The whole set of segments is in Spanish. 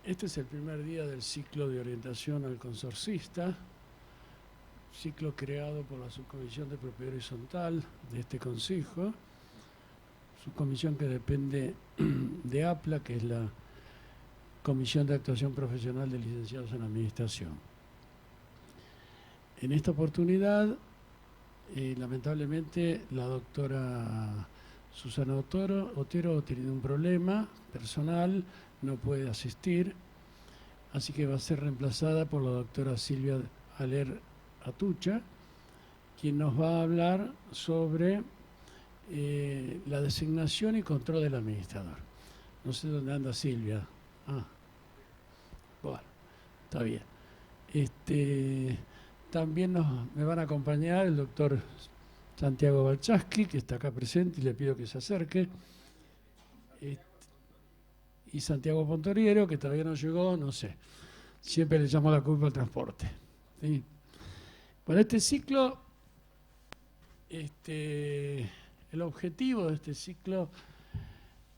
Este es el primer día del ciclo de orientación al consorcista, ciclo creado por la Subcomisión de Propiedad Horizontal de este Consejo, subcomisión que depende de APLA, que es la Comisión de Actuación Profesional de Licenciados en Administración. En esta oportunidad, lamentablemente, la doctora Susana Otero ha tenido un problema personal, no puede asistir, así que va a ser reemplazada por la doctora Silvia Aler Atucha, quien nos va a hablar sobre la designación y control del administrador. No sé dónde anda Silvia. Bueno, está bien. También me van a acompañar el doctor Santiago Balchaski, que está acá presente y le pido que se acerque. Y Santiago Pontoriero, que todavía no llegó, no sé. Siempre le llamo la culpa al transporte. ¿Sí? Bueno, este ciclo, el objetivo de este ciclo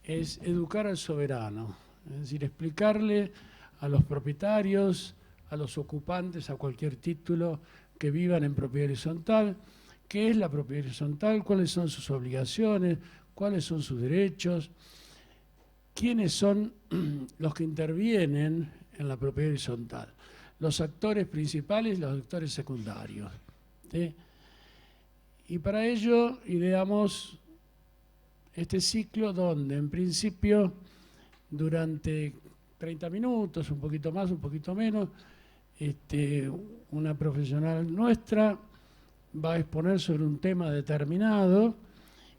es educar al soberano, es decir, explicarle a los propietarios, a los ocupantes, a cualquier título que vivan en propiedad horizontal, qué es la propiedad horizontal, cuáles son sus obligaciones, cuáles son sus derechos, quiénes son los que intervienen en la propiedad horizontal, los actores principales y los actores secundarios. ¿Sí? Y para ello ideamos este ciclo donde en principio durante 30 minutos, un poquito más, un poquito menos, una profesional nuestra va a exponer sobre un tema determinado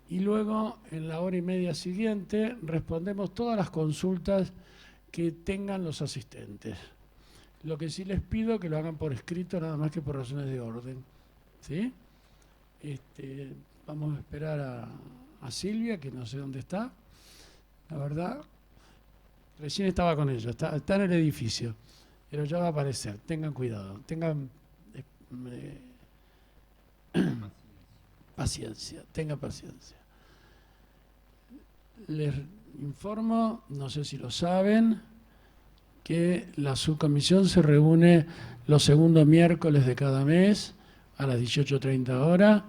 y luego en la hora y media siguiente respondemos todas las consultas que tengan los asistentes. Lo que sí les pido es que lo hagan por escrito, nada más que por razones de orden. ¿Sí? Vamos a esperar a Silvia, que no sé dónde está, la verdad. Recién estaba con ella, está en el edificio, pero ya va a aparecer. Tengan cuidado, tengan paciencia, tengan paciencia. Les informo, no sé si lo saben, que la subcomisión se reúne los segundos miércoles de cada mes a las 18:30 horas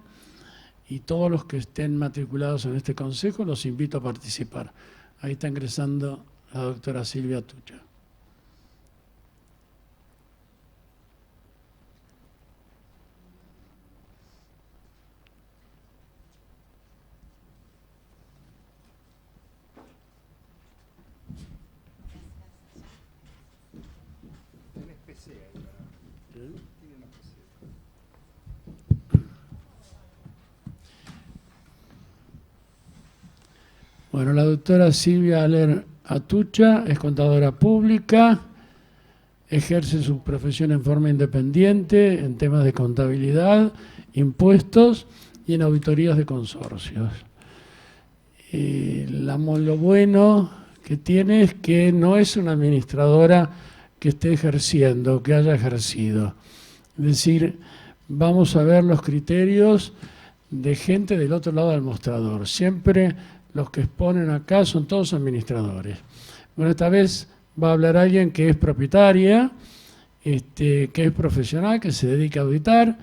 y todos los que estén matriculados en este consejo los invito a participar. Ahí está ingresando la doctora Silvia Atucha. Bueno, la doctora Silvia Aler Atucha es contadora pública, ejerce su profesión en forma independiente en temas de contabilidad, impuestos y en auditorías de consorcios. Lo bueno que tiene es que no es una administradora que esté ejerciendo, que haya ejercido. Es decir, vamos a ver los criterios de gente del otro lado del mostrador. Siempre los que exponen acá son todos administradores. Bueno, esta vez va a hablar alguien que es propietaria, que es profesional, que se dedica a auditar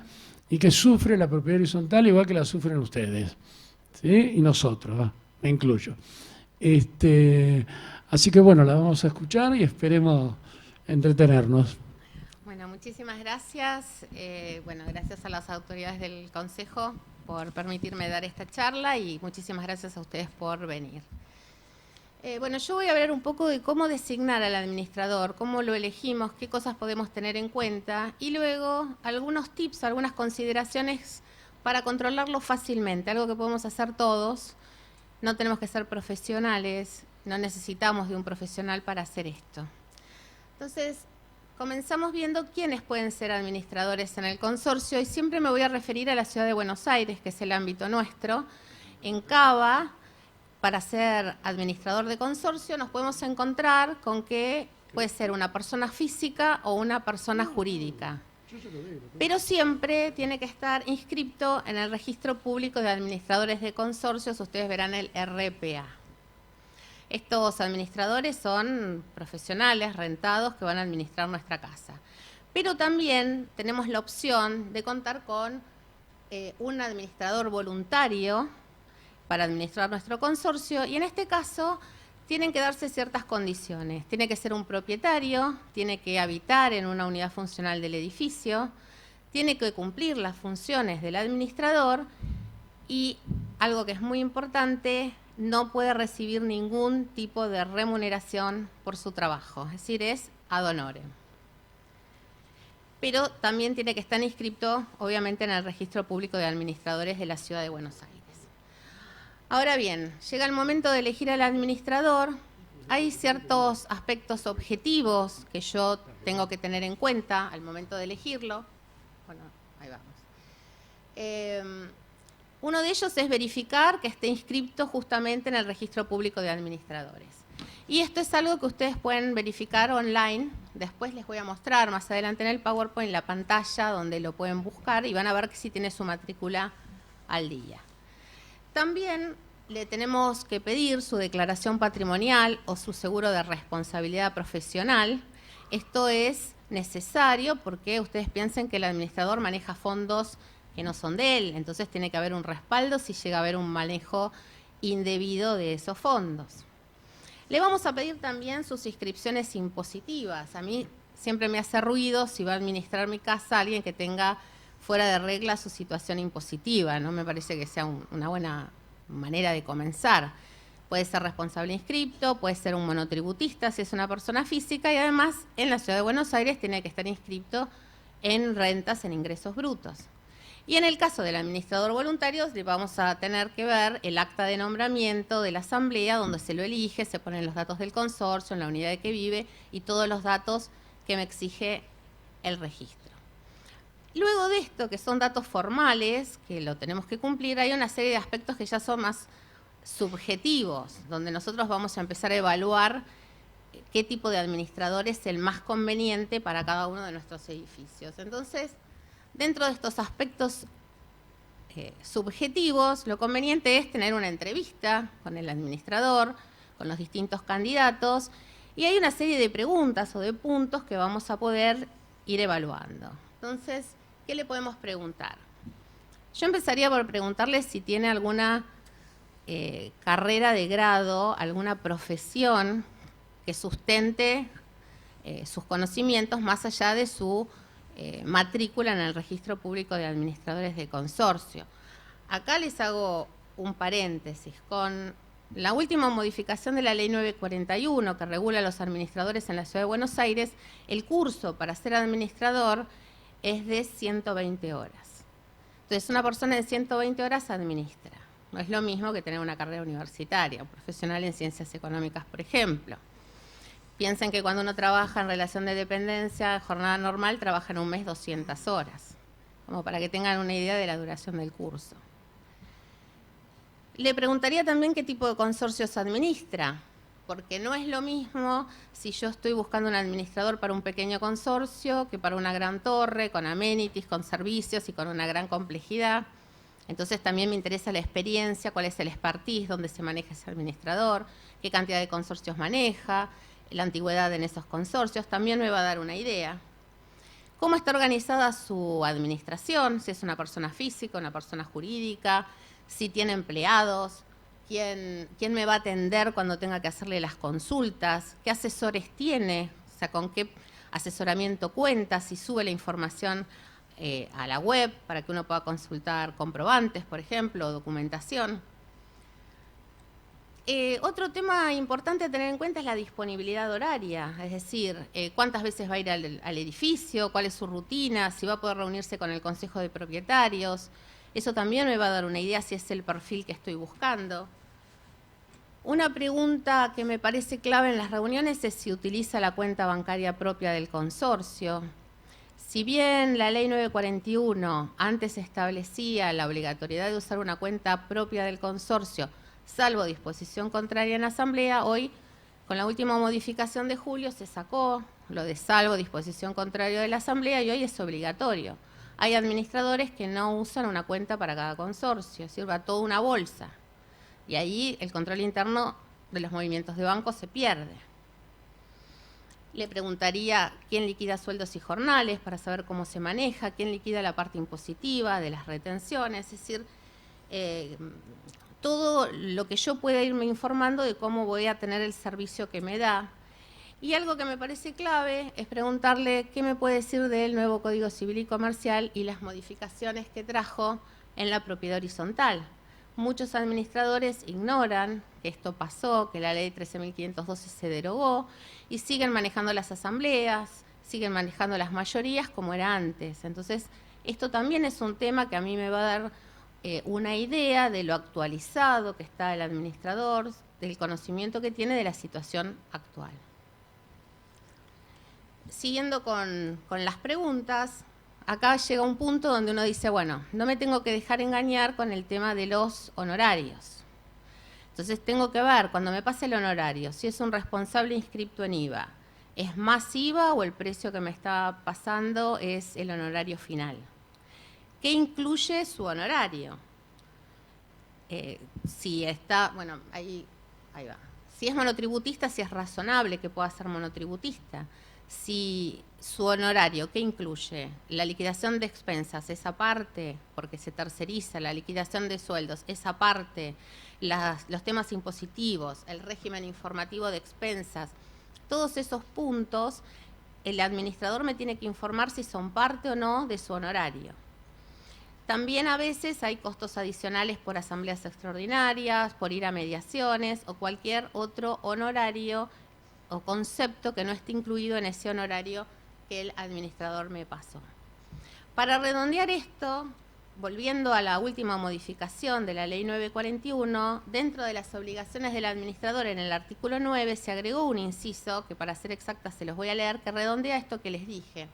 y que sufre la propiedad horizontal igual que la sufren ustedes, ¿sí? Y nosotros, me incluyo. Así que bueno, la vamos a escuchar y esperemos entretenernos. Bueno, muchísimas gracias. Gracias a las autoridades del Consejo por permitirme dar esta charla y muchísimas gracias a ustedes por venir. Yo voy a hablar un poco de cómo designar al administrador, cómo lo elegimos, qué cosas podemos tener en cuenta y luego algunos tips, algunas consideraciones para controlarlo fácilmente, algo que podemos hacer todos. No tenemos que ser profesionales, no necesitamos de un profesional para hacer esto. Entonces, comenzamos viendo quiénes pueden ser administradores en el consorcio y siempre me voy a referir a la ciudad de Buenos Aires, que es el ámbito nuestro. En Cava, para ser administrador de consorcio, nos podemos encontrar con que puede ser una persona física o una persona jurídica. Pero siempre tiene que estar inscripto en el Registro Público de Administradores de Consorcios, ustedes verán el RPA. Estos administradores son profesionales rentados que van a administrar nuestra casa. Pero también tenemos la opción de contar con un administrador voluntario para administrar nuestro consorcio, y en este caso tienen que darse ciertas condiciones. Tiene que ser un propietario, tiene que habitar en una unidad funcional del edificio, tiene que cumplir las funciones del administrador y, algo que es muy importante, no puede recibir ningún tipo de remuneración por su trabajo, es decir, es ad honorem. Pero también tiene que estar inscrito, obviamente, en el Registro Público de Administradores de la Ciudad de Buenos Aires. Ahora bien, llega el momento de elegir al administrador. Hay ciertos aspectos objetivos que yo tengo que tener en cuenta al momento de elegirlo. Bueno, ahí vamos. Uno de ellos es verificar que esté inscrito justamente en el Registro Público de Administradores. Y esto es algo que ustedes pueden verificar online. Después les voy a mostrar más adelante en el PowerPoint la pantalla donde lo pueden buscar y van a ver que sí tiene su matrícula al día. También le tenemos que pedir su declaración patrimonial o su seguro de responsabilidad profesional. Esto es necesario porque ustedes piensen que el administrador maneja fondos que no son de él, entonces tiene que haber un respaldo si llega a haber un manejo indebido de esos fondos. Le vamos a pedir también sus inscripciones impositivas. A mí siempre me hace ruido si va a administrar mi casa alguien que tenga fuera de regla su situación impositiva. No me parece que sea una buena manera de comenzar. Puede ser responsable inscripto, puede ser un monotributista si es una persona física, y además en la Ciudad de Buenos Aires tiene que estar inscrito en rentas, en ingresos brutos. Y en el caso del administrador voluntario, le vamos a tener que ver el acta de nombramiento de la asamblea, donde se lo elige, se ponen los datos del consorcio, en la unidad de que vive y todos los datos que me exige el registro. Luego de esto, que son datos formales, que lo tenemos que cumplir, hay una serie de aspectos que ya son más subjetivos, donde nosotros vamos a empezar a evaluar qué tipo de administrador es el más conveniente para cada uno de nuestros edificios. Entonces, dentro de estos aspectos subjetivos, lo conveniente es tener una entrevista con el administrador, con los distintos candidatos, y hay una serie de preguntas o de puntos que vamos a poder ir evaluando. Entonces, ¿qué le podemos preguntar? Yo empezaría por preguntarle si tiene alguna carrera de grado, alguna profesión que sustente sus conocimientos más allá de su matrícula en el Registro Público de Administradores de Consorcio. Acá les hago un paréntesis. Con la última modificación de la Ley 941, que regula a los administradores en la Ciudad de Buenos Aires, el curso para ser administrador es de 120 horas. Entonces, una persona de 120 horas administra. No es lo mismo que tener una carrera universitaria, un profesional en ciencias económicas, por ejemplo. Piensen que cuando uno trabaja en relación de dependencia, jornada normal, trabaja en un mes 200 horas, como para que tengan una idea de la duración del curso. Le preguntaría también qué tipo de consorcios administra, porque no es lo mismo si yo estoy buscando un administrador para un pequeño consorcio que para una gran torre, con amenities, con servicios y con una gran complejidad. Entonces también me interesa la experiencia, cuál es el expertise, dónde se maneja ese administrador, qué cantidad de consorcios maneja, la antigüedad en esos consorcios, también me va a dar una idea. ¿Cómo está organizada su administración? Si es una persona física, una persona jurídica, si tiene empleados, quién me va a atender cuando tenga que hacerle las consultas, qué asesores tiene, o sea, con qué asesoramiento cuenta, si sube la información a la web para que uno pueda consultar comprobantes, por ejemplo, o documentación. Otro tema importante a tener en cuenta es la disponibilidad horaria, es decir, cuántas veces va a ir al edificio, cuál es su rutina, si va a poder reunirse con el Consejo de Propietarios. Eso también me va a dar una idea si es el perfil que estoy buscando. Una pregunta que me parece clave en las reuniones es si utiliza la cuenta bancaria propia del consorcio. Si bien la Ley 941 antes establecía la obligatoriedad de usar una cuenta propia del consorcio, salvo disposición contraria en asamblea, hoy, con la última modificación de julio, se sacó lo de salvo disposición contraria de la asamblea y hoy es obligatorio. Hay administradores que no usan una cuenta para cada consorcio, sirva toda una bolsa. Y ahí el control interno de los movimientos de banco se pierde. Le preguntaría quién liquida sueldos y jornales para saber cómo se maneja, quién liquida la parte impositiva de las retenciones, es decir, todo lo que yo pueda irme informando de cómo voy a tener el servicio que me da. Y algo que me parece clave es preguntarle qué me puede decir del nuevo Código Civil y Comercial y las modificaciones que trajo en la propiedad horizontal. Muchos administradores ignoran que esto pasó, que la ley 13.512 se derogó y siguen manejando las asambleas, siguen manejando las mayorías como era antes. Entonces, esto también es un tema que a mí me va a dar una idea de lo actualizado que está el administrador, del conocimiento que tiene de la situación actual. Siguiendo con las preguntas, acá llega un punto donde uno dice, bueno, no me tengo que dejar engañar con el tema de los honorarios. Entonces tengo que ver, cuando me pase el honorario, si es un responsable inscripto en IVA, ¿es más IVA o el precio que me está pasando es el honorario final? ¿Qué incluye su honorario? Si está, bueno, ahí va. Si es monotributista, si es razonable que pueda ser monotributista. Si su honorario, ¿qué incluye? La liquidación de expensas, esa parte, porque se terceriza, la liquidación de sueldos, esa parte, los temas impositivos, el régimen informativo de expensas, todos esos puntos, el administrador me tiene que informar si son parte o no de su honorario. También a veces hay costos adicionales por asambleas extraordinarias, por ir a mediaciones o cualquier otro honorario o concepto que no esté incluido en ese honorario que el administrador me pasó. Para redondear esto, volviendo a la última modificación de la Ley 941, dentro de las obligaciones del administrador en el artículo 9 se agregó un inciso, que para ser exacta se los voy a leer, que redondea esto que les dije.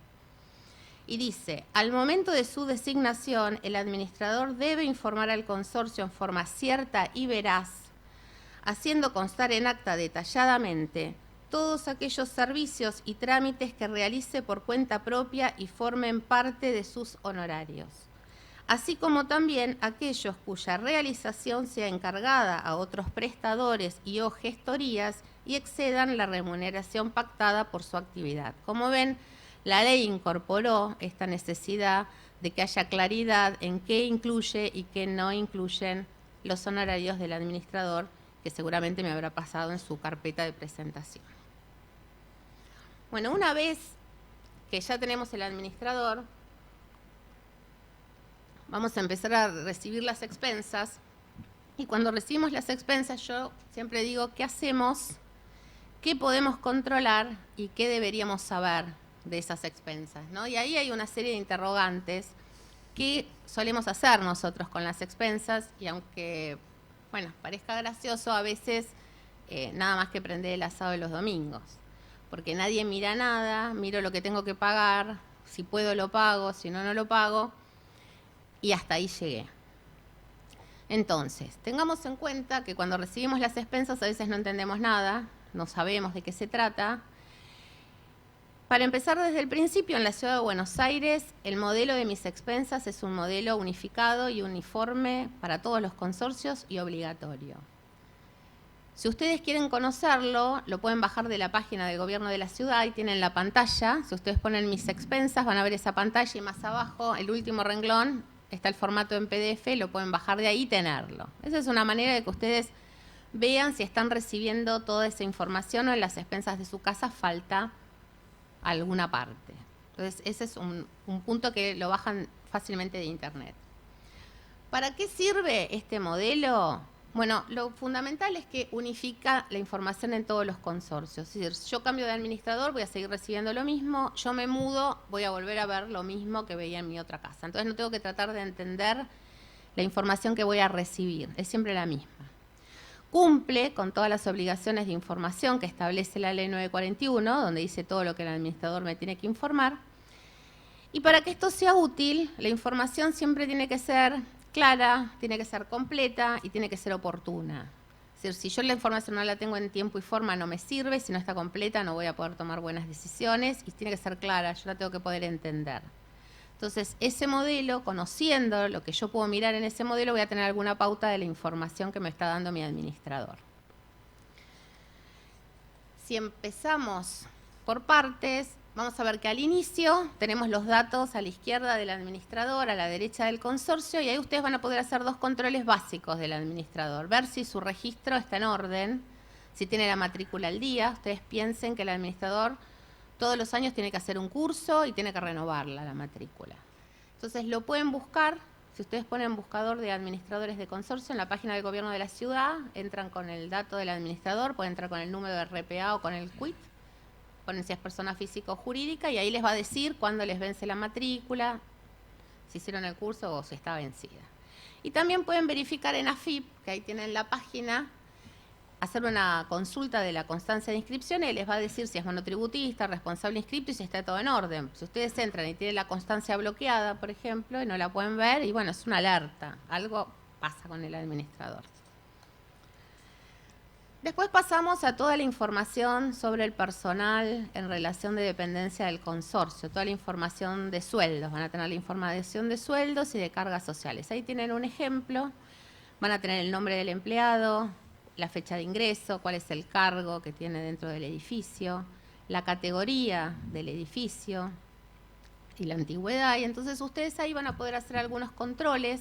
Y dice, al momento de su designación, el administrador debe informar al consorcio en forma cierta y veraz, haciendo constar en acta detalladamente todos aquellos servicios y trámites que realice por cuenta propia y formen parte de sus honorarios, así como también aquellos cuya realización sea encargada a otros prestadores y o gestorías y excedan la remuneración pactada por su actividad. Como ven, la ley incorporó esta necesidad de que haya claridad en qué incluye y qué no incluyen los honorarios del administrador, que seguramente me habrá pasado en su carpeta de presentación. Bueno, una vez que ya tenemos el administrador, vamos a empezar a recibir las expensas. Y cuando recibimos las expensas, yo siempre digo, ¿qué hacemos? ¿Qué podemos controlar? ¿Y qué deberíamos saber de esas expensas? ¿No? Y ahí hay una serie de interrogantes que solemos hacer nosotros con las expensas. Y aunque, bueno, parezca gracioso, a veces nada más que prender el asado de los domingos. Porque nadie mira nada, miro lo que tengo que pagar, si puedo lo pago, si no, no lo pago, y hasta ahí llegué. Entonces, tengamos en cuenta que cuando recibimos las expensas a veces no entendemos nada, no sabemos de qué se trata. Para empezar desde el principio, en la Ciudad de Buenos Aires, el modelo de mis expensas es un modelo unificado y uniforme para todos los consorcios y obligatorio. Si ustedes quieren conocerlo, lo pueden bajar de la página del gobierno de la ciudad y tienen la pantalla. Si ustedes ponen mis expensas, van a ver esa pantalla y más abajo, el último renglón, está el formato en PDF, lo pueden bajar de ahí y tenerlo. Esa es una manera de que ustedes vean si están recibiendo toda esa información o en las expensas de su casa falta alguna parte. Entonces, ese es un punto que lo bajan fácilmente de internet. ¿Para qué sirve este modelo? Bueno, lo fundamental es que unifica la información en todos los consorcios. Es decir, yo cambio de administrador, voy a seguir recibiendo lo mismo, yo me mudo, voy a volver a ver lo mismo que veía en mi otra casa. Entonces no tengo que tratar de entender la información que voy a recibir, es siempre la misma. Cumple con todas las obligaciones de información que establece la Ley 941, donde dice todo lo que el administrador me tiene que informar. Y para que esto sea útil, la información siempre tiene que ser clara, tiene que ser completa y tiene que ser oportuna. Es decir, si yo la información no la tengo en tiempo y forma, no me sirve. Si no está completa, no voy a poder tomar buenas decisiones. Y tiene que ser clara, yo la tengo que poder entender. Entonces, ese modelo, conociendo lo que yo puedo mirar en ese modelo, voy a tener alguna pauta de la información que me está dando mi administrador. Si empezamos por partes, vamos a ver que al inicio tenemos los datos a la izquierda del administrador, a la derecha del consorcio, y ahí ustedes van a poder hacer dos controles básicos del administrador. Ver si su registro está en orden, si tiene la matrícula al día. Ustedes piensen que el administrador todos los años tiene que hacer un curso y tiene que renovarla, la matrícula. Entonces lo pueden buscar. Si ustedes ponen buscador de administradores de consorcio en la página del gobierno de la ciudad, entran con el dato del administrador, pueden entrar con el número de RPA o con el CUIT, ponen si es persona física o jurídica y ahí les va a decir cuándo les vence la matrícula, si hicieron el curso o si está vencida. Y también pueden verificar en AFIP, que ahí tienen la página, hacer una consulta de la constancia de inscripción y les va a decir si es monotributista, responsable inscripto y si está todo en orden. Si ustedes entran y tienen la constancia bloqueada, por ejemplo, y no la pueden ver, y bueno, es una alerta, algo pasa con el administrador. Después pasamos a toda la información sobre el personal en relación de dependencia del consorcio, toda la información de sueldos. Van a tener la información de sueldos y de cargas sociales. Ahí tienen un ejemplo, van a tener el nombre del empleado, la fecha de ingreso, cuál es el cargo que tiene dentro del edificio, la categoría del edificio y la antigüedad. Y entonces ustedes ahí van a poder hacer algunos controles.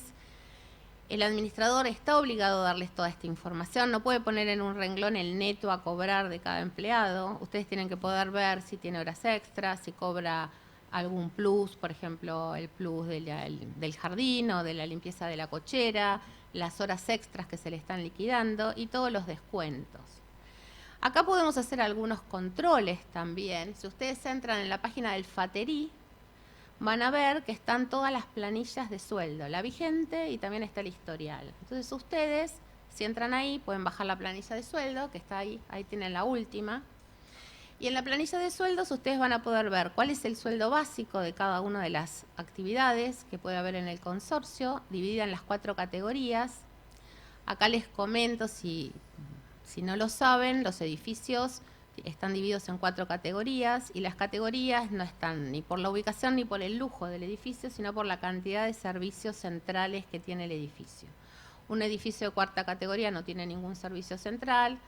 El administrador está obligado a darles toda esta información, no puede poner en un renglón el neto a cobrar de cada empleado. Ustedes tienen que poder ver si tiene horas extras, si cobra algún plus, por ejemplo, el plus del jardín o de la limpieza de la cochera, las horas extras que se le están liquidando y todos los descuentos. Acá podemos hacer algunos controles también. Si ustedes entran en la página del FATERI, van a ver que están todas las planillas de sueldo, la vigente y también está el historial. Entonces ustedes, si entran ahí, pueden bajar la planilla de sueldo, que está ahí tienen la última. Y en la planilla de sueldos ustedes van a poder ver cuál es el sueldo básico de cada una de las actividades que puede haber en el consorcio, dividida en las 4 categorías. Acá les comento, si no lo saben, los edificios están divididos en 4 categorías y las categorías no están ni por la ubicación ni por el lujo del edificio, sino por la cantidad de servicios centrales que tiene el edificio. Un edificio de 4ª categoría no tiene ningún servicio central,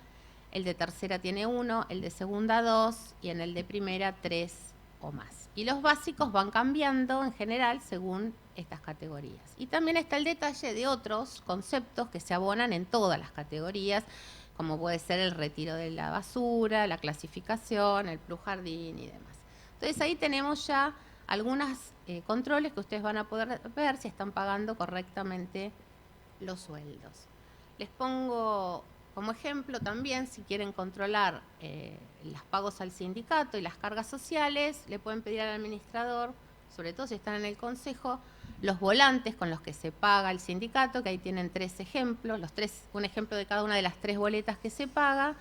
el de tercera tiene 1, el de segunda 2 y en el de primera 3 o más. Y los básicos van cambiando en general según estas categorías. Y también está el detalle de otros conceptos que se abonan en todas las categorías, como puede ser el retiro de la basura, la clasificación, el plus jardín y demás. Entonces ahí tenemos ya algunos controles que ustedes van a poder ver si están pagando correctamente los sueldos. Les pongo como ejemplo también, si quieren controlar los pagos al sindicato y las cargas sociales, le pueden pedir al administrador, sobre todo si están en el consejo, los volantes con los que se paga el sindicato, que ahí tienen 3 ejemplos, un ejemplo de cada una de las 3 boletas que se paga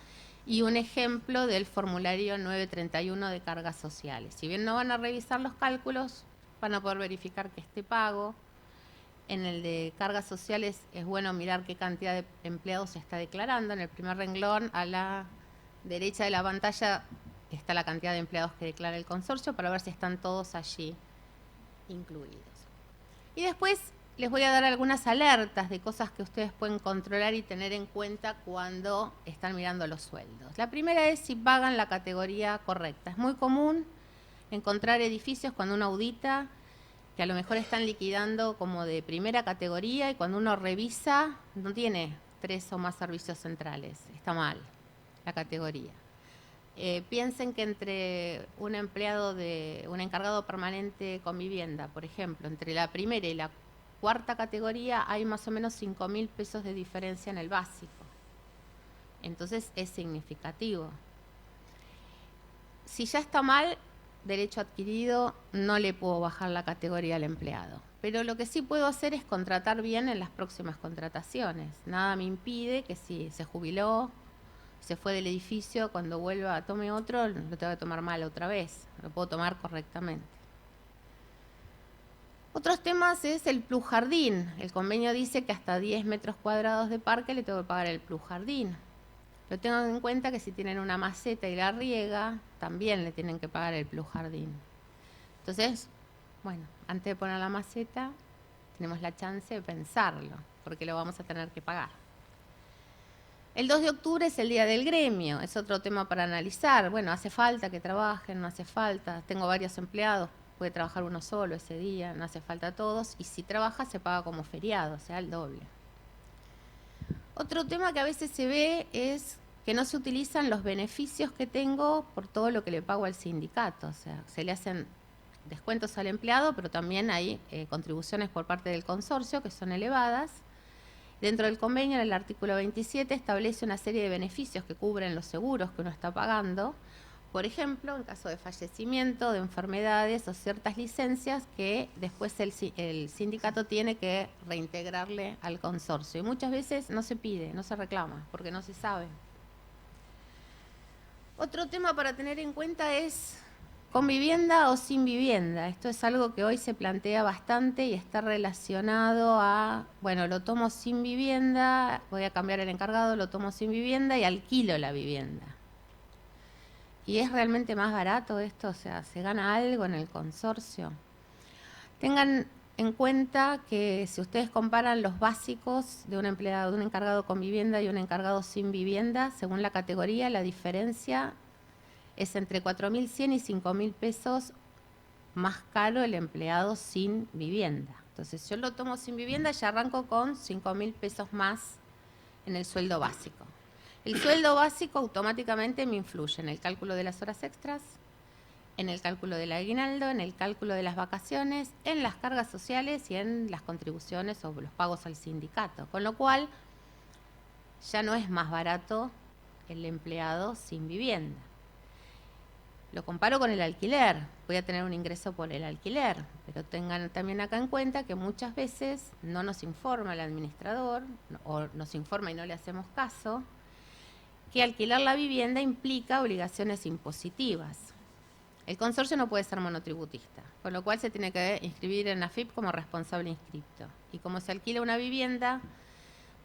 y un ejemplo del formulario 931 de cargas sociales. Si bien no van a revisar los cálculos, van a poder verificar que esté pago. En el de cargas sociales es bueno mirar qué cantidad de empleados se está declarando. En el primer renglón, a la derecha de la pantalla, está la cantidad de empleados que declara el consorcio para ver si están todos allí incluidos. Y después les voy a dar algunas alertas de cosas que ustedes pueden controlar y tener en cuenta cuando están mirando los sueldos. La primera es si pagan la categoría correcta. Es muy común encontrar edificios cuando uno audita que a lo mejor están liquidando como de primera categoría y cuando uno revisa no tiene 3 o más servicios centrales, está mal la categoría. Piensen que entre un encargado permanente con vivienda, por ejemplo, entre la primera y la 4ª categoría hay más o menos 5.000 pesos de diferencia en el básico. Entonces es significativo. Si ya está mal, derecho adquirido, no le puedo bajar la categoría al empleado. Pero lo que sí puedo hacer es contratar bien en las próximas contrataciones. Nada me impide que si se jubiló, se fue del edificio, cuando vuelva a tome otro, lo tengo que tomar mal otra vez. Lo puedo tomar correctamente. Otros temas es el plus jardín. El convenio dice que hasta 10 metros cuadrados de parque le tengo que pagar el plus jardín. Pero tengan en cuenta que si tienen una maceta y la riega, también le tienen que pagar el plus jardín. Entonces, bueno, antes de poner la maceta, tenemos la chance de pensarlo, porque lo vamos a tener que pagar. El 2 de octubre es el día del gremio, es otro tema para analizar. Bueno, hace falta que trabajen, no hace falta. Tengo varios empleados, puede trabajar uno solo ese día, no hace falta a todos. Y si trabaja se paga como feriado, o sea, el doble. Otro tema que a veces se ve es que no se utilizan los beneficios que tengo por todo lo que le pago al sindicato. O sea, se le hacen descuentos al empleado, pero también hay contribuciones por parte del consorcio que son elevadas. Dentro del convenio, en el artículo 27, establece una serie de beneficios que cubren los seguros que uno está pagando. Por ejemplo, en caso de fallecimiento, de enfermedades o ciertas licencias que después el sindicato tiene que reintegrarle al consorcio. Y muchas veces no se pide, no se reclama, porque no se sabe. Otro tema para tener en cuenta es con vivienda o sin vivienda. Esto es algo que hoy se plantea bastante y está relacionado a, bueno, lo tomo sin vivienda, voy a cambiar el encargado, lo tomo sin vivienda y alquilo la vivienda. ¿Y es realmente más barato esto? O sea, ¿se gana algo en el consorcio? Tengan en cuenta que si ustedes comparan los básicos de un empleado, de un encargado con vivienda y un encargado sin vivienda, según la categoría, la diferencia es entre 4.100 y 5.000 pesos más caro el empleado sin vivienda. Entonces, yo lo tomo sin vivienda y ya arranco con 5.000 pesos más en el sueldo básico. El sueldo básico automáticamente me influye en el cálculo de las horas extras, en el cálculo del aguinaldo, en el cálculo de las vacaciones, en las cargas sociales y en las contribuciones o los pagos al sindicato. Con lo cual, ya no es más barato el empleado sin vivienda. Lo comparo con el alquiler, voy a tener un ingreso por el alquiler, pero tengan también acá en cuenta que muchas veces no nos informa el administrador, o nos informa y no le hacemos caso, que alquilar la vivienda implica obligaciones impositivas. El consorcio no puede ser monotributista, con lo cual se tiene que inscribir en AFIP como responsable inscripto. Y como se alquila una vivienda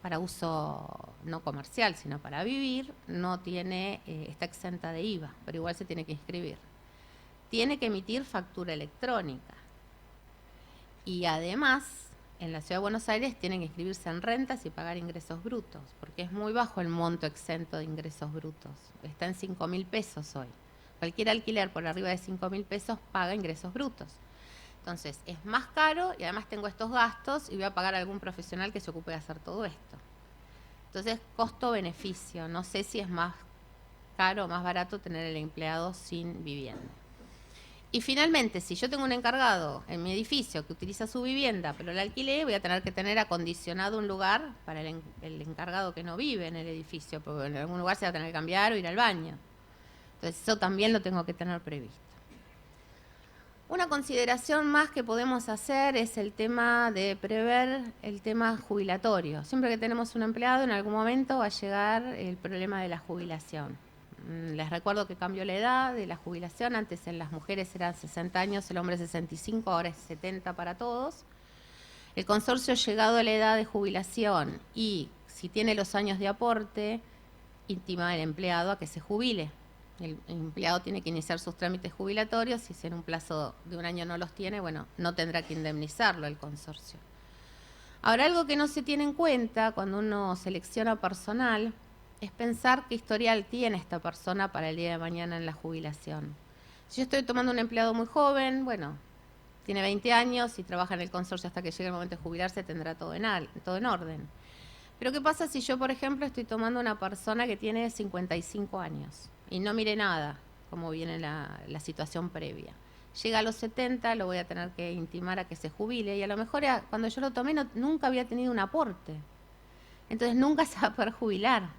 para uso no comercial, sino para vivir, no tiene, está exenta de IVA, pero igual se tiene que inscribir. Tiene que emitir factura electrónica. Y además, en la Ciudad de Buenos Aires tienen que inscribirse en rentas y pagar ingresos brutos, porque es muy bajo el monto exento de ingresos brutos. Está en 5.000 pesos hoy. Cualquier alquiler por arriba de 5.000 pesos paga ingresos brutos. Entonces, es más caro y además tengo estos gastos y voy a pagar a algún profesional que se ocupe de hacer todo esto. Entonces, costo-beneficio. No sé si es más caro o más barato tener el empleado sin vivienda. Y finalmente, si yo tengo un encargado en mi edificio que utiliza su vivienda, pero la alquilé, voy a tener que tener acondicionado un lugar para el encargado que no vive en el edificio, porque en algún lugar se va a tener que cambiar o ir al baño. Entonces, eso también lo tengo que tener previsto. Una consideración más que podemos hacer es el tema de prever el tema jubilatorio. Siempre que tenemos un empleado, en algún momento va a llegar el problema de la jubilación. Les recuerdo que cambió la edad de la jubilación. Antes en las mujeres eran 60 años, el hombre 65, ahora es 70 para todos. El consorcio, llegado a la edad de jubilación y si tiene los años de aporte, intima al empleado a que se jubile. El empleado tiene que iniciar sus trámites jubilatorios y si en un plazo de un año no los tiene, bueno, no tendrá que indemnizarlo el consorcio. Ahora, algo que no se tiene en cuenta cuando uno selecciona personal es pensar qué historial tiene esta persona para el día de mañana en la jubilación. Si yo estoy tomando un empleado muy joven, bueno, tiene 20 años y trabaja en el consorcio hasta que llegue el momento de jubilarse, tendrá todo en orden. Pero ¿qué pasa si yo, por ejemplo, estoy tomando una persona que tiene 55 años y no mire nada, como viene la situación previa? Llega a los 70, lo voy a tener que intimar a que se jubile y a lo mejor cuando yo lo tomé nunca había tenido un aporte. Entonces nunca se va a poder jubilar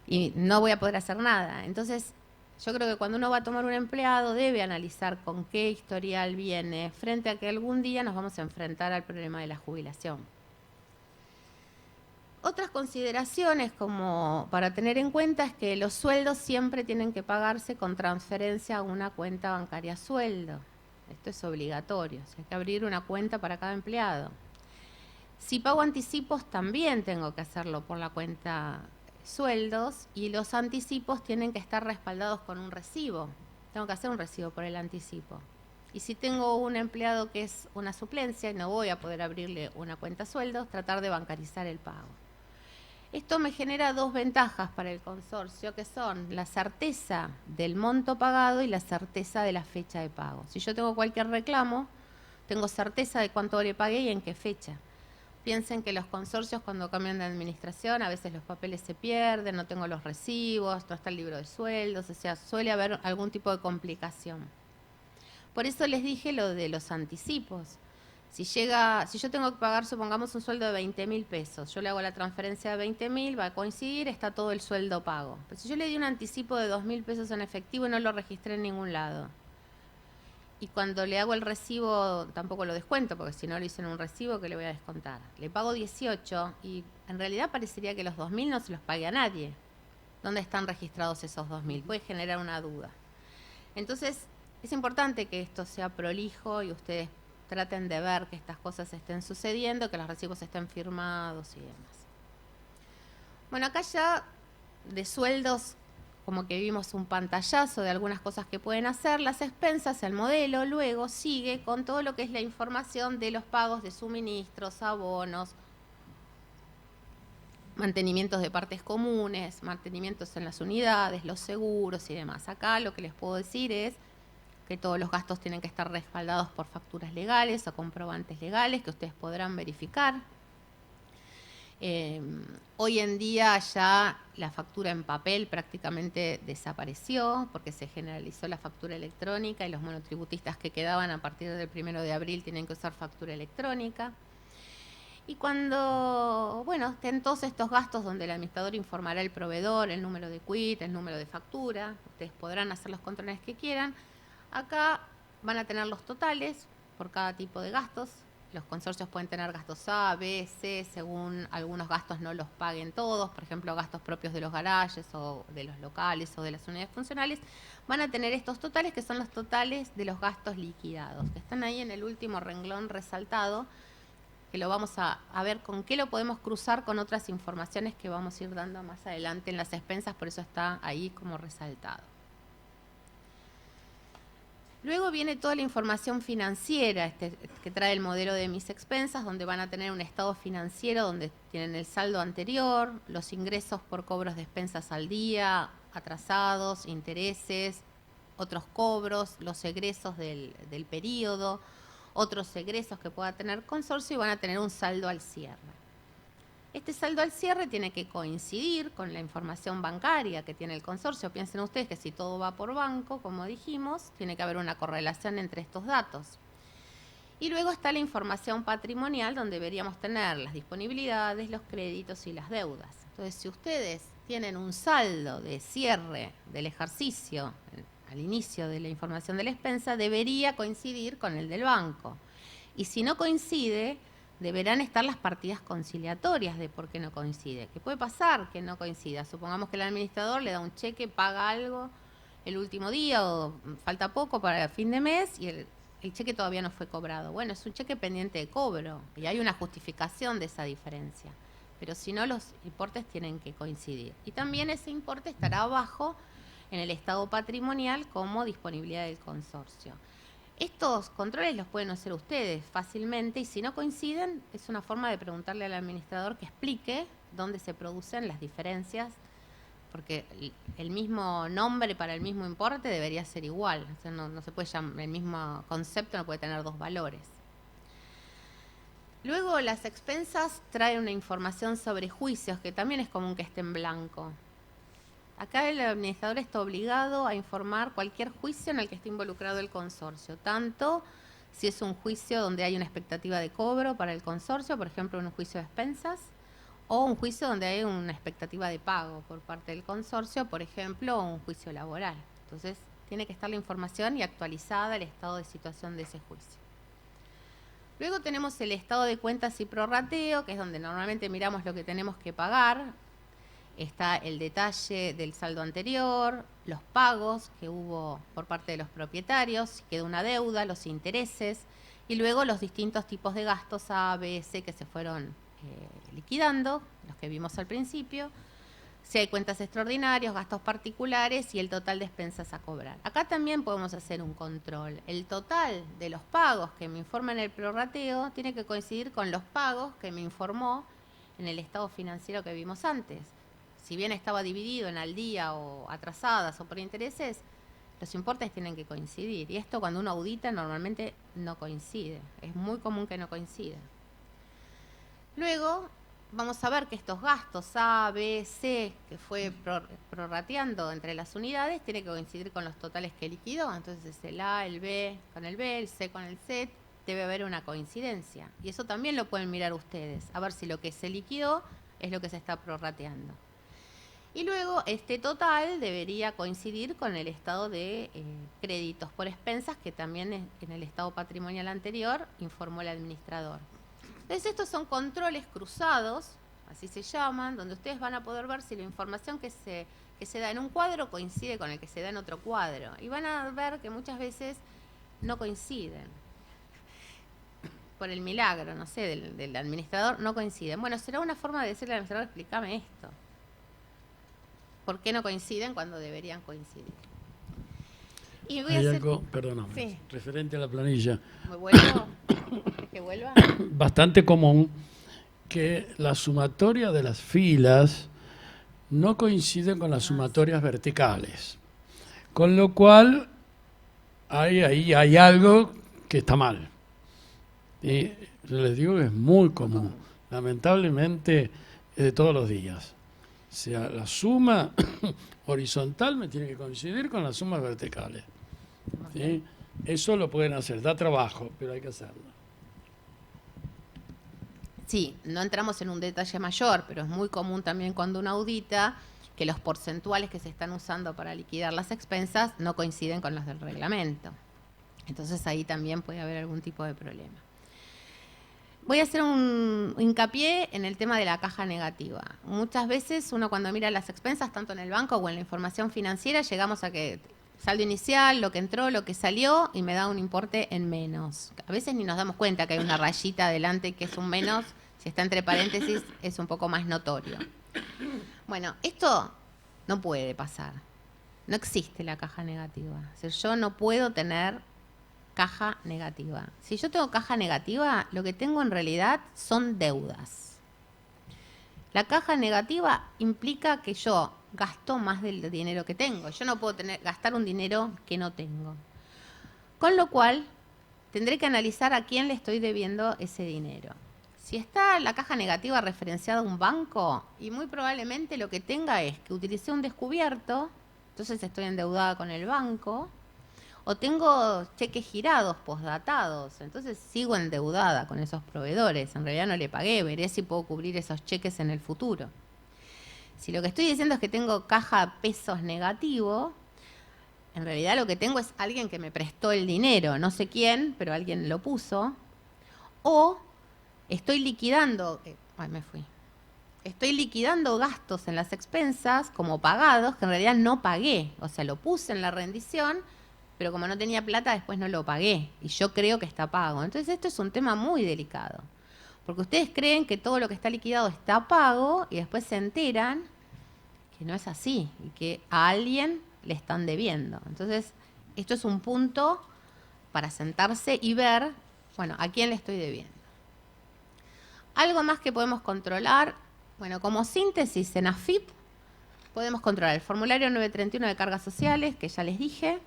y no voy a poder hacer nada. Entonces yo creo que cuando uno va a tomar un empleado debe analizar con qué historial viene frente a que algún día nos vamos a enfrentar al problema de la jubilación. Otras consideraciones como para tener en cuenta es que los sueldos siempre tienen que pagarse con transferencia a una cuenta bancaria sueldo. Esto es obligatorio, o sea, hay que abrir una cuenta para cada empleado. Si pago anticipos también tengo que hacerlo por la cuenta sueldos y los anticipos tienen que estar respaldados con un recibo. Tengo que hacer un recibo por el anticipo. Y si tengo un empleado que es una suplencia y no voy a poder abrirle una cuenta sueldos, tratar de bancarizar el pago. Esto me genera dos ventajas para el consorcio, que son la certeza del monto pagado y la certeza de la fecha de pago. Si yo tengo cualquier reclamo, tengo certeza de cuánto le pagué y en qué fecha. Piensen que los consorcios, cuando cambian de administración, a veces los papeles se pierden, no tengo los recibos, no está el libro de sueldos, o sea, suele haber algún tipo de complicación. Por eso les dije lo de los anticipos. Si yo tengo que pagar, supongamos, un sueldo de 20.000 pesos, yo le hago la transferencia de 20.000, va a coincidir, está todo el sueldo pago. Pero si yo le di un anticipo de 2.000 pesos en efectivo y no lo registré en ningún lado, y cuando le hago el recibo tampoco lo descuento, porque si no lo hice en un recibo, ¿qué le voy a descontar? Le pago 18 y en realidad parecería que los 2.000 no se los pague a nadie. ¿Dónde están registrados esos 2.000? Puede generar una duda. Entonces, es importante que esto sea prolijo y ustedes traten de ver que estas cosas estén sucediendo, que los recibos estén firmados y demás. Bueno, acá ya de sueldos, como que vimos un pantallazo de algunas cosas que pueden hacer. Las expensas, el modelo, luego sigue con todo lo que es la información de los pagos de suministros, abonos, mantenimientos de partes comunes, mantenimientos en las unidades, los seguros y demás. Acá lo que les puedo decir es que todos los gastos tienen que estar respaldados por facturas legales o comprobantes legales que ustedes podrán verificar. Hoy en día ya la factura en papel prácticamente desapareció porque se generalizó la factura electrónica y los monotributistas que quedaban a partir del 1 de abril tienen que usar factura electrónica. Y cuando, bueno, estén todos estos gastos donde el administrador informará al proveedor el número de quit, el número de factura, ustedes podrán hacer los controles que quieran. Acá van a tener los totales por cada tipo de gastos. Los consorcios pueden tener gastos A, B, C, según algunos gastos no los paguen todos, por ejemplo, gastos propios de los garajes o de los locales o de las unidades funcionales. Van a tener estos totales que son los totales de los gastos liquidados, que están ahí en el último renglón resaltado, que lo vamos a ver con qué lo podemos cruzar con otras informaciones que vamos a ir dando más adelante en las expensas, por eso está ahí como resaltado. Luego viene toda la información financiera que trae el modelo de mis expensas, donde van a tener un estado financiero donde tienen el saldo anterior, los ingresos por cobros de expensas al día, atrasados, intereses, otros cobros, los egresos del periodo, otros egresos que pueda tener consorcio y van a tener un saldo al cierre. Este saldo al cierre tiene que coincidir con la información bancaria que tiene el consorcio. Piensen ustedes que si todo va por banco, como dijimos, tiene que haber una correlación entre estos datos. Y luego está la información patrimonial, donde deberíamos tener las disponibilidades, los créditos y las deudas. Entonces, si ustedes tienen un saldo de cierre del ejercicio al inicio de la información de la expensa, debería coincidir con el del banco. Y si no coincide, deberán estar las partidas conciliatorias de por qué no coincide. ¿Qué puede pasar que no coincida? Supongamos que el administrador le da un cheque, paga algo el último día o falta poco para el fin de mes y el cheque todavía no fue cobrado. Bueno, es un cheque pendiente de cobro y hay una justificación de esa diferencia. Pero si no, los importes tienen que coincidir. Y también ese importe estará abajo en el estado patrimonial como disponibilidad del consorcio. Estos controles los pueden hacer ustedes fácilmente y si no coinciden es una forma de preguntarle al administrador que explique dónde se producen las diferencias, porque el mismo nombre para el mismo importe debería ser igual. O sea, no se puede llamar, el mismo concepto no puede tener dos valores. Luego las expensas traen una información sobre juicios que también es común que esté en blanco. Acá el administrador está obligado a informar cualquier juicio en el que esté involucrado el consorcio, tanto si es un juicio donde hay una expectativa de cobro para el consorcio, por ejemplo, un juicio de expensas, o un juicio donde hay una expectativa de pago por parte del consorcio, por ejemplo, un juicio laboral. Entonces, tiene que estar la información y actualizada el estado de situación de ese juicio. Luego tenemos el estado de cuentas y prorrateo, que es donde normalmente miramos lo que tenemos que pagar. Está el detalle del saldo anterior, los pagos que hubo por parte de los propietarios, si quedó una deuda, los intereses, y luego los distintos tipos de gastos A, B, C que se fueron liquidando, los que vimos al principio, si hay cuentas extraordinarias, gastos particulares y el total de expensas a cobrar. Acá también podemos hacer un control. El total de los pagos que me informan el prorrateo tiene que coincidir con los pagos que me informó en el estado financiero que vimos antes. Si bien estaba dividido en al día o atrasadas o por intereses, los importes tienen que coincidir. Y esto cuando uno audita normalmente no coincide. Es muy común que no coincida. Luego vamos a ver que estos gastos A, B, C, que fue prorrateando entre las unidades, tiene que coincidir con los totales que liquidó. Entonces el A, el B con el B, el C con el C, debe haber una coincidencia. Y eso también lo pueden mirar ustedes, a ver si lo que se liquidó es lo que se está prorrateando. Y luego este total debería coincidir con el estado de créditos por expensas, que también en el estado patrimonial anterior informó el administrador. Entonces estos son controles cruzados, así se llaman, donde ustedes van a poder ver si la información que se da en un cuadro coincide con el que se da en otro cuadro. Y van a ver que muchas veces no coinciden. Por el milagro, no sé, del administrador, no coinciden. Bueno, será una forma de decirle al administrador, explícame esto. ¿Por qué no coinciden cuando deberían coincidir? Y voy Hay a algo, perdóname, sí, referente a la planilla. ¿me vuelvo? ¿Quieres que vuelva? Bastante común que la sumatoria de las filas no coincide con las sumatorias verticales. Con lo cual, ahí hay algo que está mal. Y les digo que es muy común. Lamentablemente, es de todos los días. O sea, la suma horizontal me tiene que coincidir con las sumas verticales. ¿Sí? Eso lo pueden hacer, da trabajo, pero hay que hacerlo. Sí, no entramos en un detalle mayor, pero es muy común también cuando uno audita que los porcentuales que se están usando para liquidar las expensas no coinciden con los del reglamento. Entonces ahí también puede haber algún tipo de problema. Voy a hacer un hincapié en el tema de la caja negativa. Muchas veces uno cuando mira las expensas, tanto en el banco o en la información financiera, llegamos a que saldo inicial, lo que entró, lo que salió, y me da un importe en menos. A veces ni nos damos cuenta que hay una rayita adelante que es un menos. Si está entre paréntesis, es un poco más notorio. Bueno, esto no puede pasar. No existe la caja negativa. O sea, yo no puedo tener caja negativa. Si yo tengo caja negativa, lo que tengo en realidad son deudas. La caja negativa implica que yo gasto más del dinero que tengo. Yo no puedo gastar un dinero que no tengo. Con lo cual, tendré que analizar a quién le estoy debiendo ese dinero. Si está la caja negativa referenciada a un banco, y muy probablemente lo que tenga es que utilicé un descubierto, entonces estoy endeudada con el banco, o tengo cheques girados, postdatados, entonces sigo endeudada con esos proveedores. En realidad no le pagué, veré si puedo cubrir esos cheques en el futuro. Si lo que estoy diciendo es que tengo caja pesos negativo, en realidad lo que tengo es alguien que me prestó el dinero, no sé quién, pero alguien lo puso, o estoy liquidando, estoy liquidando gastos en las expensas como pagados que en realidad no pagué, o sea, lo puse en la rendición, pero como no tenía plata, después no lo pagué. Y yo creo que está pago. Entonces esto es un tema muy delicado. Porque ustedes creen que todo lo que está liquidado está pago y después se enteran que no es así y que a alguien le están debiendo. Entonces esto es un punto para sentarse y ver, bueno, a quién le estoy debiendo. Algo más que podemos controlar, bueno, como síntesis en AFIP, podemos controlar el formulario 931 de cargas sociales, que ya les dije.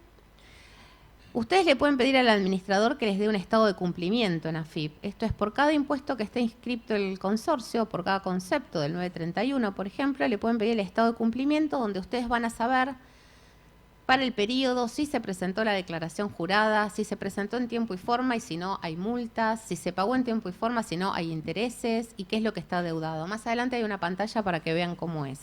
Ustedes le pueden pedir al administrador que les dé un estado de cumplimiento en AFIP. Esto es por cada impuesto que esté inscrito el consorcio, por cada concepto del 931, por ejemplo, le pueden pedir el estado de cumplimiento donde ustedes van a saber para el periodo si se presentó la declaración jurada, si se presentó en tiempo y forma y si no hay multas, si se pagó en tiempo y forma, si no hay intereses y qué es lo que está adeudado. Más adelante hay una pantalla para que vean cómo es.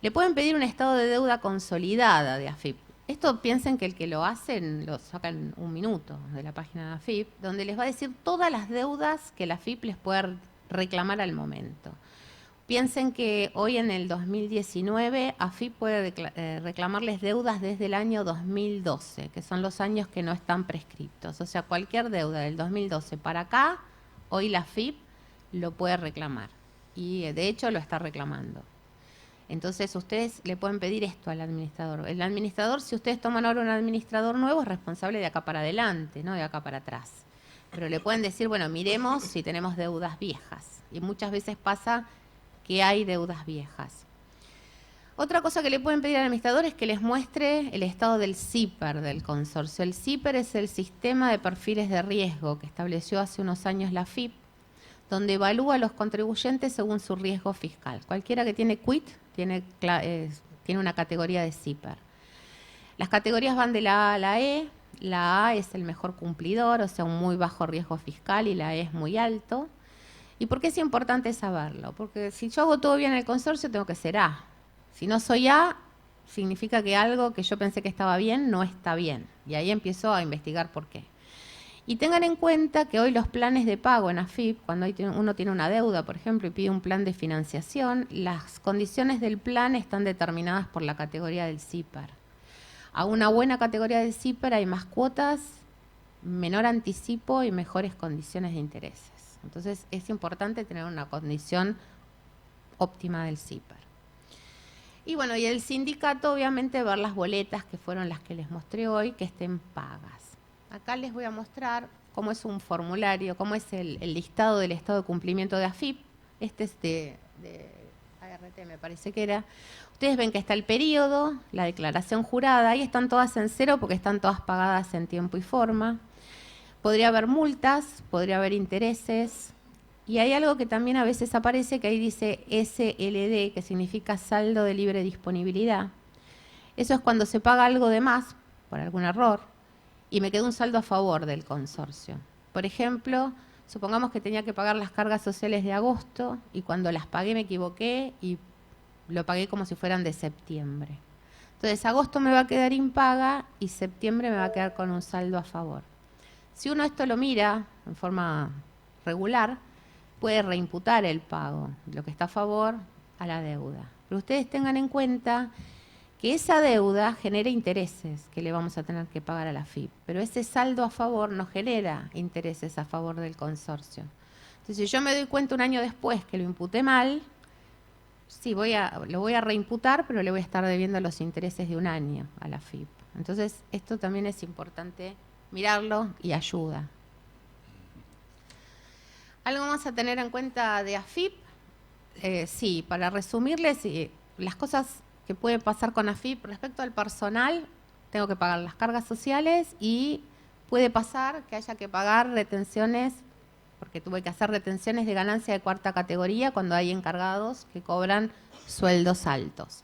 Le pueden pedir un estado de deuda consolidada de AFIP. Esto piensen que el que lo hacen lo sacan un minuto de la página de AFIP, donde les va a decir todas las deudas que la AFIP les puede reclamar al momento. Piensen que hoy en el 2019 AFIP puede reclamarles deudas desde el año 2012, que son los años que no están prescriptos. O sea, cualquier deuda del 2012 para acá, hoy la AFIP lo puede reclamar. Y de hecho lo está reclamando. Entonces ustedes le pueden pedir esto al administrador. El administrador, si ustedes toman ahora un administrador nuevo, es responsable de acá para adelante, no de acá para atrás. Pero le pueden decir, bueno, miremos si tenemos deudas viejas. y muchas veces pasa que hay deudas viejas. Otra cosa que le pueden pedir al administrador es que les muestre el estado del CIPER del consorcio. El CIPER es el sistema de perfiles de riesgo que estableció hace unos años la AFIP, donde evalúa a los contribuyentes según su riesgo fiscal. Cualquiera que tiene quit tiene una categoría de CIPER. Las categorías van de la A a la E. La A es el mejor cumplidor, o sea, un muy bajo riesgo fiscal, y la E es muy alto. ¿Y por qué es importante saberlo? Porque si yo hago todo bien en el consorcio, tengo que ser A. Si no soy A, significa que algo que yo pensé que estaba bien no está bien. Y ahí empiezo a investigar por qué. Y tengan en cuenta que hoy los planes de pago en AFIP, cuando uno tiene una deuda, por ejemplo, y pide un plan de financiación, las condiciones del plan están determinadas por la categoría del CIPER. A una buena categoría del CIPER hay más cuotas, menor anticipo y mejores condiciones de intereses. Entonces es importante tener una condición óptima del CIPER. Y bueno, y el sindicato, obviamente, ver las boletas que fueron las que les mostré hoy, que estén pagas. Acá les voy a mostrar cómo es un formulario, cómo es el listado del estado de cumplimiento de AFIP. Este es de ART, me parece que era. Ustedes ven que está el periodo, la declaración jurada, ahí están todas en cero porque están todas pagadas en tiempo y forma. Podría haber multas, podría haber intereses. Y hay algo que también a veces aparece, que ahí dice SLD, que significa saldo de libre disponibilidad. Eso es cuando se paga algo de más, por algún error, y me quedó un saldo a favor del consorcio. Por ejemplo, supongamos que tenía que pagar las cargas sociales de agosto, y cuando las pagué me equivoqué y lo pagué como si fueran de septiembre. Entonces, agosto me va a quedar impaga y septiembre me va a quedar con un saldo a favor. Si uno esto lo mira en forma regular, puede reimputar el pago, lo que está a favor, a la deuda. Pero ustedes tengan en cuenta que esa deuda genera intereses que le vamos a tener que pagar a la AFIP, pero ese saldo a favor no genera intereses a favor del consorcio. Entonces, si yo me doy cuenta un año después que lo imputé mal, sí, lo voy a reimputar, pero le voy a estar debiendo los intereses de un año a la AFIP. Entonces, esto también es importante mirarlo y ayuda. ¿Algo más a tener en cuenta de AFIP? Sí, para resumirles, las cosas que pueden pasar con AFIP respecto al personal, tengo que pagar las cargas sociales y puede pasar que haya que pagar retenciones, porque tuve que hacer retenciones de ganancia de cuarta categoría cuando hay encargados que cobran sueldos altos.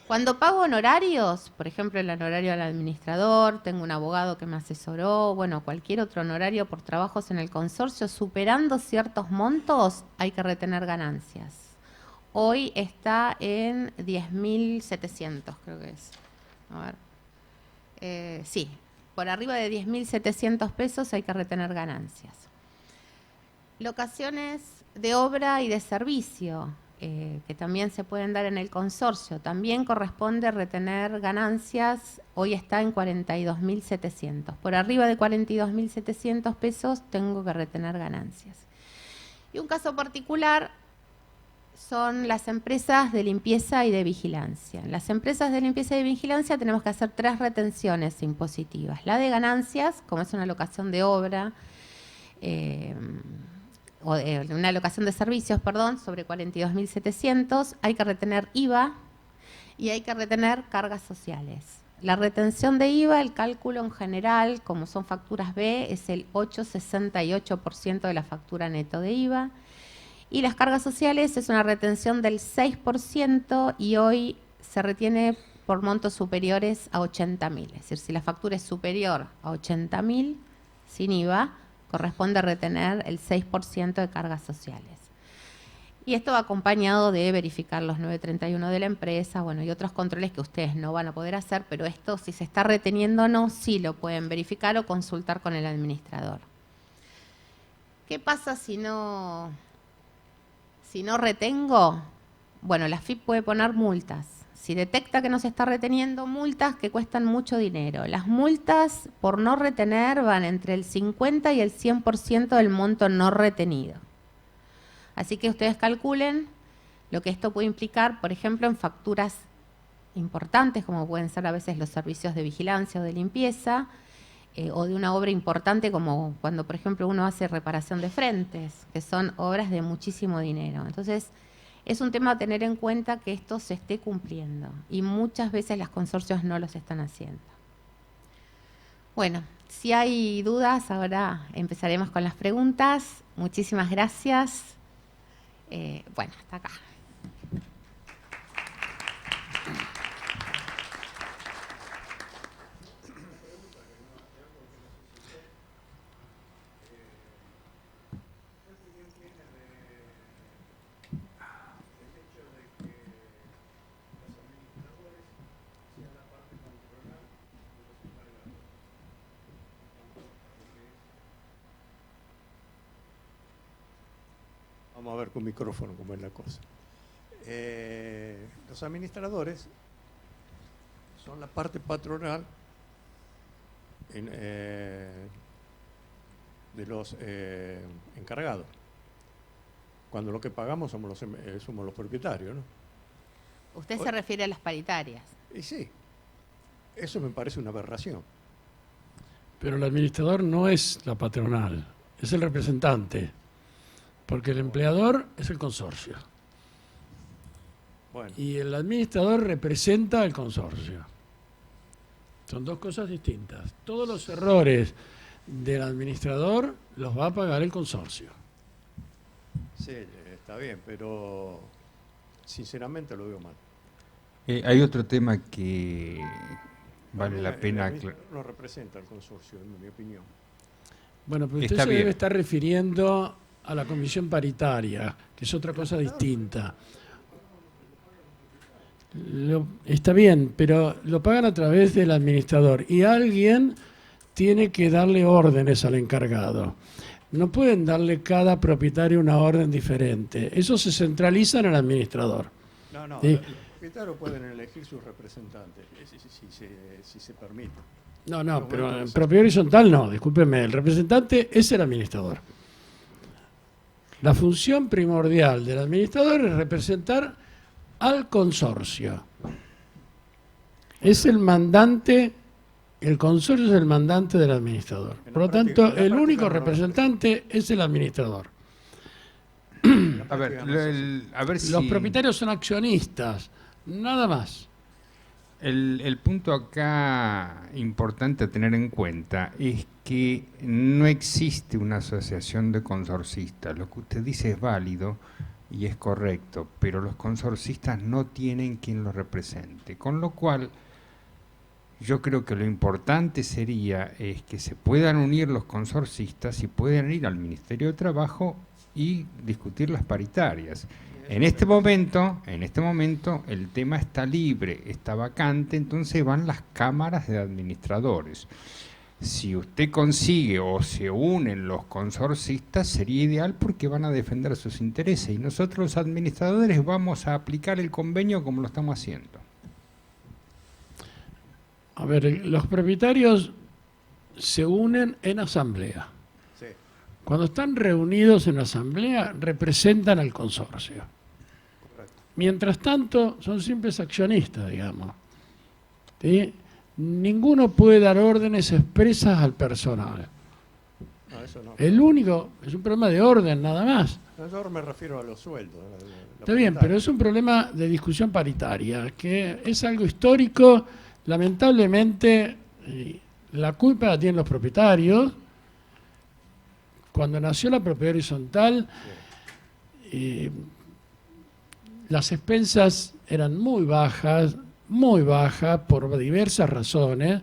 Cuando pago honorarios, por ejemplo el honorario al administrador, tengo un abogado que me asesoró, bueno, cualquier otro honorario por trabajos en el consorcio, superando ciertos montos hay que retener ganancias. Hoy está en 10.700, creo que es. A ver. Sí, por arriba de 10.700 pesos hay que retener ganancias. Locaciones de obra y de servicio, que también se pueden dar en el consorcio. También corresponde retener ganancias, hoy está en 42.700. Por arriba de 42.700 pesos tengo que retener ganancias. Y un caso particular son las empresas de limpieza y de vigilancia. En las empresas de limpieza y de vigilancia tenemos que hacer 3 retenciones impositivas. La de ganancias, como es una locación de obra, una locación de servicios, perdón, sobre 42.700, hay que retener IVA y hay que retener cargas sociales. La retención de IVA, el cálculo en general, como son facturas B, es el 8,68% de la factura neto de IVA. Y las cargas sociales es una retención del 6% y hoy se retiene por montos superiores a 80.000. Es decir, si la factura es superior a 80.000, sin IVA, corresponde retener el 6% de cargas sociales. Y esto va acompañado de verificar los 931 de la empresa, bueno, y otros controles que ustedes no van a poder hacer, pero esto, si se está reteniendo o no, sí lo pueden verificar o consultar con el administrador. ¿Qué pasa si no retengo? Bueno, la AFIP puede poner multas. Si detecta que no se está reteniendo, multas que cuestan mucho dinero. Las multas por no retener van entre el 50 y el 100% del monto no retenido. Así que ustedes calculen lo que esto puede implicar, por ejemplo, en facturas importantes, como pueden ser a veces los servicios de vigilancia o de limpieza, o de una obra importante como cuando, por ejemplo, uno hace reparación de frentes, que son obras de muchísimo dinero. Entonces, es un tema a tener en cuenta que esto se esté cumpliendo y muchas veces los consorcios no los están haciendo. Bueno, si hay dudas, ahora empezaremos con las preguntas. Muchísimas gracias. Bueno, hasta acá. Vamos a ver con micrófono cómo es la cosa. Los administradores son la parte patronal de los encargados. Cuando lo que pagamos somos los propietarios, ¿no? Usted se refiere a las paritarias. Y sí, eso me parece una aberración. Pero el administrador no es la patronal, es el representante. Porque el empleador es el consorcio. Bueno. Y el administrador representa al consorcio. Son dos cosas distintas. Todos los errores del administrador los va a pagar el consorcio. Sí, está bien, pero sinceramente lo veo mal. Hay otro tema que vale la pena aclarar. No representa al consorcio, en mi opinión. Bueno, pero usted Está se bien. debe estar refiriendo a la comisión paritaria, que es otra cosa distinta. Está bien, pero lo pagan a través del administrador y alguien tiene que darle órdenes al encargado. No pueden darle cada propietario una orden diferente. Eso se centraliza en el administrador. No, ¿Sí? los propietarios pueden elegir sus representantes, si se permite. No, pero en propiedad horizontal no, discúlpeme, el representante es el administrador. La función primordial del administrador es representar al consorcio. Es el mandante, el consorcio es el mandante del administrador. Por lo tanto, el único representante es el administrador. A ver si Los propietarios son accionistas, nada más. el punto acá importante a tener en cuenta es que no existe una asociación de consorcistas. Lo que usted dice es válido y es correcto, pero los consorcistas no tienen quien los represente. Con lo cual, yo creo que lo importante sería es que se puedan unir los consorcistas y puedan ir al Ministerio de Trabajo y discutir las paritarias. En este momento el tema está libre, está vacante, entonces van las cámaras de administradores. Si usted consigue o se unen los consorcistas, sería ideal porque van a defender sus intereses y nosotros los administradores vamos a aplicar el convenio como lo estamos haciendo. A ver, los propietarios se unen en asamblea. Sí. Cuando están reunidos en asamblea, representan al consorcio. Correcto. Mientras tanto, son simples accionistas, digamos. ¿Sí? Ninguno puede dar órdenes expresas al personal. No, eso no. El único, es un problema de orden, nada más. No, yo me refiero a los sueldos. Está bien, pero es un problema de discusión paritaria, que es algo histórico. Lamentablemente, la culpa la tienen los propietarios. Cuando nació la propiedad horizontal, las expensas eran muy bajas por diversas razones,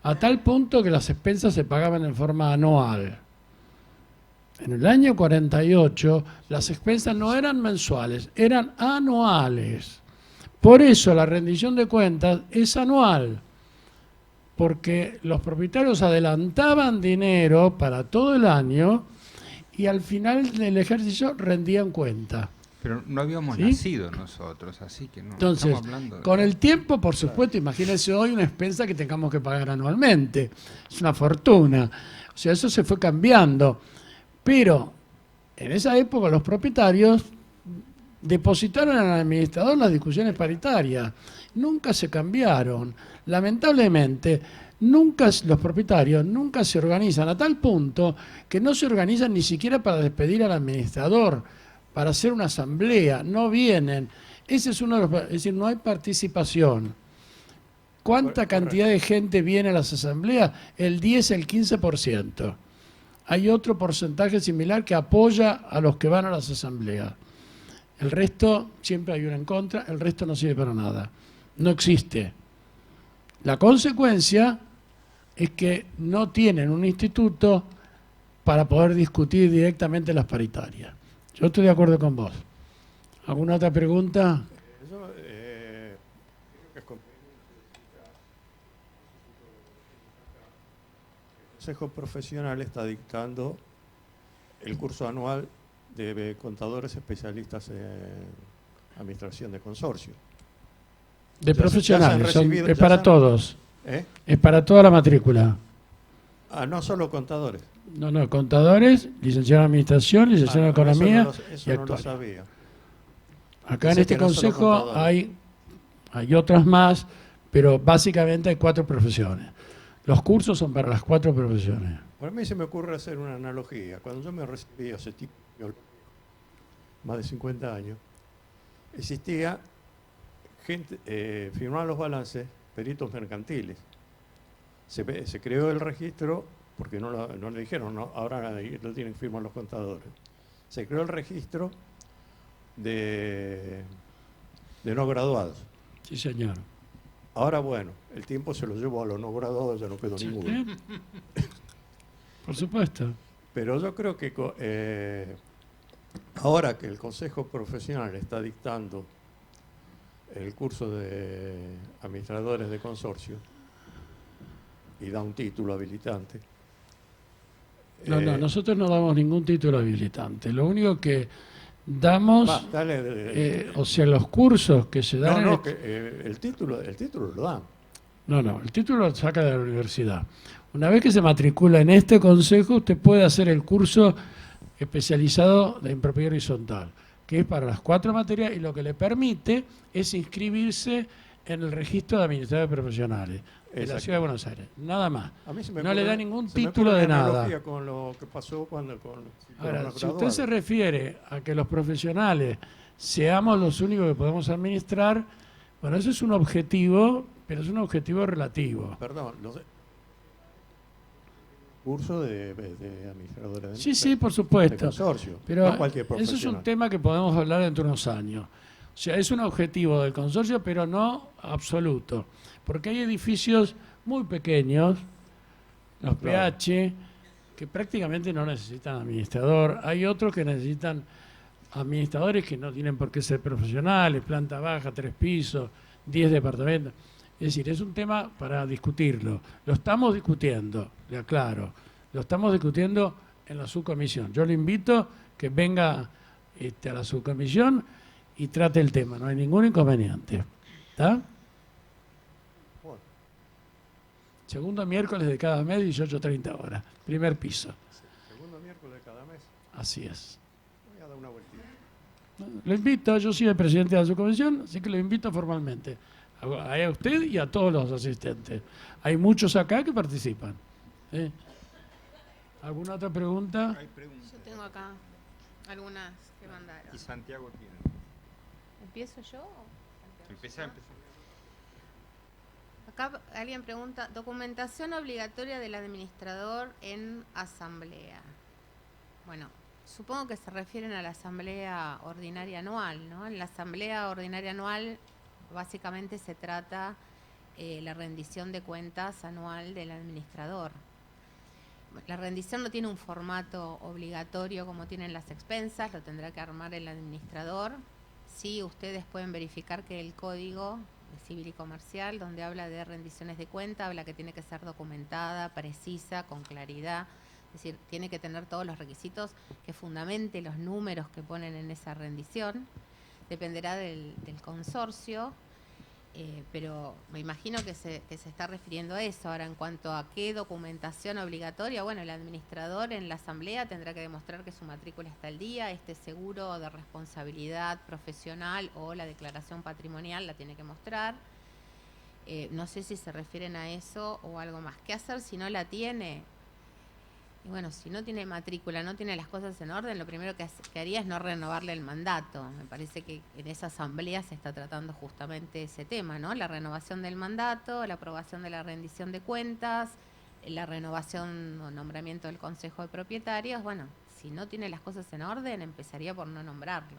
a tal punto que las expensas se pagaban en forma anual. En el año 48, las expensas no eran mensuales, eran anuales. Por eso la rendición de cuentas es anual, porque los propietarios adelantaban dinero para todo el año y al final del ejercicio rendían cuenta. Pero no habíamos ¿Sí? nacido nosotros, así que no Entonces, estamos hablando de... con el tiempo, por supuesto, imagínense hoy una expensa que tengamos que pagar anualmente. Es una fortuna. O sea, eso se fue cambiando. Pero en esa época los propietarios depositaron al administrador las discusiones paritarias nunca se cambiaron. Lamentablemente, los propietarios nunca se organizan a tal punto que no se organizan ni siquiera para despedir al administrador, para hacer una asamblea, no vienen. Ese es uno de los, es decir, no hay participación. ¿Cuánta cantidad de gente viene a las asambleas? El 10, el 15%. Hay otro porcentaje similar que apoya a los que van a las asambleas. El resto, siempre hay uno en contra, el resto no sirve para nada. No existe. La consecuencia es que no tienen un instituto para poder discutir directamente las paritarias. Yo estoy de acuerdo con vos. ¿Alguna otra pregunta? Yo, creo que es el Consejo Profesional está dictando el curso anual de contadores especialistas en administración de consorcio. De Ya profesionales, se han recibido- es ya para se han- todos. ¿Eh? Es para toda la matrícula. No solo contadores. No, contadores, licenciado en administración, licenciado en economía Eso y no lo actuario. sabía. Acá en Pensé este que eran solo consejo contadores. hay otras más, pero básicamente hay 4 profesiones. Los cursos son para las 4 profesiones. Por mí se me ocurre hacer una analogía. Cuando yo me recibí hace más de 50 años, existía gente, firmaban los balances, peritos mercantiles. Se creó el registro, porque no le dijeron, no, ahora lo tienen que firmar los contadores. Se creó el registro de no graduados. Sí, señor. Ahora, bueno, el tiempo se lo llevó a los no graduados, ya no quedó ninguno. Por supuesto. Pero yo creo que ahora que el Consejo Profesional está dictando el curso de administradores de consorcio y da un título habilitante. No, nosotros no damos ningún título habilitante. Lo único que damos, o sea, los cursos que se dan... el título lo dan. No, el título lo saca de la universidad. Una vez que se matricula en este consejo, usted puede hacer el curso especializado en propiedad horizontal, que es para las 4 materias y lo que le permite es inscribirse en el registro de administradores profesionales de la Ciudad de Buenos Aires. Nada más. A mí se me No le ocurre- da ningún se me título ocurre de una nada. analogía con lo que pasó con Ahora, los si usted graduados. se refiere a que los profesionales seamos los únicos que podemos administrar, bueno, eso es un objetivo, pero es un objetivo relativo. Perdón, curso de administradores de Sí, por de supuesto. consorcio, Pero no cualquier eso es profesional. un tema que podemos hablar dentro de unos años. O sea, es un objetivo del consorcio, pero no absoluto. Porque hay edificios muy pequeños, los Claro. PH, que prácticamente no necesitan administrador. Hay otros que necesitan administradores que no tienen por qué ser profesionales, planta baja, 3 pisos, 10 departamentos. Es decir, es un tema para discutirlo. Lo estamos discutiendo, le aclaro. Lo estamos discutiendo en la subcomisión. Yo le invito que venga a la subcomisión y trate el tema. No hay ningún inconveniente. ¿Está? Bueno, Segundo miércoles de cada mes, 18:30 horas. Primer piso. segundo miércoles de cada mes. Así es. Voy a dar una vueltita. Lo invito, yo soy el presidente de la subcomisión, así que lo invito formalmente. A usted y a todos los asistentes. Hay muchos acá que participan. ¿Eh? ¿Alguna otra pregunta? Hay preguntas. Yo tengo acá algunas que mandaron. Y Santiago tiene. ¿Empiezo yo? o Santiago? Empezá. Acá alguien pregunta, documentación obligatoria del administrador en asamblea. Bueno, supongo que se refieren a la asamblea ordinaria anual, ¿no? En la asamblea ordinaria anual básicamente se trata la rendición de cuentas anual del administrador. La rendición no tiene un formato obligatorio como tienen las expensas, lo tendrá que armar el administrador. Sí, ustedes pueden verificar que el código civil y comercial, donde habla de rendiciones de cuenta, habla que tiene que ser documentada, precisa, con claridad. Es decir, tiene que tener todos los requisitos que fundamente los números que ponen en esa rendición. Dependerá del consorcio, pero me imagino que se está refiriendo a eso. Ahora, en cuanto a qué documentación obligatoria, bueno, el administrador en la asamblea tendrá que demostrar que su matrícula está al día, este seguro de responsabilidad profesional o la declaración patrimonial la tiene que mostrar. No sé si se refieren a eso o algo más. ¿Qué hacer si no la tiene? Y bueno, si no tiene matrícula, no tiene las cosas en orden, lo primero que haría es no renovarle el mandato. Me parece que en esa asamblea se está tratando justamente ese tema, ¿no? La renovación del mandato, la aprobación de la rendición de cuentas, la renovación o nombramiento del Consejo de Propietarios. Bueno, si no tiene las cosas en orden, empezaría por no nombrarlo.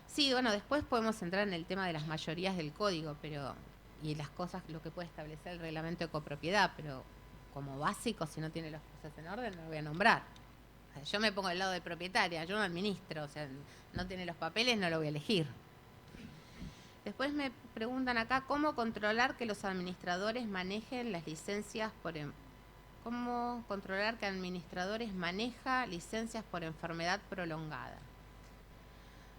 Sí, bueno, después podemos entrar en el tema de las mayorías del código, y las cosas, lo que puede establecer el reglamento de copropiedad, pero como básico, si no tiene las cosas en orden, no lo voy a nombrar. O sea, yo me pongo del lado de propietaria, yo no administro, o sea, no tiene los papeles, no lo voy a elegir. Después me preguntan acá, ¿cómo controlar que los administradores manejen las licencias ¿Cómo controlar que administradores maneja licencias por enfermedad prolongada?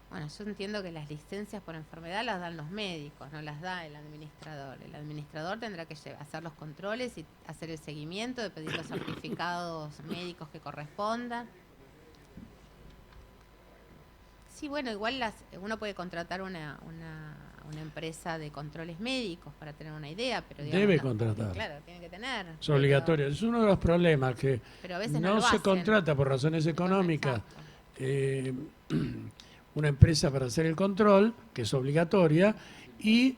Bueno, yo entiendo que las licencias por enfermedad las dan los médicos, no las da el administrador. El administrador tendrá que hacer los controles y hacer el seguimiento, de pedir los certificados médicos que correspondan. Sí, bueno, igual uno puede contratar una empresa de controles médicos para tener una idea, pero digamos, debe contratar. Claro, tiene que tener. Es obligatorio. Es uno de los problemas que pero a veces no se hacen. contrata por razones económicas una empresa para hacer el control, que es obligatoria, y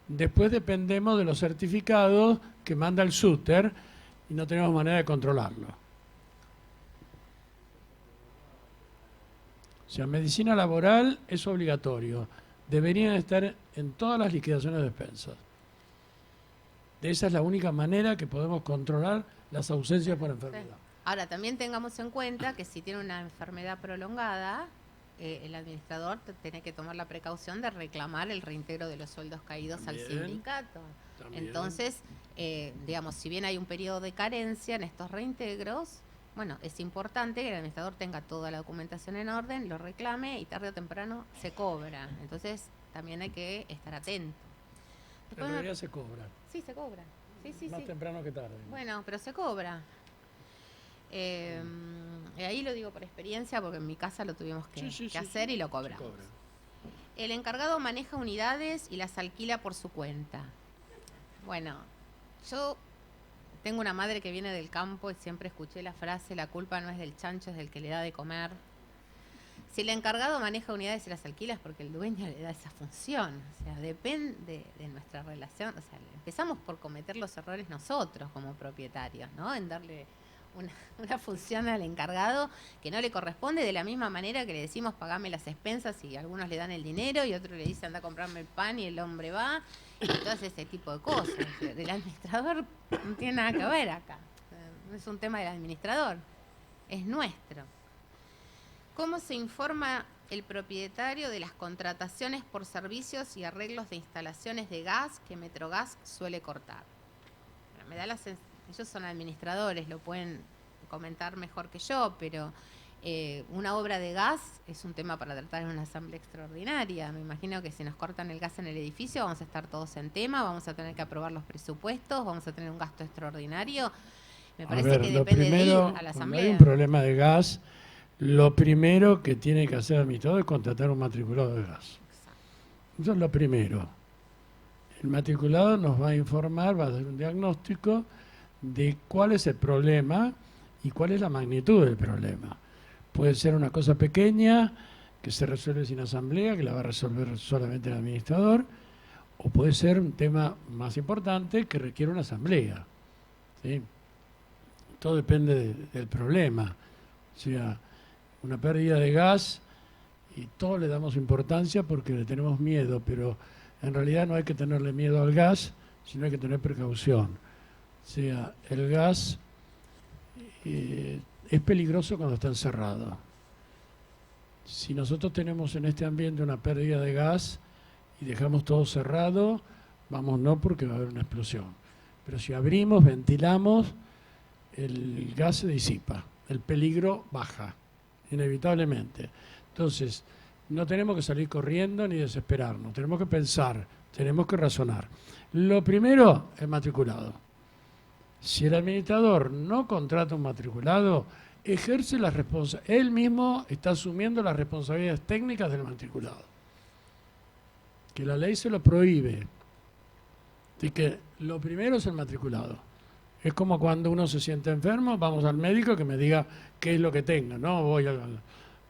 después dependemos de los certificados que manda el SUTER y no tenemos manera de controlarlo. O sea, medicina laboral es obligatorio. Deberían estar en todas las liquidaciones de expensas. Esa es la única manera que podemos controlar las ausencias por enfermedad. Sí. Ahora, también tengamos en cuenta que si tiene una enfermedad prolongada, el administrador tiene que tomar la precaución de reclamar el reintegro de los sueldos caídos al sindicato. También. Entonces, digamos, si bien hay un periodo de carencia en estos reintegros, bueno, es importante que el administrador tenga toda la documentación en orden, lo reclame y tarde o temprano se cobra. Entonces, también hay que estar atento. Pero en realidad se cobra. Sí, se cobra. Sí, Más sí. temprano que tarde. Bueno, pero se cobra. Ahí lo digo por experiencia, porque en mi casa lo tuvimos que hacer y lo cobramos. El encargado maneja unidades y las alquila por su cuenta. Bueno, yo tengo una madre que viene del campo y siempre escuché la frase, la culpa no es del chancho, es del que le da de comer. Si el encargado maneja unidades y las alquila es porque el dueño le da esa función. O sea, depende de nuestra relación. O sea, empezamos por cometer los errores nosotros como propietarios, ¿no? En darle una función al encargado que no le corresponde, de la misma manera que le decimos pagame las expensas y algunos le dan el dinero y otro le dice anda a comprarme el pan y el hombre va, y todo ese tipo de cosas. El administrador no tiene nada que ver acá, no es un tema del administrador, es nuestro. ¿Cómo se informa el propietario de las contrataciones por servicios y arreglos de instalaciones de gas que Metrogas suele cortar? Bueno, me da la sensación, ellos son administradores, lo pueden comentar mejor que yo, pero una obra de gas es un tema para tratar en una asamblea extraordinaria. Me imagino que si nos cortan el gas en el edificio vamos a estar todos en tema, vamos a tener que aprobar los presupuestos, vamos a tener un gasto extraordinario. Me parece que depende de ir a la asamblea. Cuando hay un problema de gas, lo primero que tiene que hacer el administrador es contratar un matriculado de gas. Exacto. Eso es lo primero. El matriculado nos va a informar, va a hacer un diagnóstico de cuál es el problema y cuál es la magnitud del problema. Puede ser una cosa pequeña que se resuelve sin asamblea, que la va a resolver solamente el administrador, o puede ser un tema más importante que requiere una asamblea. ¿Sí? Todo depende del problema. O sea, una pérdida de gas y todos le damos importancia porque le tenemos miedo, pero en realidad no hay que tenerle miedo al gas, sino hay que tener precaución. O sea, el gas es peligroso cuando está encerrado. Si nosotros tenemos en este ambiente una pérdida de gas y dejamos todo cerrado, vamos no porque va a haber una explosión. Pero si abrimos, ventilamos, el gas se disipa, el peligro baja, inevitablemente. Entonces, no tenemos que salir corriendo ni desesperarnos, tenemos que pensar, tenemos que razonar. Lo primero, el matriculado. Si el administrador no contrata un matriculado, ejerce la responsabilidad, él mismo está asumiendo las responsabilidades técnicas del matriculado. que la ley se lo prohíbe. Así que lo primero es el matriculado. Es como cuando uno se siente enfermo, vamos al médico que me diga qué es lo que tenga, ¿no? Voy a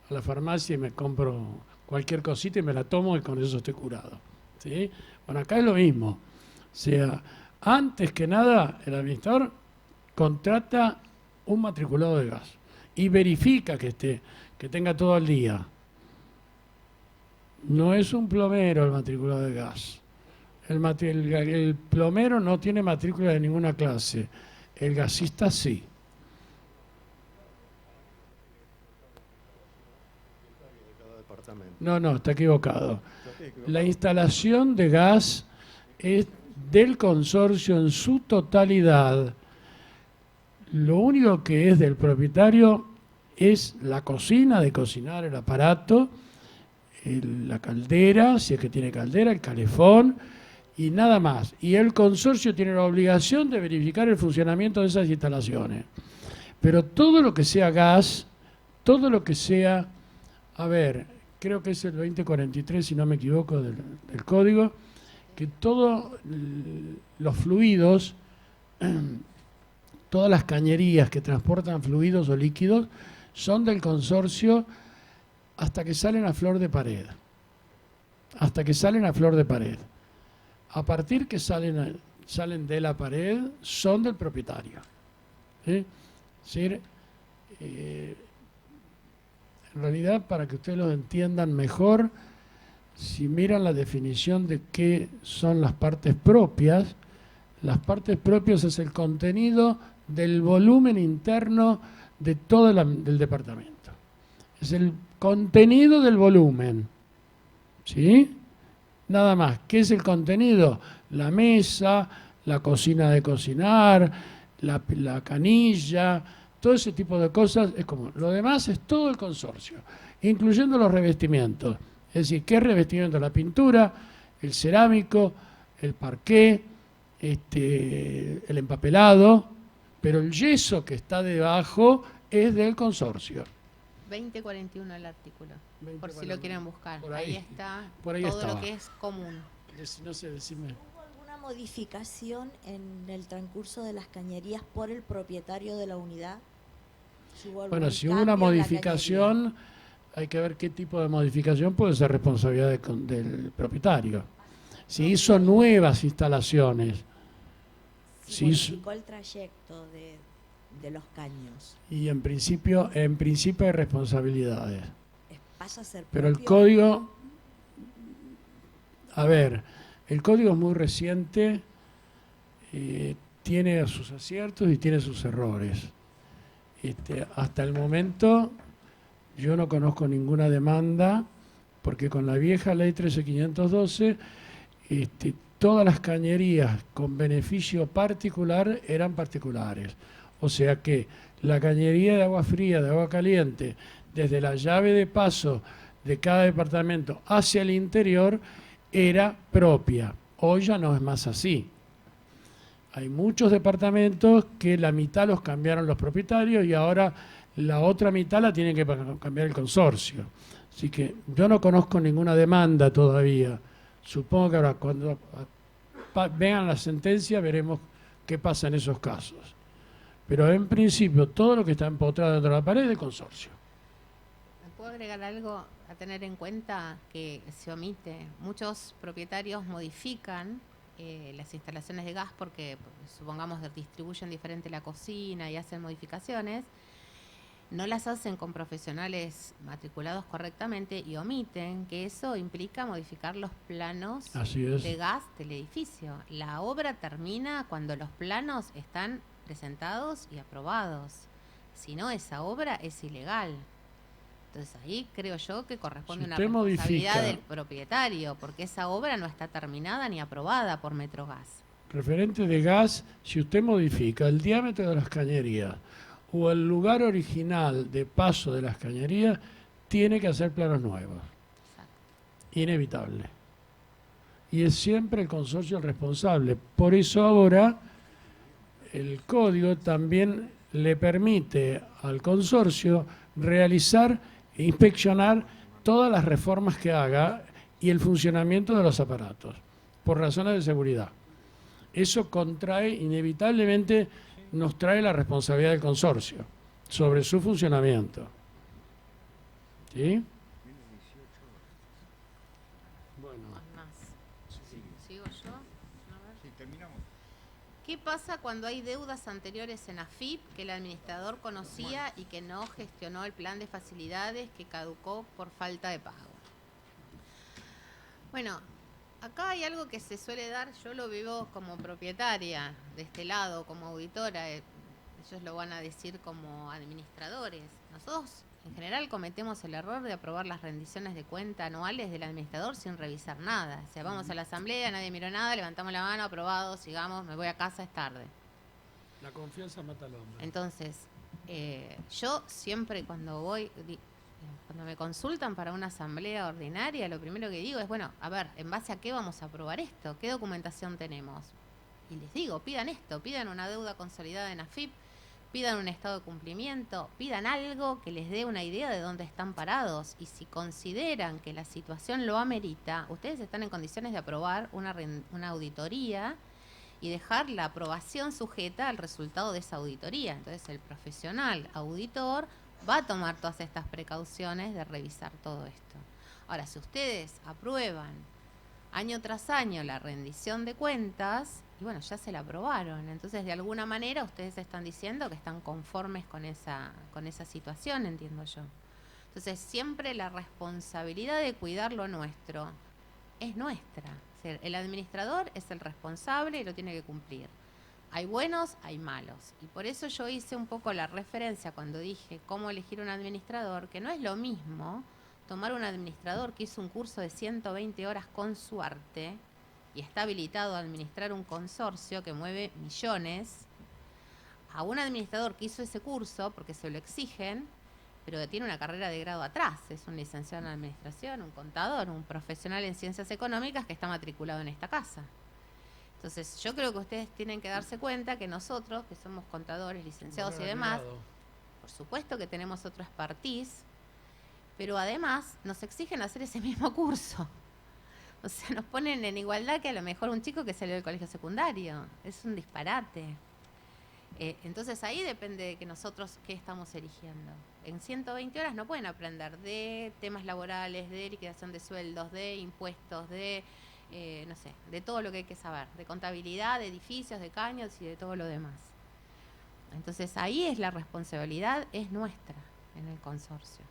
la farmacia y me compro cualquier cosita y me la tomo y con eso estoy curado, ¿sí? Bueno, acá es lo mismo. O sea, antes que nada, el administrador contrata un matriculado de gas y verifica que tenga todo al día. No es un plomero el matriculado de gas. El plomero no tiene matrícula de ninguna clase. El gasista sí. No, está equivocado. La instalación de gas es del consorcio en su totalidad. Lo único que es del propietario es la cocina, de cocinar, el aparato, la caldera, si es que tiene caldera, el calefón y nada más. Y el consorcio tiene la obligación de verificar el funcionamiento de esas instalaciones. Pero todo lo que sea gas, todo lo que sea, a ver, creo que es el 2043, si no me equivoco, del código, que todos los fluidos, todas las cañerías que transportan fluidos o líquidos son del consorcio hasta que salen a flor de pared. Hasta que salen a flor de pared. A partir que salen de la pared, son del propietario. ¿Sí? Es decir, en realidad, para que ustedes lo entiendan mejor, si miran la definición de qué son las partes propias es el contenido del volumen interno de todo del departamento. Es el contenido del volumen. ¿Sí? Nada más. ¿Qué es el contenido? La mesa, la cocina de cocinar, la canilla, todo ese tipo de cosas es común. Lo demás es todo el consorcio, incluyendo los revestimientos. Es decir, ¿qué revestimiento? La pintura, el cerámico, el parqué, el empapelado, pero el yeso que está debajo es del consorcio. 2041 el artículo, 20, por si lo quieren buscar. Por ahí ahí, está por ahí todo estaba. lo que es común. No sé, decime. ¿Hubo alguna modificación en el transcurso de las cañerías por el propietario de la unidad? Bueno, si hubo una modificación, hay que ver qué tipo de modificación puede ser responsabilidad del propietario. Si hizo nuevas instalaciones, si modificó el trayecto de los caños. Y en principio hay responsabilidades. Pasa a ser pero propio. El código, a ver, el código es muy reciente, tiene sus aciertos y tiene sus errores. Hasta el momento yo no conozco ninguna demanda, porque con la vieja ley 13512, todas las cañerías con beneficio particular eran particulares. O sea que la cañería de agua fría, de agua caliente, desde la llave de paso de cada departamento hacia el interior, era propia. Hoy ya no es más así. Hay muchos departamentos que la mitad los cambiaron los propietarios y ahora la otra mitad la tiene que cambiar el consorcio. Así que yo no conozco ninguna demanda todavía. Supongo que ahora cuando vean la sentencia veremos qué pasa en esos casos. Pero en principio todo lo que está empotrado dentro de la pared es del consorcio. ¿Me puedo agregar algo a tener en cuenta que se omite? Muchos propietarios modifican las instalaciones de gas porque supongamos distribuyen diferente la cocina y hacen modificaciones. No las hacen con profesionales matriculados correctamente y omiten que eso implica modificar los planos de gas del edificio. La obra termina cuando los planos están presentados y aprobados. Si no, esa obra es ilegal. Entonces ahí creo yo que corresponde una responsabilidad del propietario, porque esa obra no está terminada ni aprobada por Metrogas. Referente de gas, si usted modifica el diámetro de las cañerías o el lugar original de paso de las cañerías, tiene que hacer planos nuevos. Exacto. Inevitable. Y es siempre el consorcio el responsable. Por eso ahora el código también le permite al consorcio realizar e inspeccionar todas las reformas que haga y el funcionamiento de los aparatos, por razones de seguridad. Eso contrae, inevitablemente, nos trae la responsabilidad del consorcio sobre su funcionamiento. ¿Sí? Bueno, ¿Sigo yo? A ver. ¿Qué pasa cuando hay deudas anteriores en AFIP que el administrador conocía y que no gestionó el plan de facilidades que caducó por falta de pago? Bueno, acá hay algo que se suele dar, yo lo vivo como propietaria de este lado, como auditora, ellos lo van a decir como administradores. Nosotros en general cometemos el error de aprobar las rendiciones de cuenta anuales del administrador sin revisar nada. O sea, vamos a la asamblea, nadie miró nada, levantamos la mano, aprobado, sigamos, me voy a casa, es tarde. la confianza mata al hombre. Entonces, yo siempre cuando cuando me consultan para una asamblea ordinaria, lo primero que digo es, bueno, a ver, ¿en base a qué vamos a aprobar esto? ¿Qué documentación tenemos? Y les digo, pidan esto, pidan una deuda consolidada en AFIP, pidan un estado de cumplimiento, pidan algo que les dé una idea de dónde están parados. Y si consideran que la situación lo amerita, ustedes están en condiciones de aprobar una auditoría y dejar la aprobación sujeta al resultado de esa auditoría. Entonces el profesional auditor va a tomar todas estas precauciones de revisar todo esto. Ahora, si ustedes aprueban año tras año la rendición de cuentas, y bueno, ya se la aprobaron, entonces de alguna manera ustedes están diciendo que están conformes con esa situación, entiendo yo. Entonces siempre la responsabilidad de cuidar lo nuestro es nuestra. O sea, el administrador es el responsable y lo tiene que cumplir. Hay buenos, hay malos. Y por eso yo hice un poco la referencia cuando dije cómo elegir un administrador, que no es lo mismo tomar un administrador que hizo un curso de 120 horas con suerte y está habilitado a administrar un consorcio que mueve millones, a un administrador que hizo ese curso porque se lo exigen, pero que tiene una carrera de grado atrás. Es un licenciado en administración, un contador, un profesional en ciencias económicas que está matriculado en esta casa. Entonces, yo creo que ustedes tienen que darse cuenta que nosotros, que somos contadores, licenciados y demás, por supuesto que tenemos otro expertise, pero además nos exigen hacer ese mismo curso. O sea, nos ponen en igualdad que a lo mejor un chico que salió del colegio secundario. Es un disparate. Entonces ahí depende de que nosotros qué estamos eligiendo. En 120 horas no pueden aprender de temas laborales, de liquidación de sueldos, de impuestos, de, no sé, de todo lo que hay que saber, de contabilidad, de edificios, de caños y de todo lo demás. Entonces ahí es la responsabilidad, es nuestra en el consorcio.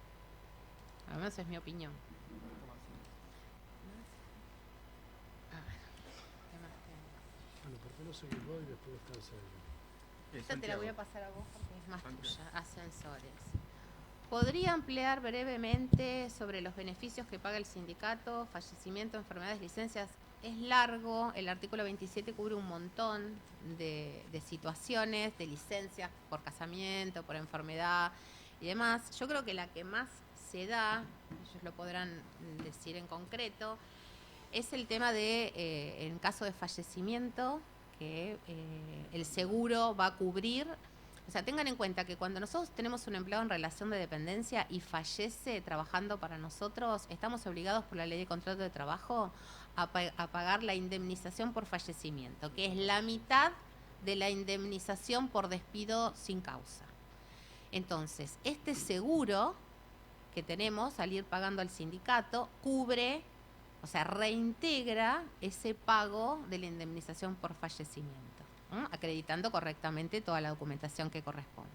Además es mi opinión. Bueno, ¿por qué no seguís vos y después descansa él? Esta te la voy a pasar a vos porque es más tuya. Ascensores. ¿Podría ampliar brevemente sobre los beneficios que paga el sindicato, fallecimiento, enfermedades, licencias? Es largo, el artículo 27 cubre un montón de situaciones, de licencias por casamiento, por enfermedad y demás. Yo creo que la que más se da, ellos lo podrán decir en concreto, es el tema de, en caso de fallecimiento, que el seguro va a cubrir. O sea, tengan en cuenta que cuando nosotros tenemos un empleado en relación de dependencia y fallece trabajando para nosotros, estamos obligados por la ley de contrato de trabajo a pagar la indemnización por fallecimiento, que es la mitad de la indemnización por despido sin causa. Entonces, este seguro que tenemos al ir pagando al sindicato cubre, o sea, reintegra ese pago de la indemnización por fallecimiento, acreditando correctamente toda la documentación que corresponde.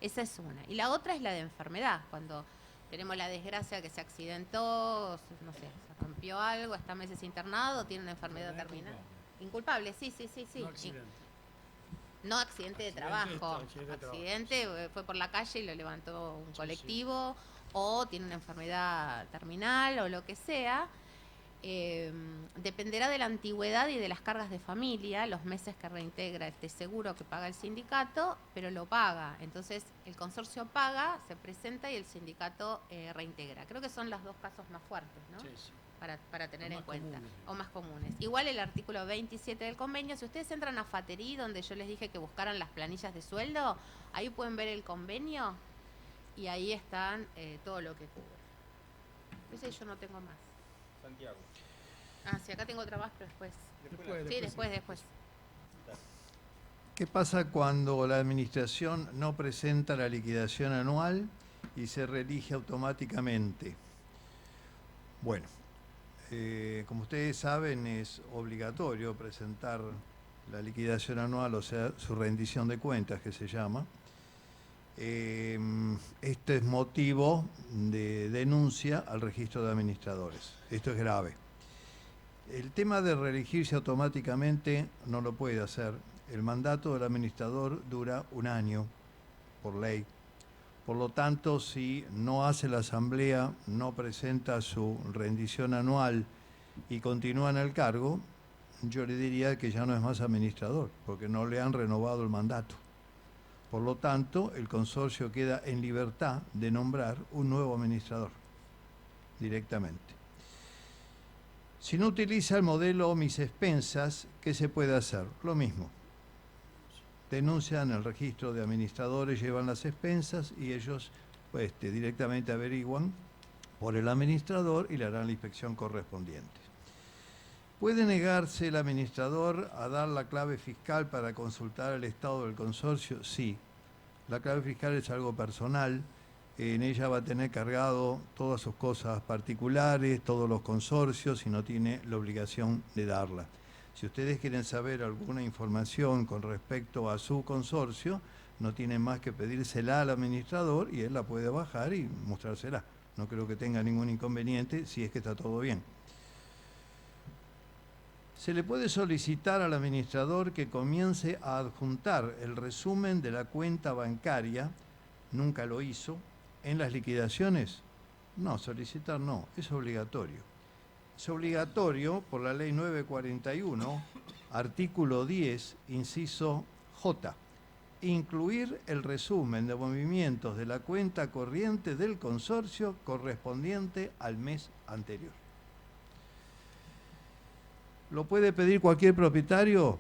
Esa es una. Y la otra es la de enfermedad, cuando tenemos la desgracia que se accidentó, no sé, se rompió algo, está meses internado, tiene una enfermedad terminal. Inculpable, sí. No accidente. No accidente de trabajo. Accidente, fue por la calle y lo levantó un colectivo, o tiene una enfermedad terminal o lo que sea. Dependerá de la antigüedad y de las cargas de familia, los meses que reintegra este seguro que paga el sindicato, pero lo paga. Entonces el consorcio paga, se presenta y el sindicato reintegra. Creo que son los dos casos más fuertes, ¿no? Sí. Para tener en cuenta, comunes. o más comunes. Igual el artículo 27 del convenio, si ustedes entran a Faterí, donde yo les dije que buscaran las planillas de sueldo, ahí pueden ver el convenio y ahí están todo lo que cubre. Ese yo no tengo más. Santiago. Ah, sí, acá tengo otra más, pero después. Sí, después. ¿Qué pasa cuando la administración no presenta la liquidación anual y se reelige automáticamente? Bueno, como ustedes saben, es obligatorio presentar la liquidación anual, o sea, su rendición de cuentas, que se llama. Este es motivo de denuncia al registro de administradores. Esto es grave. El tema de reelegirse automáticamente no lo puede hacer. El mandato del administrador dura 1 año, por ley. Por lo tanto, si no hace la asamblea, no presenta su rendición anual y continúa en el cargo, yo le diría que ya no es más administrador, porque no le han renovado el mandato. Por lo tanto, el consorcio queda en libertad de nombrar un nuevo administrador directamente. Si no utiliza el modelo mis expensas, ¿qué se puede hacer? Lo mismo. Denuncian el registro de administradores, llevan las expensas y ellos directamente averiguan por el administrador y le harán la inspección correspondiente. ¿Puede negarse el administrador a dar la clave fiscal para consultar el estado del consorcio? Sí. La clave fiscal es algo personal. En ella va a tener cargado todas sus cosas particulares, todos los consorcios, y no tiene la obligación de darla. Si ustedes quieren saber alguna información con respecto a su consorcio, no tienen más que pedírsela al administrador y él la puede bajar y mostrársela. No creo que tenga ningún inconveniente si es que está todo bien. Se le puede solicitar al administrador que comience a adjuntar el resumen de la cuenta bancaria, nunca lo hizo, en las liquidaciones. No, solicitar no, es obligatorio. Es obligatorio por la ley 941, artículo 10, inciso J, incluir el resumen de movimientos de la cuenta corriente del consorcio correspondiente al mes anterior. ¿Lo puede pedir cualquier propietario?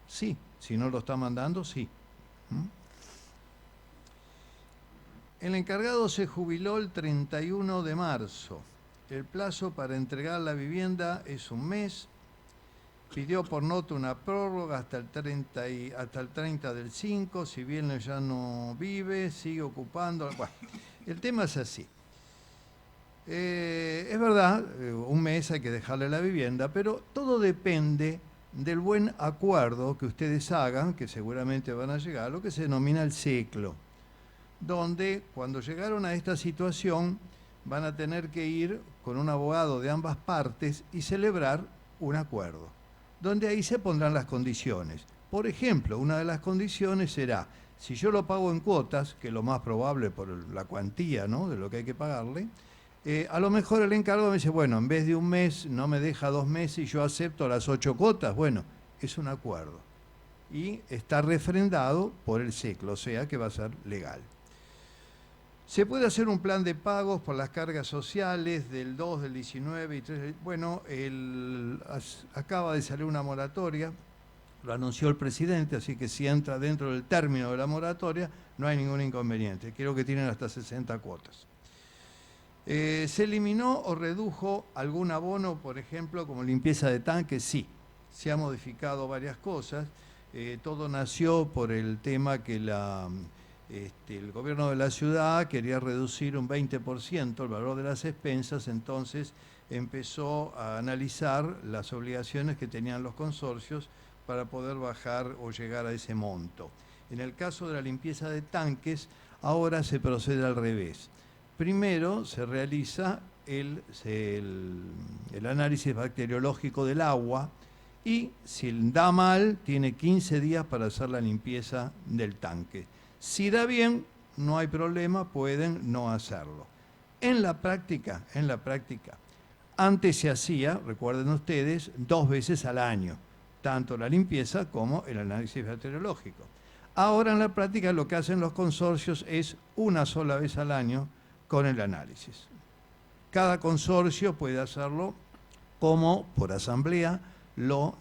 Sí, si no lo está mandando, sí. El encargado se jubiló el 31 de marzo. El plazo para entregar la vivienda es 1 mes. Pidió por nota una prórroga hasta el 30 del 5. Si bien ya no vive, sigue ocupando. Bueno, el tema es así. Es verdad, 1 mes hay que dejarle la vivienda, pero todo depende del buen acuerdo que ustedes hagan, que seguramente van a llegar a lo que se denomina el ciclo, donde cuando llegaron a esta situación van a tener que ir con un abogado de ambas partes y celebrar un acuerdo, donde ahí se pondrán las condiciones. Por ejemplo, una de las condiciones será, si yo lo pago en cuotas, que es lo más probable por la cuantía, ¿no?, de lo que hay que pagarle, a lo mejor el encargado me dice, bueno, en vez de 1 mes, no me deja 2 meses y yo acepto las 8 cuotas. Bueno, es un acuerdo. Y está refrendado por el ciclo, o sea que va a ser legal. Se puede hacer un plan de pagos por las cargas sociales del 2, del 19 y 3. Bueno, acaba de salir una moratoria, lo anunció el presidente, así que si entra dentro del término de la moratoria, no hay ningún inconveniente. Creo que tienen hasta 60 cuotas. ¿Se eliminó o redujo algún abono, por ejemplo, como limpieza de tanques? Sí, se ha modificado varias cosas. Todo nació por el tema que el gobierno de la ciudad quería reducir un 20% el valor de las expensas, entonces empezó a analizar las obligaciones que tenían los consorcios para poder bajar o llegar a ese monto. En el caso de la limpieza de tanques, ahora se procede al revés. Primero se realiza el análisis bacteriológico del agua y si da mal, tiene 15 días para hacer la limpieza del tanque. Si da bien, no hay problema, pueden no hacerlo. En la práctica, antes se hacía, recuerden ustedes, 2 veces al año, tanto la limpieza como el análisis bacteriológico. Ahora en la práctica lo que hacen los consorcios es 1 sola vez al año con el análisis. Cada consorcio puede hacerlo como por asamblea lo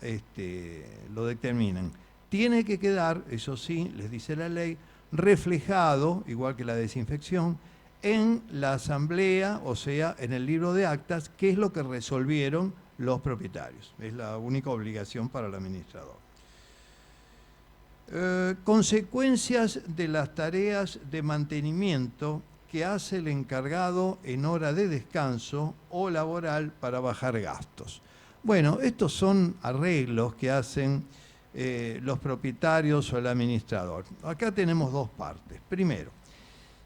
determinan. Tiene que quedar, eso sí, les dice la ley, reflejado, igual que la desinfección, en la asamblea, o sea, en el libro de actas, qué es lo que resolvieron los propietarios. Es la única obligación para el administrador. Consecuencias de las tareas de mantenimiento que hace el encargado en hora de descanso o laboral para bajar gastos. Bueno, estos son arreglos que hacen los propietarios o el administrador. Acá tenemos dos partes. Primero,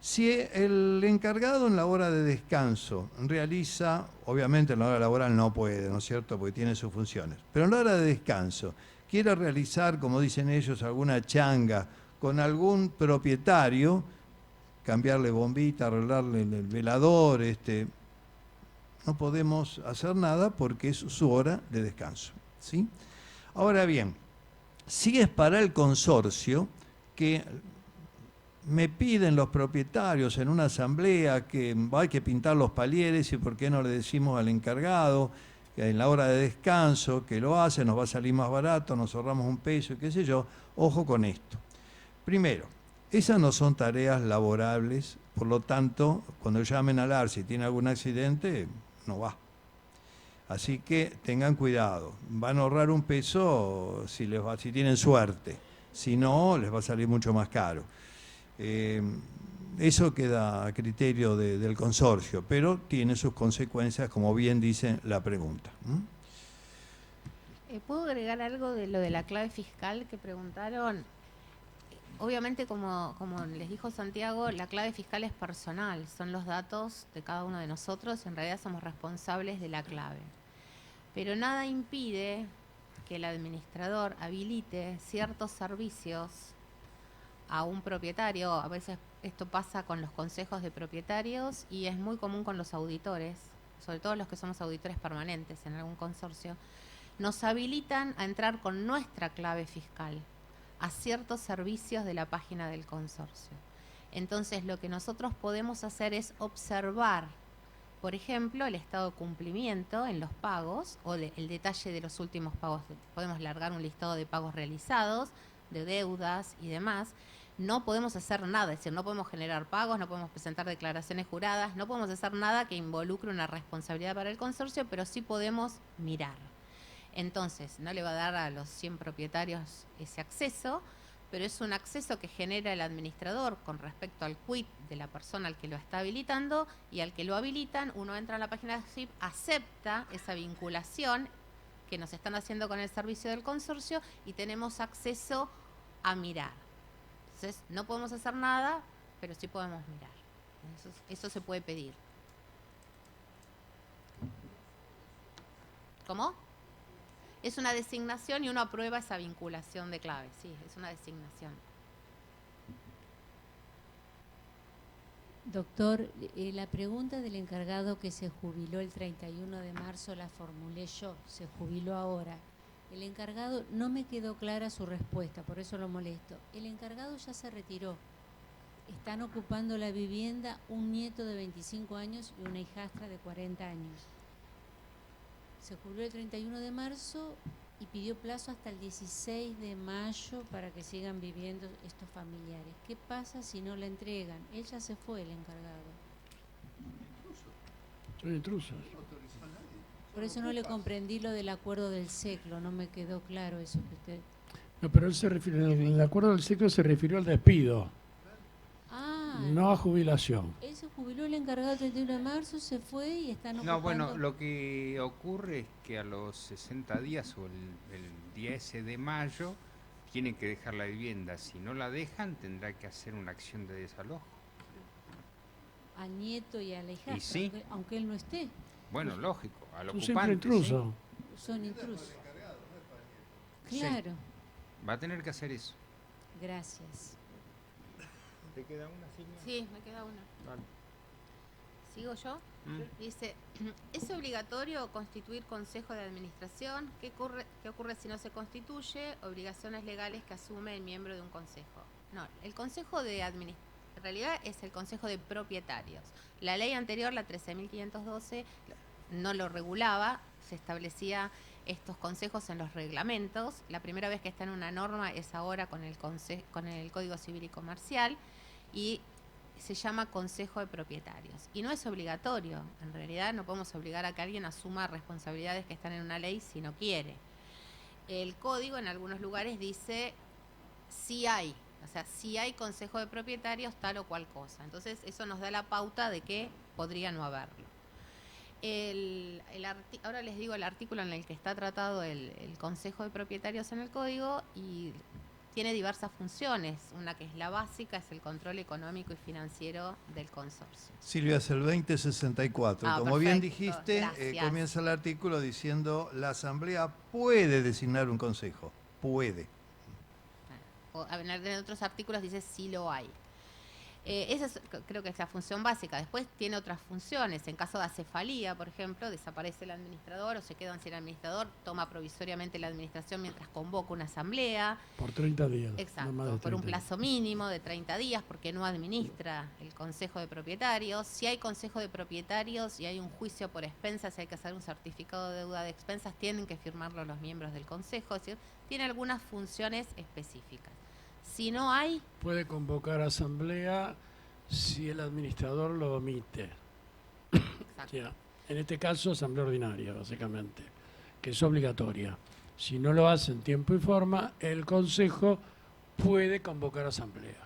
si el encargado en la hora de descanso realiza, obviamente en la hora laboral no puede, ¿no es cierto?, porque tiene sus funciones, pero en la hora de descanso quiere realizar, como dicen ellos, alguna changa con algún propietario, cambiarle bombita, arreglarle el velador, no podemos hacer nada porque es su hora de descanso, ¿sí? Ahora bien, si es para el consorcio, que me piden los propietarios en una asamblea que hay que pintar los palieres y por qué no le decimos al encargado que en la hora de descanso que lo hace, nos va a salir más barato, nos ahorramos un peso y qué sé yo, ojo con esto. Primero, esas no son tareas laborables, por lo tanto, cuando llamen al AR si tiene algún accidente, no va. Así que tengan cuidado, van a ahorrar un peso si tienen suerte, si no, les va a salir mucho más caro. Eso queda a criterio del consorcio, pero tiene sus consecuencias, como bien dice la pregunta. ¿Puedo agregar algo de lo de la clave fiscal que preguntaron? Obviamente, como les dijo Santiago, la clave fiscal es personal, son los datos de cada uno de nosotros, en realidad somos responsables de la clave. Pero nada impide que el administrador habilite ciertos servicios a un propietario. A veces esto pasa con los consejos de propietarios y es muy común con los auditores, sobre todo los que somos auditores permanentes en algún consorcio. Nos habilitan a entrar con nuestra clave fiscal a ciertos servicios de la página del consorcio. Entonces, lo que nosotros podemos hacer es observar, por ejemplo, el estado de cumplimiento en los pagos o el detalle de los últimos pagos. Podemos largar un listado de pagos realizados, de deudas y demás. No podemos hacer nada, es decir, no podemos generar pagos, no podemos presentar declaraciones juradas, no podemos hacer nada que involucre una responsabilidad para el consorcio, pero sí podemos mirar. Entonces, no le va a dar a los 100 propietarios ese acceso, pero es un acceso que genera el administrador con respecto al quit de la persona al que lo está habilitando, y al que lo habilitan, uno entra a la página de SIP, acepta esa vinculación que nos están haciendo con el servicio del consorcio y tenemos acceso a mirar. Entonces, no podemos hacer nada, pero sí podemos mirar. Eso se puede pedir. ¿Cómo? Es una designación y uno aprueba esa vinculación de clave. Sí, es una designación. Doctor, la pregunta del encargado que se jubiló el 31 de marzo la formulé yo, se jubiló ahora. El encargado, no me quedó clara su respuesta, por eso lo molesto. El encargado ya se retiró. Están ocupando la vivienda un nieto de 25 años y una hijastra de 40 años. Se jubiló el 31 de marzo y pidió plazo hasta el 16 de mayo para que sigan viviendo estos familiares. ¿Qué pasa si no le entregan? Él ya se fue, el encargado. Son intrusos. Por eso no le comprendí lo del acuerdo del SECLO, no me quedó claro eso que usted... No, pero él se refiere, el acuerdo del SECLO se refirió al despido, no a jubilación. Él se jubiló el encargado el 31 de marzo, se fue y están ocupando... No, bueno, lo que ocurre es que a los 60 días o el 10 de mayo tienen que dejar la vivienda. Si no la dejan, tendrá que hacer una acción de desalojo. Al nieto y a la hijastra, sí, aunque él no esté. Bueno, lógico, al Son ocupante. siempre intrusos. ¿Sí? Son intrusos. Sí. Claro. Va a tener que hacer eso. Gracias. ¿Te queda una, Silvia? Sí, me queda una. Vale. ¿Sigo yo? Dice, ¿es obligatorio constituir consejo de administración? ¿Qué ocurre si no se constituye? Obligaciones legales que asume el miembro de un consejo. No, el consejo de administración, en realidad es el consejo de propietarios. La ley anterior, la 13.512, no lo regulaba, se establecía estos consejos en los reglamentos. La primera vez que está en una norma es ahora con el Código Civil y Comercial, y se llama Consejo de Propietarios. Y no es obligatorio. En realidad no podemos obligar a que alguien asuma responsabilidades que están en una ley si no quiere. El código en algunos lugares dice sí hay. O sea, si hay consejo de propietarios, tal o cual cosa. Entonces, eso nos da la pauta de que podría no haberlo. Ahora les digo el artículo en el que está tratado el consejo de propietarios en el código y tiene diversas funciones. Una que es la básica, es el control económico y financiero del consorcio. Silvia, es el 2064. Como bien dijiste, gracias. comienza el artículo diciendo la Asamblea puede designar un consejo. Puede. En otros artículos dice sí lo hay. Esa creo que es la función básica. Después tiene otras funciones. En caso de acefalía, por ejemplo, desaparece el administrador o se quedan sin administrador, toma provisoriamente la administración mientras convoca una asamblea. Por 30 días. Exacto, no más de por un 30 días. plazo mínimo de 30 días, porque no administra el consejo de propietarios. Si hay consejo de propietarios y hay un juicio por expensas, si hay que hacer un certificado de deuda de expensas, tienen que firmarlo los miembros del consejo. Es decir, tiene algunas funciones específicas. Si no hay... Puede convocar asamblea si el administrador lo omite. Exacto. Ya. En este caso, asamblea ordinaria, básicamente, que es obligatoria. Si no lo hace en tiempo y forma, el consejo puede convocar asamblea.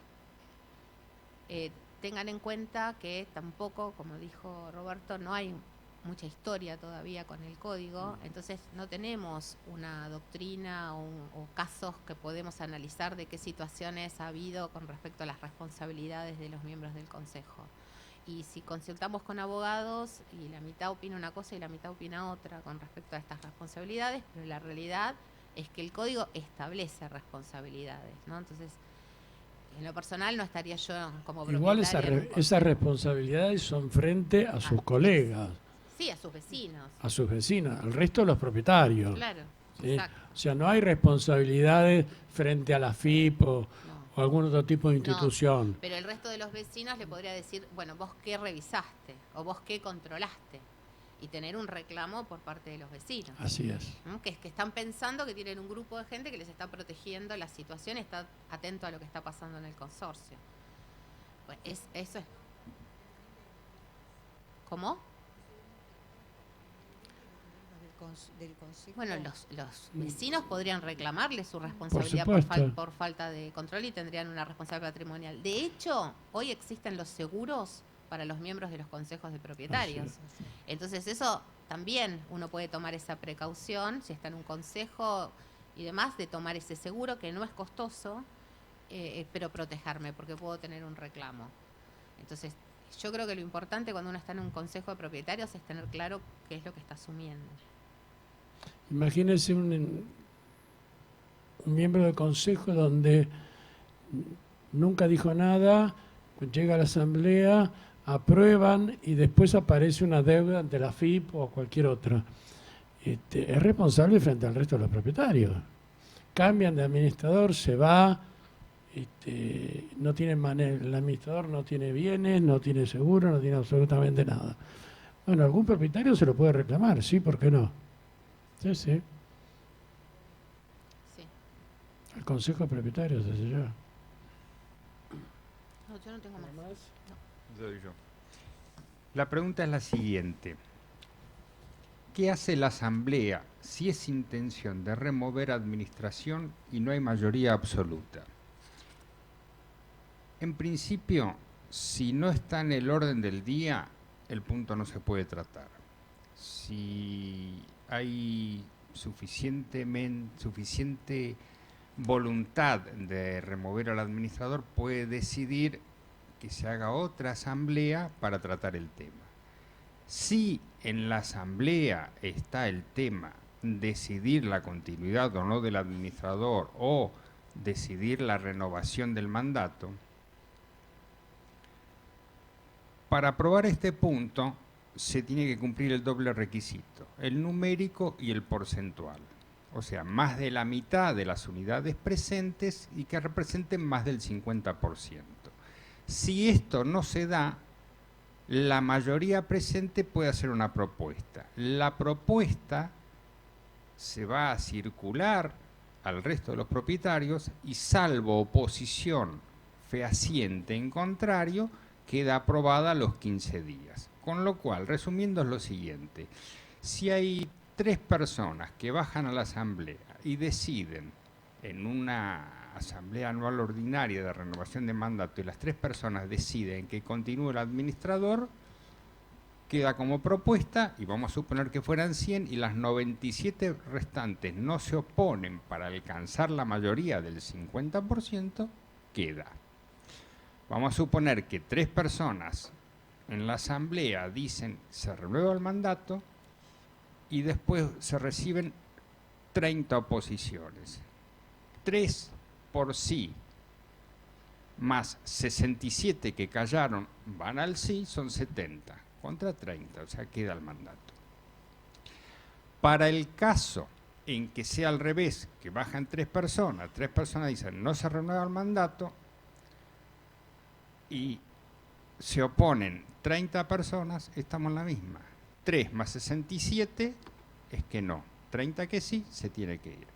Tengan en cuenta que tampoco, como dijo Roberto, no hay mucha historia todavía con el código, entonces no tenemos una doctrina o casos que podemos analizar de qué situaciones ha habido con respecto a las responsabilidades de los miembros del consejo. Y si consultamos con abogados, y la mitad opina una cosa y la mitad opina otra con respecto a estas responsabilidades, pero la realidad es que el código establece responsabilidades, ¿no? Entonces, en lo personal no estaría yo como Igual propietaria. esas responsabilidades son frente a sus colegas, Sí, a sus vecinos. a sus vecinos, al resto de los propietarios. Claro, ¿sí? exacto. O sea, no hay responsabilidades frente a la FIP o algún otro tipo de institución. No, pero el resto de los vecinos le podría decir, bueno, vos qué revisaste o vos qué controlaste, y tener un reclamo por parte de los vecinos. Así es. ¿no? Que están pensando que tienen un grupo de gente que les está protegiendo la situación, está atento a lo que está pasando en el consorcio. Pues eso es. ¿Cómo? Del consejo. Bueno, los vecinos podrían reclamarle su responsabilidad por falta de control y tendrían una responsabilidad patrimonial. De hecho, hoy existen los seguros para los miembros de los consejos de propietarios. Entonces eso también uno puede tomar esa precaución, si está en un consejo y demás, de tomar ese seguro que no es costoso, pero protegerme porque puedo tener un reclamo. Entonces yo creo que lo importante cuando uno está en un consejo de propietarios es tener claro qué es lo que está asumiendo. Imagínense un miembro del consejo donde nunca dijo nada, llega a la asamblea, aprueban y después aparece una deuda ante la FIP o cualquier otra. Es responsable frente al resto de los propietarios. Cambian de administrador, se va, no tiene el administrador no tiene bienes, no tiene seguro, no tiene absolutamente nada. Bueno, algún propietario se lo puede reclamar, ¿sí? ¿Por qué no? Sí, sí. Sí. El consejo de propietarios, desde ya. No, yo no tengo más. Doy yo. La pregunta es la siguiente. ¿Qué hace la Asamblea si es intención de remover administración y no hay mayoría absoluta? En principio, si no está en el orden del día, el punto no se puede tratar. Si hay suficiente voluntad de remover al administrador, puede decidir que se haga otra asamblea para tratar el tema. Si en la asamblea está el tema decidir la continuidad o no del administrador o decidir la renovación del mandato, para aprobar este punto se tiene que cumplir el doble requisito, el numérico y el porcentual. O sea, más de la mitad de las unidades presentes y que representen más del 50%. Si esto no se da, la mayoría presente puede hacer una propuesta. La propuesta se va a circular al resto de los propietarios y salvo oposición fehaciente en contrario, queda aprobada a los 15 días. Con lo cual, resumiendo, es lo siguiente. Si hay 3 personas que bajan a la asamblea y deciden en una asamblea anual ordinaria de renovación de mandato y las 3 personas deciden que continúe el administrador, queda como propuesta, y vamos a suponer que fueran 100, y las 97 restantes no se oponen para alcanzar la mayoría del 50%, queda. Vamos a suponer que 3 personas en la asamblea dicen se renueva el mandato y después se reciben 30 oposiciones. 3 por sí más 67 que callaron van al sí, son 70 contra 30, o sea, queda el mandato. Para el caso en que sea al revés, que bajan 3 personas dicen no se renueva el mandato y se oponen 30 personas, estamos en la misma. 3 más 67 es que no, 30 que sí, se tiene que ir.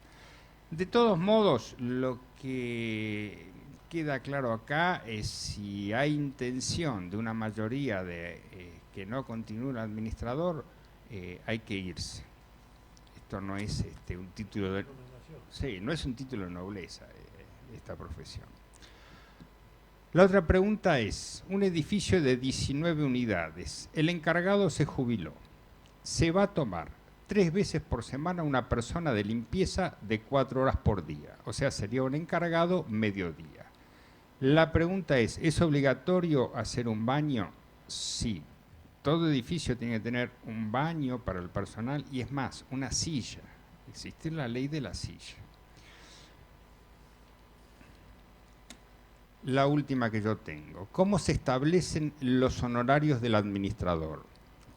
De todos modos, lo que queda claro acá es si hay intención de una mayoría de que no continúe el administrador, hay que irse. Esto no es un título de... Sí, no es un título de nobleza esta profesión. La otra pregunta es, un edificio de 19 unidades, el encargado se jubiló, se va a tomar 3 veces por semana una persona de limpieza de 4 horas por día, o sea, sería un encargado mediodía. La pregunta es obligatorio hacer un baño? Sí. Todo edificio tiene que tener un baño para el personal y es más, una silla. Existe la ley de la silla. La última que yo tengo. ¿Cómo se establecen los honorarios del administrador?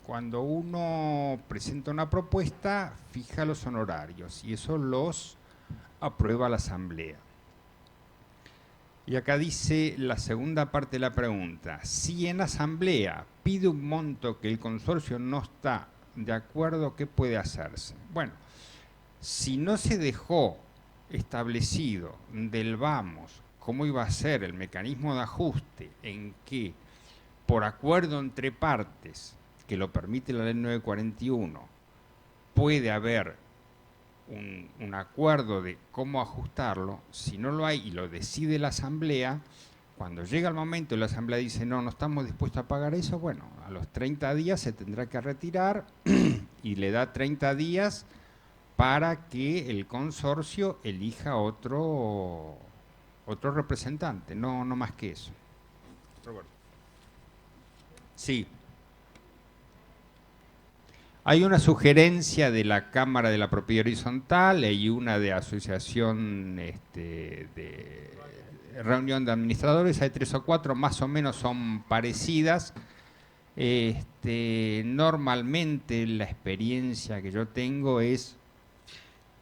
Cuando uno presenta una propuesta, fija los honorarios y eso los aprueba la asamblea. Y acá dice la segunda parte de la pregunta. Si en asamblea pide un monto que el consorcio no está de acuerdo, ¿qué puede hacerse? Bueno, si no se dejó establecido del vamos cómo iba a ser el mecanismo de ajuste en que por acuerdo entre partes, que lo permite la ley 941, puede haber un acuerdo de cómo ajustarlo, si no lo hay y lo decide la asamblea, cuando llega el momento y la asamblea dice no estamos dispuestos a pagar eso, bueno, a los 30 días se tendrá que retirar y le da 30 días para que el consorcio elija otro representante, no más que eso. Roberto. Sí. Hay una sugerencia de la Cámara de la Propiedad Horizontal y una de Asociación de Reunión de Administradores, hay 3 o 4, más o menos son parecidas. Normalmente la experiencia que yo tengo es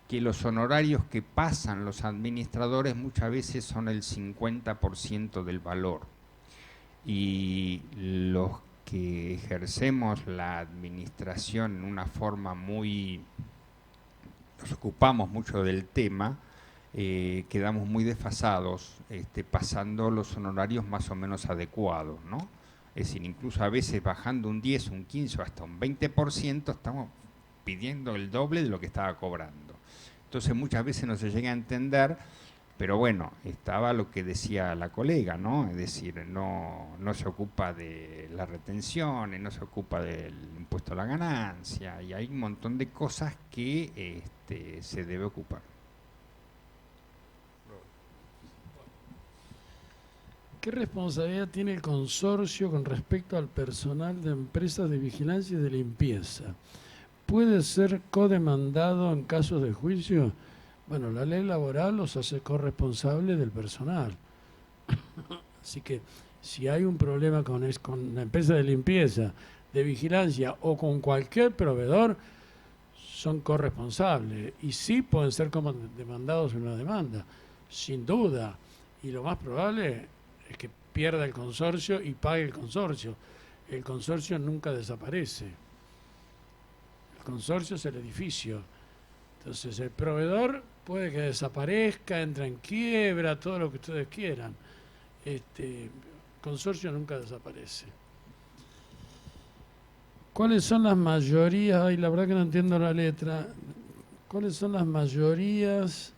que los honorarios que pasan los administradores muchas veces son el 50% del valor. Y los que ejercemos la administración en una forma muy... nos ocupamos mucho del tema, quedamos muy desfasados, pasando los honorarios más o menos adecuados, ¿no? Es decir, incluso a veces bajando un 10, un 15 o hasta un 20%, estamos pidiendo el doble de lo que estaba cobrando. Entonces muchas veces no se llega a entender, pero bueno, estaba lo que decía la colega, ¿no? Es decir, no se ocupa de las retenciones, no se ocupa del impuesto a la ganancia, y hay un montón de cosas que se debe ocupar. ¿Qué responsabilidad tiene el consorcio con respecto al personal de empresas de vigilancia y de limpieza? ¿Puede ser codemandado en casos de juicio? Bueno, la ley laboral los hace corresponsables del personal. Así que si hay un problema con la empresa de limpieza, de vigilancia o con cualquier proveedor, son corresponsables. Y sí pueden ser como demandados en una demanda, sin duda. Y lo más probable es que pierda el consorcio y pague el consorcio. El consorcio nunca desaparece. El consorcio es el edificio. Entonces el proveedor puede que desaparezca, entre en quiebra, todo lo que ustedes quieran. consorcio nunca desaparece. ¿Cuáles son las mayorías? Ay, la verdad que no entiendo la letra. ¿Cuáles son las mayorías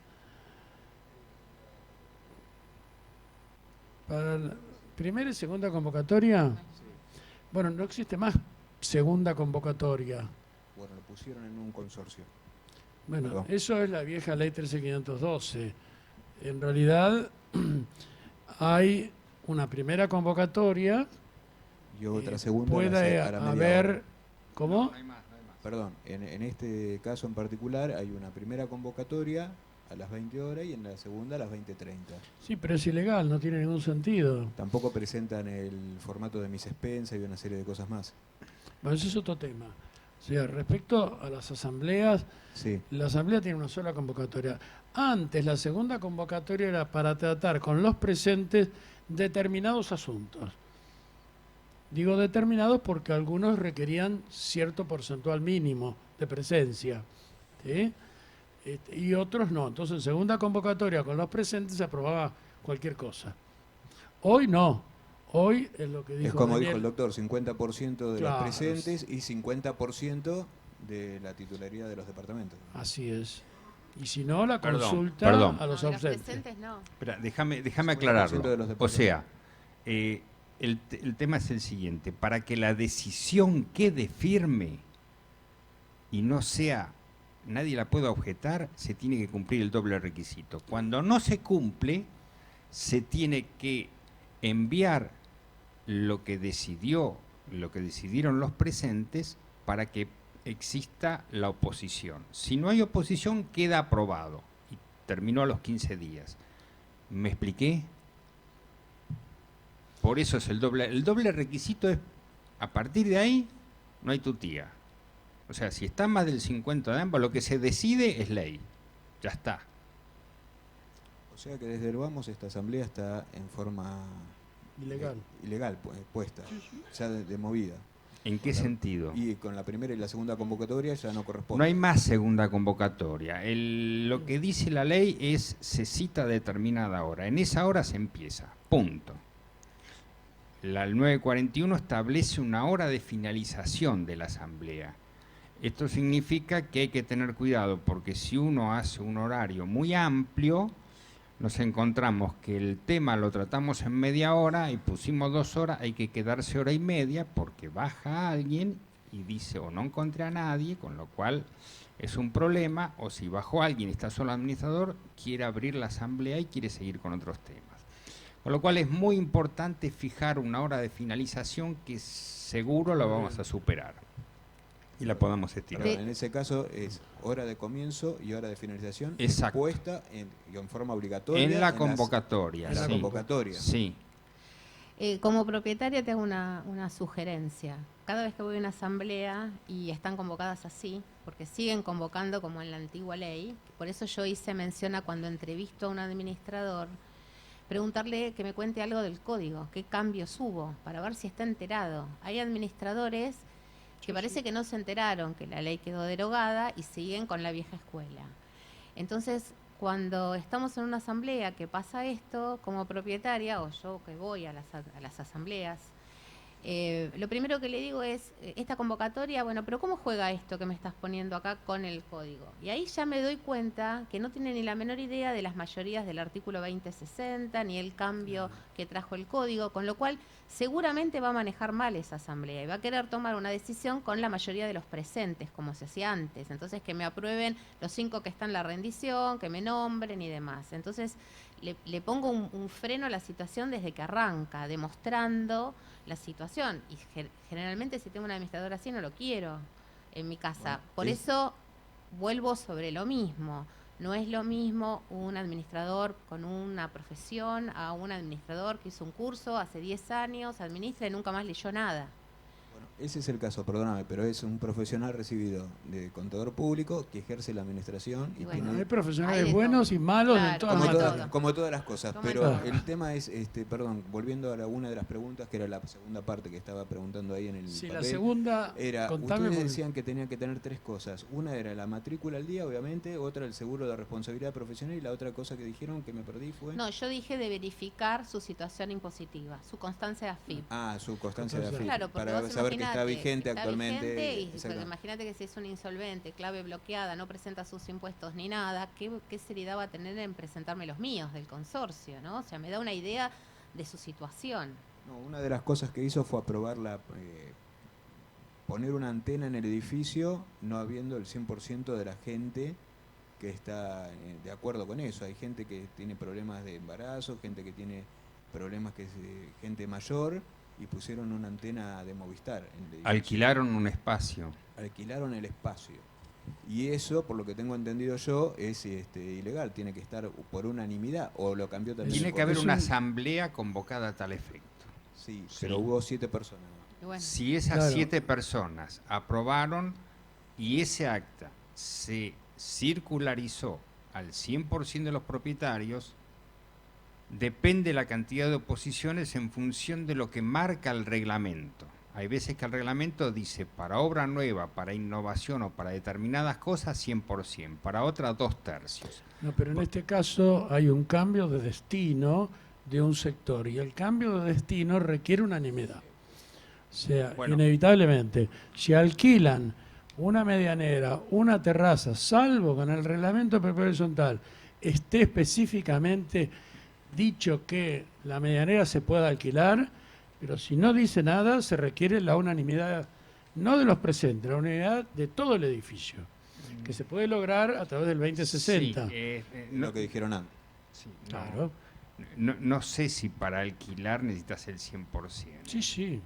para la primera y segunda convocatoria? Bueno, no existe más segunda convocatoria. Bueno, lo pusieron en un consorcio. Bueno, Perdón. eso es la vieja ley 13512. En realidad hay una primera convocatoria. Y otra segunda Puede a la media haber... hora. ¿Cómo? No hay más. Perdón, en este caso en particular hay una primera convocatoria a las 20 horas y en la segunda a las 20:30. Sí, pero es ilegal, no tiene ningún sentido. Tampoco presentan el formato de mis expensas y una serie de cosas más. Bueno, ese es otro tema. O sea, respecto a las asambleas, Sí, la asamblea tiene una sola convocatoria. Antes, la segunda convocatoria era para tratar con los presentes determinados asuntos. Digo determinados porque algunos requerían cierto porcentual mínimo de presencia, ¿sí? Y otros no. Entonces, en segunda convocatoria con los presentes se aprobaba cualquier cosa. Hoy no. Hoy es lo que dijo es como Daniel. dijo el doctor, 50% de Claro, los presentes y 50% de la titularidad de los departamentos. Así es. Y si no, la Perdón, consulta perdón. a los No, ausentes. presentes no. Espera, déjame 50% aclararlo. de los O departamentos. sea, el tema es el siguiente. Para que la decisión quede firme y no sea, nadie la pueda objetar, se tiene que cumplir el doble requisito. Cuando no se cumple, se tiene que enviar lo que decidieron los presentes para que exista la oposición. Si no hay oposición, queda aprobado y terminó a los 15 días. ¿Me expliqué? Por eso es el doble. El doble requisito es, a partir de ahí, no hay tutía. O sea, si está más del 50 de ambos, lo que se decide es ley. Ya está. O sea que desde el vamos esta asamblea está en forma Ilegal. ilegal puesta, ya de movida. ¿En qué sentido? Y con la primera y la segunda convocatoria ya no corresponde. No hay más segunda convocatoria. Lo que dice la ley es se cita a determinada hora. En esa hora se empieza. Punto. El 941 establece una hora de finalización de la asamblea. Esto significa que hay que tener cuidado porque si uno hace un horario muy amplio, nos encontramos que el tema lo tratamos en media hora y pusimos 2 horas, hay que quedarse hora y media porque baja alguien y dice o no encontré a nadie, con lo cual es un problema, o si bajó alguien y está solo el administrador, quiere abrir la asamblea y quiere seguir con otros temas. Con lo cual es muy importante fijar una hora de finalización que seguro la vamos a superar y la podamos estirar. Perdón, en ese caso es hora de comienzo y hora de finalización Exacto. puesta en forma obligatoria En la las- convocatoria. en la sí. convocatoria. Sí. Como propietaria te hago una sugerencia. Cada vez que voy a una asamblea y están convocadas así, porque siguen convocando como en la antigua ley, por eso yo hice mención a cuando entrevisto a un administrador, preguntarle que me cuente algo del código, qué cambios hubo, para ver si está enterado. Hay administradores que parece que no se enteraron que la ley quedó derogada y siguen con la vieja escuela. Entonces, cuando estamos en una asamblea que pasa esto, como propietaria, o yo que voy a las asambleas, lo primero que le digo es, esta convocatoria, bueno, pero ¿cómo juega esto que me estás poniendo acá con el código? Y ahí ya me doy cuenta que no tiene ni la menor idea de las mayorías del artículo 2060, ni el cambio que trajo el código, con lo cual seguramente va a manejar mal esa asamblea y va a querer tomar una decisión con la mayoría de los presentes, como se hacía antes. Entonces, que me aprueben los 5 que están en la rendición, que me nombren y demás. Entonces, le pongo un freno a la situación desde que arranca, demostrando la situación. Y generalmente si tengo un administrador así no lo quiero en mi casa. Bueno, Por eso vuelvo sobre lo mismo. No es lo mismo un administrador con una profesión a un administrador que hizo un curso hace 10 años, administra y nunca más leyó nada. Bueno, ese es el caso, perdóname, pero es un profesional recibido de contador público que ejerce la administración y Bueno, tiene... Hay profesionales Hay de buenos todo. y malos Claro, en todas Como, las todo. materias. como todas las cosas, Como pero todo. el tema es, perdón, volviendo a una de las preguntas, que era la segunda parte que estaba preguntando ahí en el Sí, la papel, segunda, era, contame. ustedes porque- decían que tenían que tener tres cosas. Una era la matrícula al día, obviamente, otra el seguro de responsabilidad profesional y la otra cosa que dijeron que me perdí fue... No, yo dije de verificar su situación impositiva, su constancia de AFIP. Ah, su constancia de AFIP, Claro, porque para vos saber que está imaginate, vigente está actualmente. vigente y exacto. porque imagínate que si es un insolvente, clave bloqueada, no presenta sus impuestos ni nada, ¿qué seriedad va a tener en presentarme los míos del consorcio, ¿no? O sea, me da una idea de su situación. No, una de las cosas que hizo fue aprobar poner una antena en el edificio, no habiendo el 100% de la gente que está de acuerdo con eso. Hay gente que tiene problemas de embarazo, gente que tiene problemas gente mayor, y pusieron una antena de Movistar en el edificio. Alquilaron un espacio. Alquilaron el espacio. Y eso, por lo que tengo entendido yo, es ilegal. Tiene que estar por unanimidad, o lo cambió también. Tiene por- que haber es una un- asamblea convocada a tal efecto. Sí, Sí. pero hubo 7 personas. Y bueno, Si esas Claro. 7 personas aprobaron y ese acta se circularizó al 100% de los propietarios, depende la cantidad de oposiciones en función de lo que marca el reglamento. Hay veces que el reglamento dice para obra nueva, para innovación o para determinadas cosas 100%, para otras 2/3. No, pero en este caso hay un cambio de destino de un sector y el cambio de destino requiere unanimidad. O sea, Bueno. inevitablemente, si alquilan una medianera, una terraza, salvo que en el reglamento de propiedad horizontal esté específicamente dicho que la medianera se pueda alquilar, pero si no dice nada, se requiere la unanimidad, no de los presentes, la unanimidad de todo el edificio, que se puede lograr a través del 2060. Sí, Lo que dijeron antes. sí, no, Claro. no sé si para alquilar necesitas el 100%. Sí,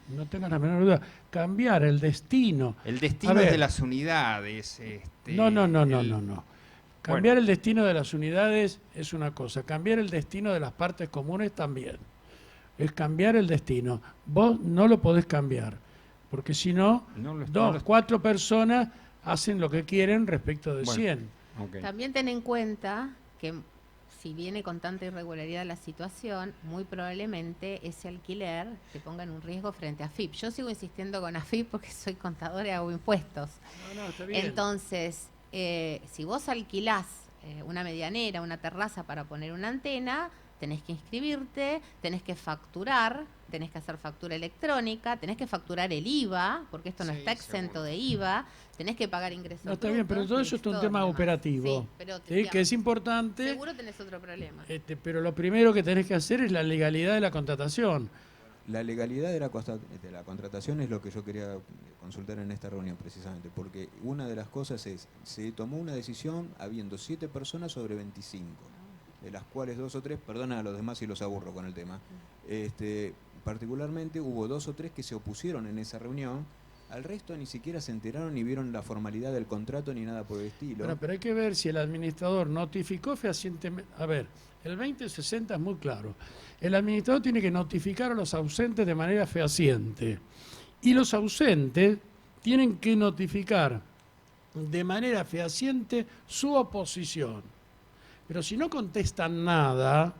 no tengas la menor duda. Cambiar el destino. El destino A ver. es de las unidades. No. el- Cambiar el destino de las unidades es una cosa. Cambiar el destino de las partes comunes también. Es cambiar el destino. Vos no lo podés cambiar. Porque si no, No lo- no 2, lo- 4 personas hacen lo que quieren respecto de Bueno. 100. ok. también ten en cuenta que si viene con tanta irregularidad la situación, muy probablemente ese alquiler te ponga en un riesgo frente a AFIP. Yo sigo insistiendo con AFIP porque soy contadora y hago impuestos. No, está bien. Entonces, si vos alquilás una medianera, una terraza para poner una antena, tenés que inscribirte, tenés que facturar, tenés que hacer factura electrónica, tenés que facturar el IVA, porque esto no Sí, está exento seguro. de IVA, tenés que pagar ingresos. No, está bien, pero brutos, todo eso es un todo tema lo demás. operativo. Sí, pero ¿sí? Que es importante. seguro tenés otro problema. Pero lo primero que tenés que hacer es la legalidad de la contratación. La legalidad de la contratación es lo que yo quería consultar en esta reunión precisamente, porque una de las cosas es, se tomó una decisión habiendo 7 personas sobre 25, de las cuales 2 o 3, perdona a los demás si los aburro con el tema, particularmente hubo 2 o 3 que se opusieron en esa reunión, al resto ni siquiera se enteraron ni vieron la formalidad del contrato ni nada por el estilo. Bueno, pero hay que ver si el administrador notificó fehacientemente. A ver, el 2060 es muy claro. El administrador tiene que notificar a los ausentes de manera fehaciente. Y los ausentes tienen que notificar de manera fehaciente su oposición. Pero si no contestan nada,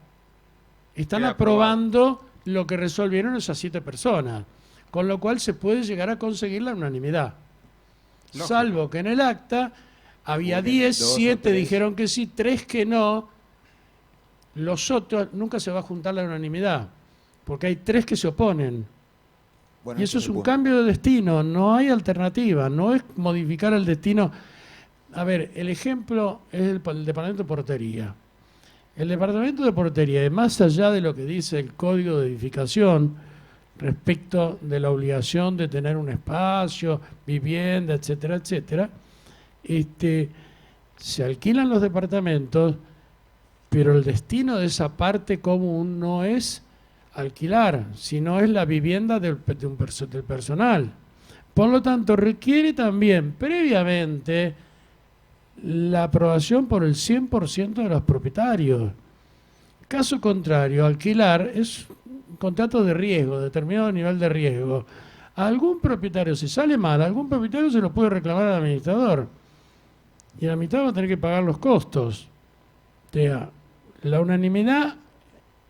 están Queda aprobando lo que resolvieron esas 7 personas. Con lo cual se puede llegar a conseguir la unanimidad. Lógico. Salvo que en el acta había Hubo que 10, 2 o 7 3. dijeron que sí, 3 que no. Los otros nunca se va a juntar la unanimidad, porque hay 3 que se oponen. Bueno, Y ese eso es el un punto. cambio de destino, no hay alternativa, no es modificar el destino. A ver, el ejemplo es el departamento de portería. El departamento de portería, más allá de lo que dice el código de edificación respecto de la obligación de tener un espacio, vivienda, etcétera, etcétera, se alquilan los departamentos, pero el destino de esa parte común no es alquilar, sino es la vivienda del personal. Por lo tanto, requiere también previamente la aprobación por el 100% de los propietarios. Caso contrario, alquilar es un contrato de riesgo, determinado nivel de riesgo. A algún propietario, si sale mal, a algún propietario se lo puede reclamar al administrador. Y el administrador va a tener que pagar los costos. O sea, la unanimidad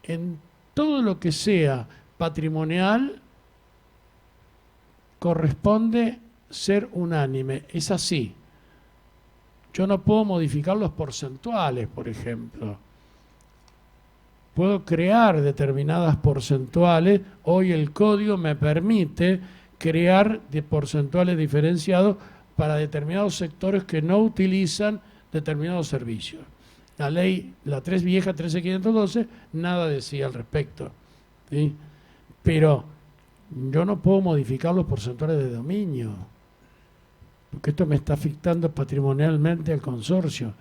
en todo lo que sea patrimonial corresponde ser unánime. Es así. Yo no puedo modificar los porcentuales, por ejemplo. Puedo crear determinadas porcentuales. Hoy el código me permite crear porcentuales diferenciados para determinados sectores que no utilizan determinados servicios. La ley, la 3 vieja 13512, nada decía al respecto, ¿sí? Pero yo no puedo modificar los porcentuales de dominio, porque esto me está afectando patrimonialmente al consorcio.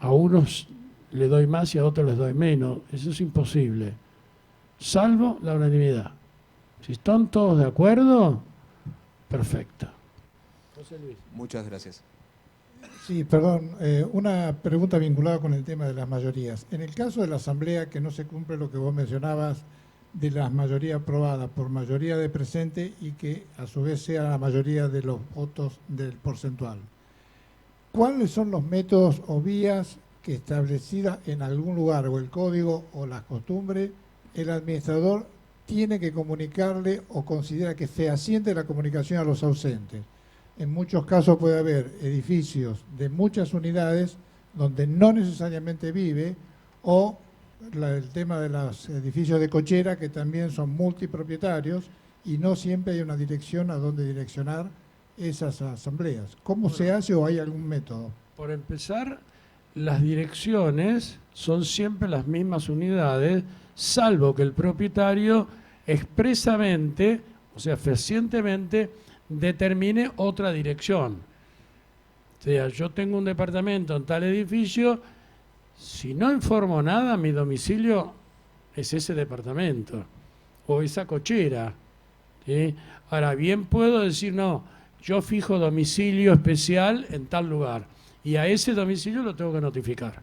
A unos le doy más y a otros les doy menos. Eso es imposible, salvo la unanimidad. Si están todos de acuerdo, perfecto. José Luis. Muchas gracias. Sí, perdón, una pregunta vinculada con el tema de las mayorías. En el caso de la Asamblea, que no se cumple lo que vos mencionabas de la mayoría aprobada por mayoría de presente y que a su vez sea la mayoría de los votos del porcentual, ¿cuáles son los métodos o vías que establecida en algún lugar o el código o las costumbres el administrador tiene que comunicarle o considera que fehaciente la comunicación a los ausentes? En muchos casos puede haber edificios de muchas unidades donde no necesariamente vive, o el tema de los edificios de cochera que también son multipropietarios y no siempre hay una dirección a donde direccionar esas asambleas. ¿Cómo se hace o hay algún método? Por empezar, las direcciones son siempre las mismas unidades, salvo que el propietario expresamente, o sea, fehacientemente, determine otra dirección. O sea, yo tengo un departamento en tal edificio, si no informo nada, mi domicilio es ese departamento o esa cochera, ¿sí? Ahora, bien puedo decir, no, yo fijo domicilio especial en tal lugar y a ese domicilio lo tengo que notificar.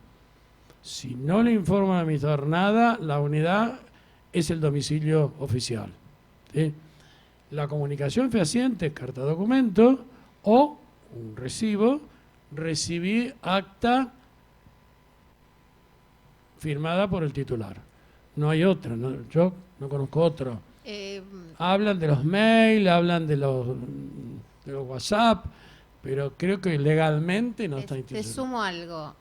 Si no le informo al administrador nada, la unidad es el domicilio oficial, ¿sí? La comunicación fehaciente, carta documento o un recibo, recibí acta firmada por el titular. No hay otra, yo no conozco otro. Hablan de los mails, hablan de los WhatsApp, pero creo que legalmente no está Te institucional. sumo algo.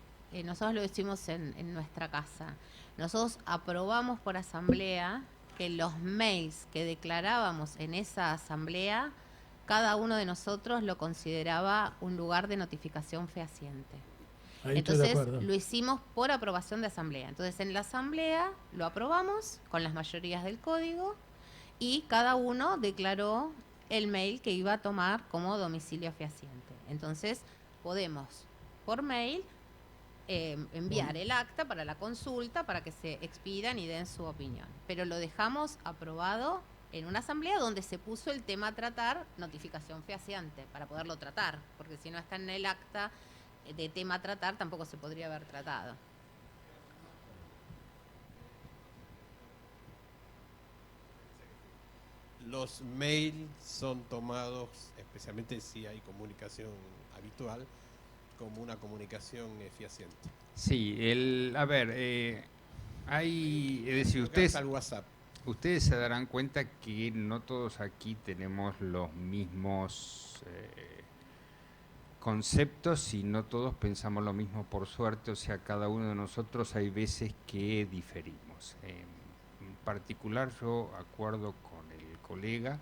Nosotros lo decimos en nuestra casa. Nosotros aprobamos por asamblea que los mails que declarábamos en esa asamblea, cada uno de nosotros lo consideraba un lugar de notificación fehaciente. Ahí estoy de Entonces acuerdo. lo hicimos por aprobación de asamblea. Entonces en la asamblea lo aprobamos con las mayorías del código y cada uno declaró el mail que iba a tomar como domicilio fehaciente. Entonces podemos por mail enviar el acta para la consulta, para que se expidan y den su opinión. Pero lo dejamos aprobado en una asamblea donde se puso el tema a tratar, notificación fehaciente, para poderlo tratar, porque si no está en el acta de tema a tratar, tampoco se podría haber tratado. Los mails son tomados, especialmente si hay comunicación habitual, como una comunicación fehaciente. Sí, hay, es decir, ustedes se darán cuenta que no todos aquí tenemos los mismos conceptos y no todos pensamos lo mismo, por suerte. O sea, cada uno de nosotros hay veces que diferimos. En particular, yo acuerdo con el colega,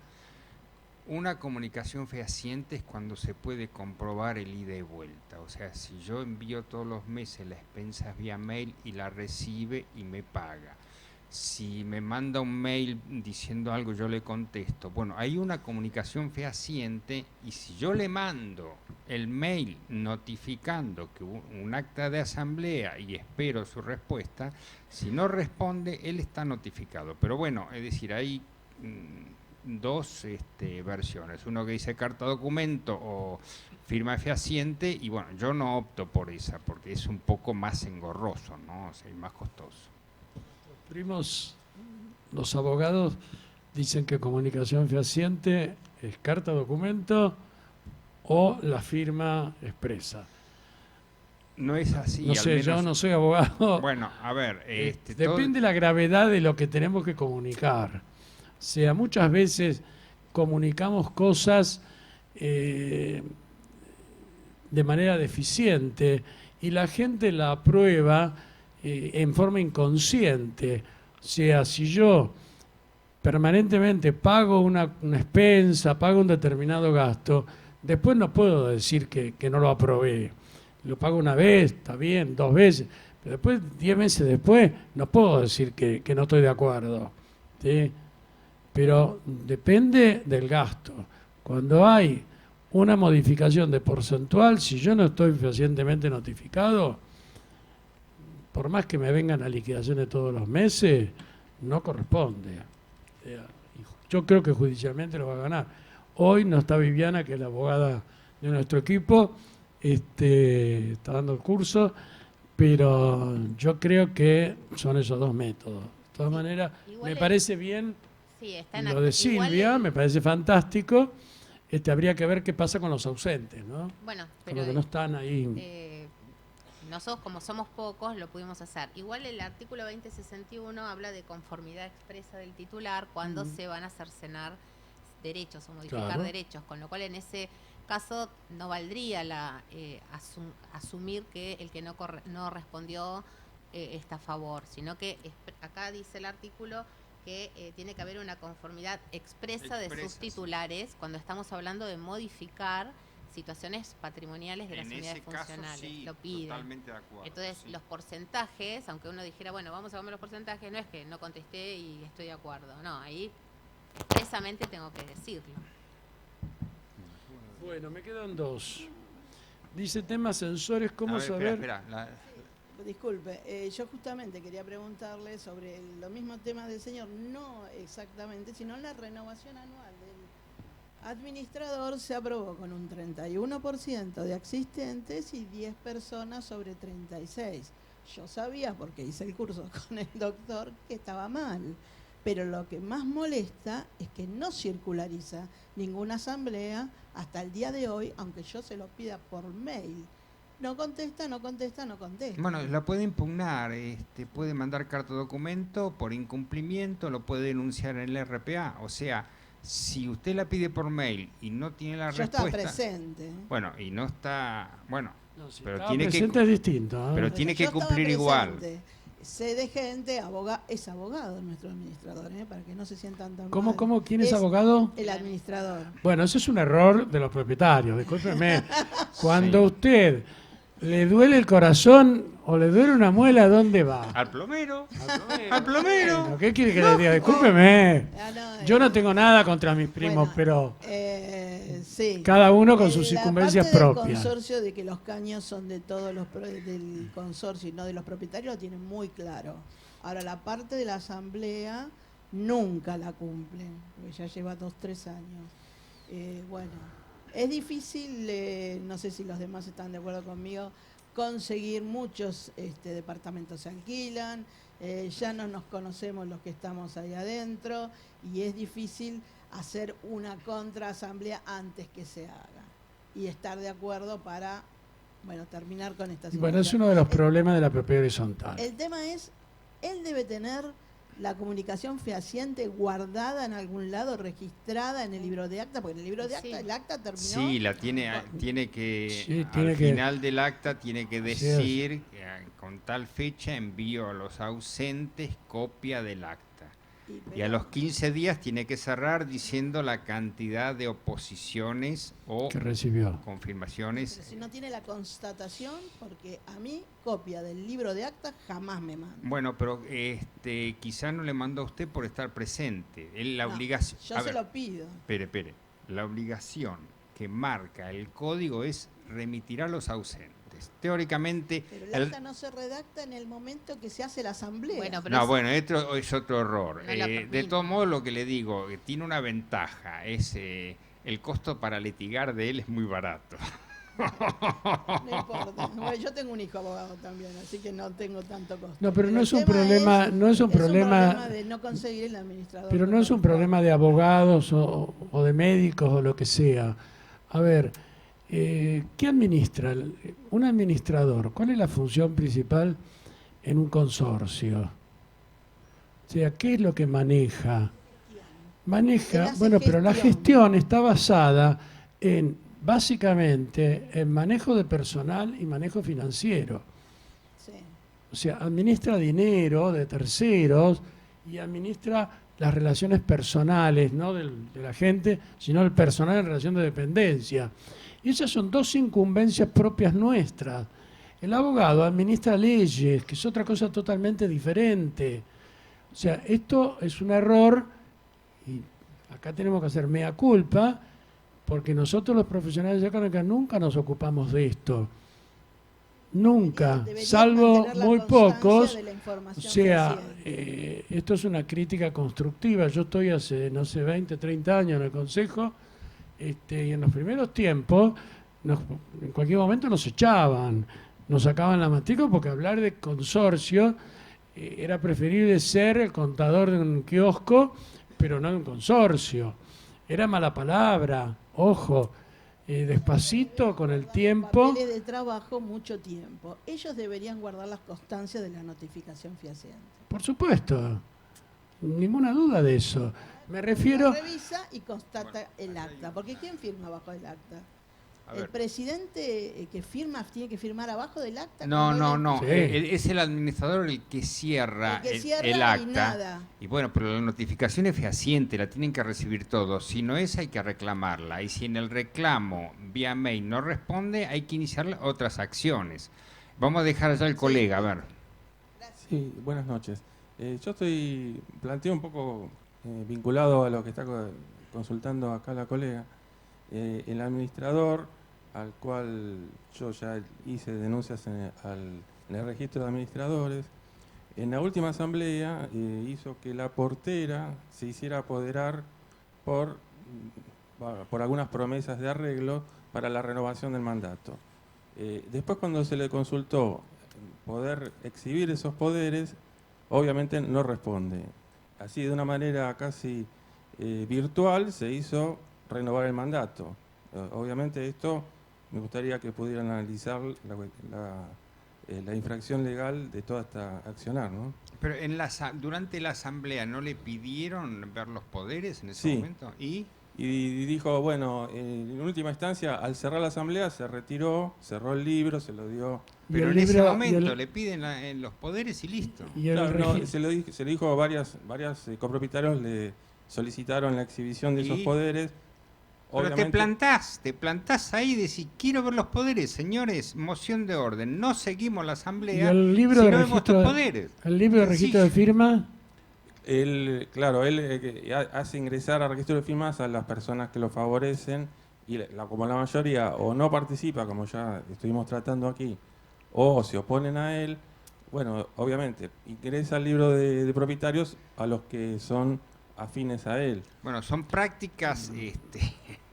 una comunicación fehaciente es cuando se puede comprobar el ida y vuelta. O sea, si yo envío todos los meses las expensas vía mail y la recibe y me paga. Si me manda un mail diciendo algo, yo le contesto. Bueno, hay una comunicación fehaciente y si yo le mando el mail notificando que hubo un acta de asamblea y espero su respuesta, si no responde, él está notificado. Pero bueno, es decir, hay dos versiones. Uno que dice carta documento o firma fehaciente y bueno, yo no opto por esa porque es un poco más engorroso, ¿no? O sea, y más costoso. Primos, los abogados, dicen que comunicación fehaciente es carta documento o la firma expresa. No es así. No al sé, menos- yo no soy abogado. Bueno, a ver, Depende de la gravedad de lo que tenemos que comunicar. O sea, muchas veces comunicamos cosas de manera deficiente y la gente la aprueba en forma inconsciente. O sea, si yo permanentemente pago una expensa, pago un determinado gasto, después no puedo decir que no lo aprobé. Lo pago una vez, está bien, 2 veces, pero después, 10 meses después, no puedo decir que no estoy de acuerdo, ¿sí? Pero depende del gasto. Cuando hay una modificación de porcentual, si yo no estoy fehacientemente notificado, por más que me vengan a liquidaciones todos los meses, no corresponde. O sea, yo creo que judicialmente lo va a ganar. Hoy no está Viviana, que es la abogada de nuestro equipo, está dando el curso, pero yo creo que son esos 2 métodos. De todas maneras, me parece bien Sí, está lo de Silvia, me parece fantástico. Habría que ver qué pasa con los ausentes, ¿no? Bueno, Con pero los que no están ahí. nosotros, como somos pocos, lo pudimos hacer. Igual el artículo 2061 habla de conformidad expresa del titular cuando se van a cercenar derechos o modificar Claro. derechos, con lo cual en ese caso no valdría asumir que el que no respondió está a favor, sino que acá dice el artículo que tiene que haber una conformidad expresa de sus titulares cuando estamos hablando de modificar situaciones patrimoniales de las En unidades ese caso, funcionales. sí, lo piden. totalmente de acuerdo, Entonces, sí. los porcentajes, aunque uno dijera, bueno, vamos a comer los porcentajes, no es que no contesté y estoy de acuerdo. No, ahí expresamente tengo que decirlo. Bueno, me quedan 2. Dice temas sensores, ¿cómo A ver, saber? espera. Disculpe, yo justamente quería preguntarle sobre los mismos temas del señor, no exactamente, sino la renovación anual del administrador se aprobó con un 31% de asistentes y 10 personas sobre 36. Yo sabía, porque hice el curso con el doctor, que estaba mal, pero lo que más molesta es que no circulariza ninguna asamblea hasta el día de hoy, aunque yo se lo pida por mail. No contesta. Bueno, la puede impugnar, puede mandar carta documento por incumplimiento, lo puede denunciar en el RPA. O sea, si usted la pide por mail y no tiene la Yo respuesta... estaba presente. Bueno, y no está... Bueno, No, si pero estaba tiene presente es distinto, ¿eh? Pero tiene que yo estaba cumplir igual. presente. Sé de gente, es abogado nuestro administrador, para que no se sientan tan ¿Cómo, mal. cómo? ¿Quién es abogado? El administrador. Bueno, ese es un error de los propietarios, discúlpeme. Cuando usted le duele el corazón o le duele una muela, ¿a dónde va? Al plomero. Al plomero. Bueno, ¿qué quiere que le diga? Discúlpeme. No, Yo no tengo nada contra mis primos, pero sí. cada uno con sus circunstancias La parte del propias. consorcio de que los caños son de todos los del consorcio y no de los propietarios lo tienen muy claro. Ahora, la parte de la asamblea nunca la cumplen, porque ya lleva 2-3 años. Bueno, es difícil, no sé si los demás están de acuerdo conmigo, conseguir muchos departamentos se alquilan, ya no nos conocemos los que estamos ahí adentro y es difícil hacer una contraasamblea antes que se haga y estar de acuerdo para, terminar con esta situación. Bueno, es uno de los problemas de la propiedad horizontal. El tema es, él debe tener la comunicación fehaciente guardada en algún lado, registrada en el libro de acta, porque en el libro de acta, el acta terminó. Sí, la tiene que, Sí, tiene al que- final del acta tiene que Así es. decir que con tal fecha envío a los ausentes copia del acta. Y a los 15 días tiene que cerrar diciendo la cantidad de oposiciones o Que recibió. confirmaciones. Pero si no tiene la constatación, porque a mí copia del libro de acta jamás me manda. Bueno, pero quizá no le mandó a usted por estar presente. Él la No, obligación. yo se lo pido. Espere. La obligación que marca el código es remitir a los ausentes. Teóricamente. Pero el acta no se redacta en el momento que se hace la asamblea. Esto es otro error. No la De permite. todos modos, lo que le digo, tiene una ventaja, es el costo para litigar de él es muy barato. No importa. Bueno, yo tengo un hijo abogado también, así que no tengo tanto costo. No, pero no es un el tema problema, no es un problema, de no conseguir el administrador. pero no es un problema de abogados o de médicos o lo que sea. A ver, ¿qué administra? Un administrador, ¿cuál es la función principal en un consorcio? O sea, ¿qué es lo que maneja? Maneja, bueno, pero la gestión está basada en, básicamente, en manejo de personal y manejo financiero. Sí. O sea, administra dinero de terceros y administra las relaciones personales, no de la gente, sino el personal en relación de dependencia. Y esas son dos incumbencias propias nuestras. El abogado administra leyes, que es otra cosa totalmente diferente. O sea, esto es un error y acá tenemos que hacer mea culpa porque nosotros los profesionales de económica nunca nos ocupamos de esto. Nunca, Debería salvo mantener la muy constancia pocos. de la O información sea, fehaciente. esto es una crítica constructiva. Yo estoy hace, no sé, 20, 30 años en el Consejo y en los primeros tiempos, en cualquier momento nos echaban, nos sacaban la matrícula porque hablar de consorcio era preferible ser el contador de un kiosco, pero no de un consorcio. Era mala palabra, ojo, despacito, con el tiempo. Papeles de trabajo, mucho tiempo. Ellos deberían guardar las constancias de la notificación fehaciente. Por supuesto, ninguna duda de eso. Me refiero... Revisa y constata el acta, porque ¿quién firma abajo del acta? A El ver. presidente que firma tiene que firmar abajo del acta. No, cuando no, no. Sí. Es el administrador el que cierra, El que cierra el y acta. nada. Y bueno, pero la notificación es fehaciente, la tienen que recibir todos. Si no es, hay que reclamarla. Y si en el reclamo vía mail no responde, hay que iniciar otras acciones. Vamos a dejar allá al colega, a ver. Sí, buenas noches. Yo planteo un poco vinculado a lo que está consultando acá la colega. El administrador, al cual yo ya hice denuncias en el registro de administradores, en la última asamblea hizo que la portera se hiciera apoderar por algunas promesas de arreglo para la renovación del mandato. Después, cuando se le consultó poder exhibir esos poderes, obviamente no responde. Así, de una manera casi virtual, se hizo renovar el mandato. Obviamente esto me gustaría que pudieran analizar la infracción legal de toda esta accionar, ¿no? Pero durante la asamblea, ¿no le pidieron ver los poderes en ese Sí. momento? Y dijo, bueno, en última instancia, al cerrar la asamblea, se retiró, cerró el libro, se lo dio. Pero en ese momento le piden los poderes y listo. Se lo dijo a varias copropietarios, le solicitaron la exhibición de esos poderes. Pero te plantás ahí y decís, quiero ver los poderes, señores, moción de orden, no seguimos la asamblea ¿Y el libro si de no vemos registro tus poderes? ¿El libro de registro de firma? Él hace ingresar al registro de firmas a las personas que lo favorecen y como la mayoría o no participa, como ya estuvimos tratando aquí, o se oponen a él, bueno, obviamente ingresa al libro de propietarios a los que son afines a él. Bueno, son prácticas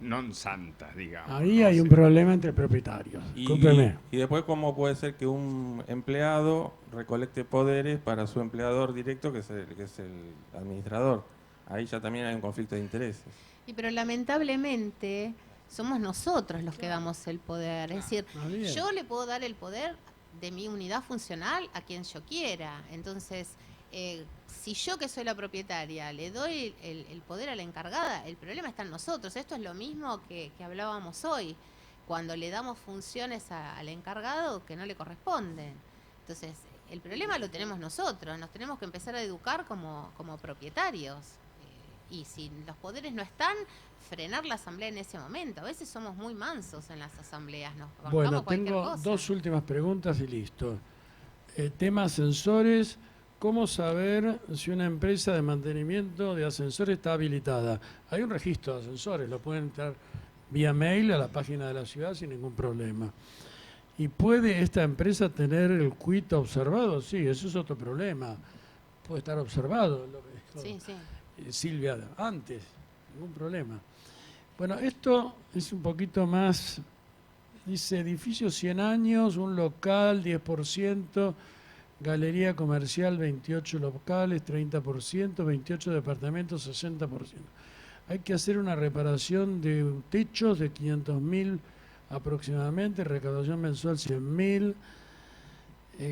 non santas, digamos. Ahí hay un problema entre propietarios. Discúlpeme. Y después, ¿cómo puede ser que un empleado recolecte poderes para su empleador directo, que es el administrador? Ahí ya también hay un conflicto de intereses. Y pero lamentablemente somos nosotros los que damos el poder. Es decir, bien. yo le puedo dar el poder de mi unidad funcional a quien yo quiera. Entonces, si yo que soy la propietaria le doy el poder a la encargada, el problema está en nosotros. Esto es lo mismo que hablábamos hoy, cuando le damos funciones al encargado que no le corresponden. Entonces, el problema lo tenemos nosotros, nos tenemos que empezar a educar como propietarios. Y si los poderes no están, frenar la asamblea en ese momento. A veces somos muy mansos en las asambleas, nos bancamos Bueno, cualquier tengo cosa. dos últimas preguntas y listo. Tema ascensores. ¿Cómo saber si una empresa de mantenimiento de ascensores está habilitada? Hay un registro de ascensores, lo pueden entrar vía mail a la página de la ciudad sin ningún problema. ¿Y puede esta empresa tener el quit observado? Sí, eso es otro problema. Puede estar observado, lo que dijo Silvia antes, ningún problema. Bueno, esto es un poquito más Dice edificio 100 años, un local 10%, galería comercial 28 locales 30%, 28 departamentos 60%. Hay que hacer una reparación de techos de 500.000 aproximadamente, recaudación mensual 100.000,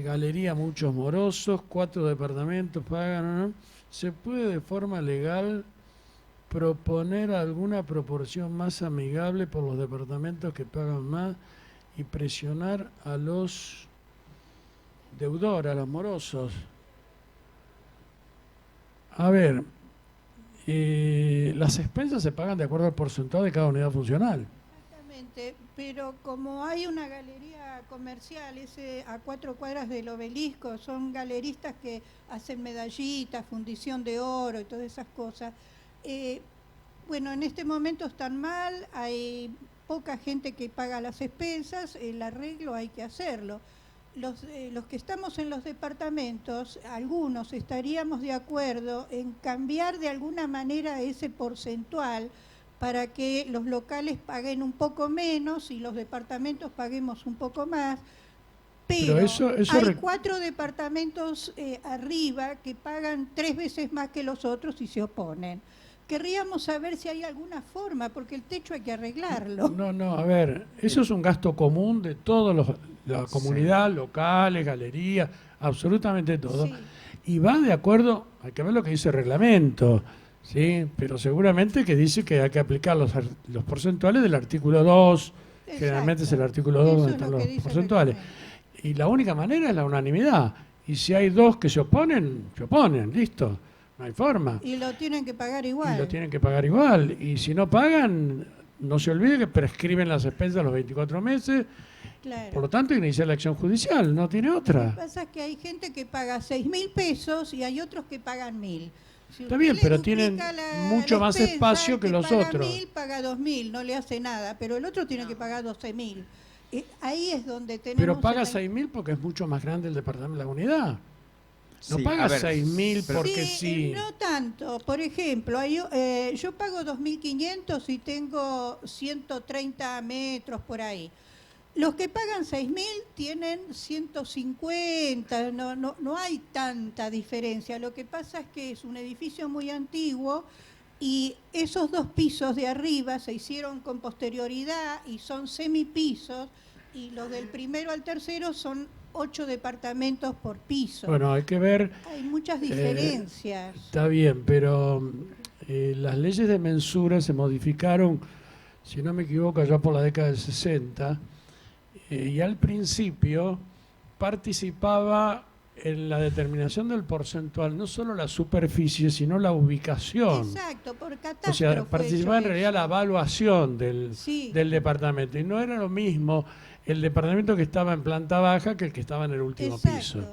galería muchos morosos, 4 departamentos pagan, ¿no? ¿Se puede de forma legal proponer alguna proporción más amigable por los departamentos que pagan más y presionar a los deudores, a los morosos? A ver, las expensas se pagan de acuerdo al porcentaje de cada unidad funcional. Exactamente, pero como hay una galería comercial a 4 cuadras del Obelisco, son galeristas que hacen medallitas, fundición de oro y todas esas cosas. Bueno, en este momento están mal, hay poca gente que paga las expensas, el arreglo hay que hacerlo. Los que estamos en los departamentos, algunos estaríamos de acuerdo en cambiar de alguna manera ese porcentual para que los locales paguen un poco menos y los departamentos paguemos un poco más. Pero hay 4 departamentos arriba que pagan 3 veces más que los otros y se oponen. Querríamos saber si hay alguna forma, porque el techo hay que arreglarlo. No, a ver, eso es un gasto común de toda la comunidad, locales, galerías, absolutamente todo. Sí. Y va de acuerdo, hay que ver lo que dice el reglamento, ¿sí? Pero seguramente que dice que hay que aplicar los porcentuales del artículo 2, exacto. Generalmente es el artículo 2 donde están los porcentuales. Y la única manera es la unanimidad. Y si hay 2 que se oponen, listo. No hay forma. Y lo tienen que pagar igual. Y si no pagan, no se olvide que prescriben las expensas los 24 meses. Claro. Por lo tanto, hay que iniciar la acción judicial, no tiene otra. Lo que pasa es que hay gente que paga 6.000 pesos y hay otros que pagan 1.000. Si está bien, pero tienen mucho más espacio que los otros. 1.000 paga 2.000, no le hace nada, pero el otro tiene que pagar 12.000. Ahí es donde tenemos... Pero paga 6.000 porque es mucho más grande el departamento de la unidad. No sí, paga 6.000 porque sí. No tanto. Por ejemplo, yo pago 2.500 y tengo 130 metros por ahí. Los que pagan 6.000 tienen 150, no hay tanta diferencia. Lo que pasa es que es un edificio muy antiguo y esos 2 pisos de arriba se hicieron con posterioridad y son semipisos y los del primero al tercero son 8 departamentos por piso. Bueno, hay que ver... Hay muchas diferencias. Está bien, pero las leyes de mensura se modificaron, si no me equivoco, ya por la década del 60, y al principio participaba en la determinación del porcentual no solo la superficie, sino la ubicación. Exacto, por catastro. O sea, participaba en realidad la evaluación del departamento, y no era lo mismo el departamento que estaba en planta baja que el que estaba en el último piso.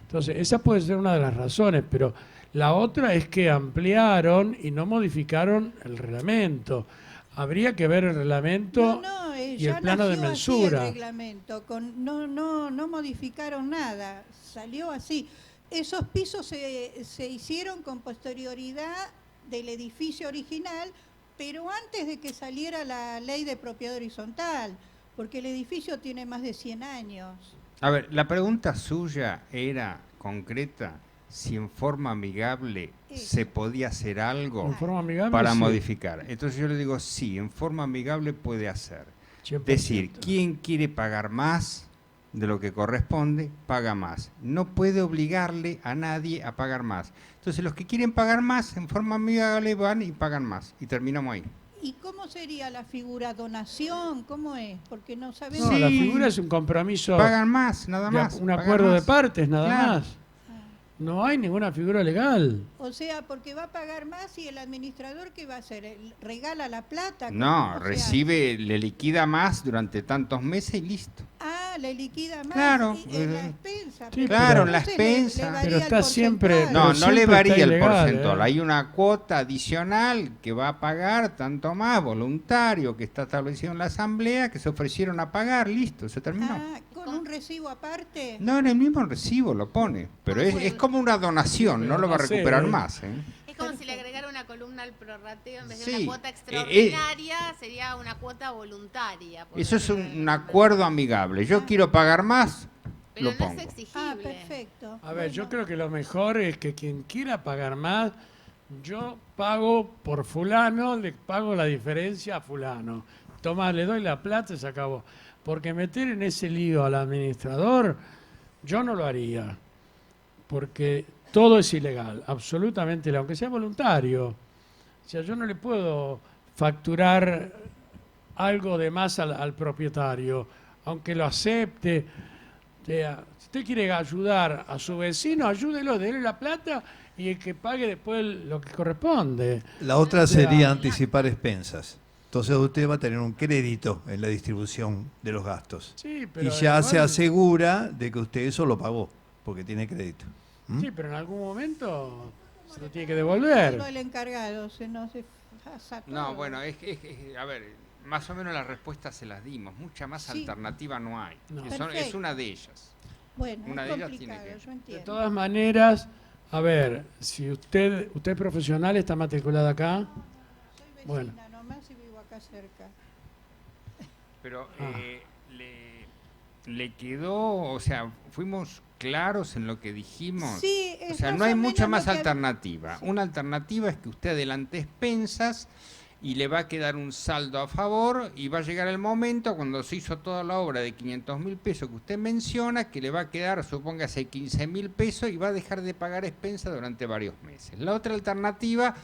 Entonces, esa puede ser una de las razones, pero la otra es que ampliaron y no modificaron el reglamento. Habría que ver el reglamento y el plano de mensura. El reglamento, no modificaron nada, salió así. Esos pisos se hicieron con posterioridad del edificio original, pero antes de que saliera la ley de propiedad horizontal, porque el edificio tiene más de 100 años. A ver, la pregunta suya era concreta, si en forma amigable se podía hacer algo para modificar. Entonces yo le digo, sí, en forma amigable puede hacer. 100%. Decir, quien quiere pagar más de lo que corresponde, paga más. No puede obligarle a nadie a pagar más. Entonces los que quieren pagar más, en forma amigable van y pagan más. Y terminamos ahí. ¿Y cómo sería la figura? ¿Donación? ¿Cómo es? Porque no sabemos. No, la figura es un compromiso. Pagan más, nada más. Un acuerdo de partes, nada más. No hay ninguna figura legal. O sea, porque va a pagar más y el administrador, ¿qué va a hacer? ¿Regala la plata? No, recibe, le liquida más durante tantos meses y listo. Ah, le liquida más. Claro. La expensa. Sí, claro, la expensa. Pero está siempre... No le varía el porcentual. Hay una cuota adicional que va a pagar tanto más, voluntario, que está establecido en la asamblea, que se ofrecieron a pagar, listo, se terminó. Ah, ¿con un recibo aparte? No, en el mismo recibo lo pone, pero es como una donación, no lo va a recuperar más. Es como si le agregara una columna el prorrateo en vez de Sí, una cuota extraordinaria, sería una cuota voluntaria. por Eso es decirlo de un alguna acuerdo amigable. Yo quiero pagar más, Pero lo no pongo. es exigible. Ah, perfecto. A ver, Bueno, yo creo que lo mejor es que quien quiera pagar más, yo pago por fulano, le pago la diferencia a fulano. Tomá, le doy la plata y se acabó. Porque meter en ese lío al administrador, yo no lo haría. Porque todo es ilegal, absolutamente, aunque sea voluntario. O sea, yo no le puedo facturar algo de más al propietario, aunque lo acepte. O sea, si usted quiere ayudar a su vecino, ayúdelo, déle la plata y el que pague después lo que corresponde. La otra O sea, sería anticipar expensas. Entonces usted va a tener un crédito en la distribución de los gastos. Sí, Y pero ya se igual- asegura de que usted eso lo pagó, porque tiene crédito. ¿Mm? Sí, pero en algún momento se lo tiene que vuelvo devolver. al encargado, se nos pasa todo. No, bueno, a ver, más o menos las respuestas se las dimos. Mucha más Sí. alternativa no hay. No. Es Perfecto. una de ellas. Bueno, Una es de ellas tiene complicado, que- yo De entiendo. todas maneras, a ver, si usted es profesional, está matriculada acá. Soy vecina Bueno. nomás y vivo acá cerca. Pero Ah. le quedó, o sea, fuimos claros en lo que dijimos. Sí, O es sea, más no hay o menos mucha lo más que- alternativa. Una alternativa es que usted adelante expensas y le va a quedar un saldo a favor y va a llegar el momento cuando se hizo toda la obra de 500.000 pesos que usted menciona, que le va a quedar, supóngase, 15.000 pesos y va a dejar de pagar expensas durante varios meses. La otra alternativa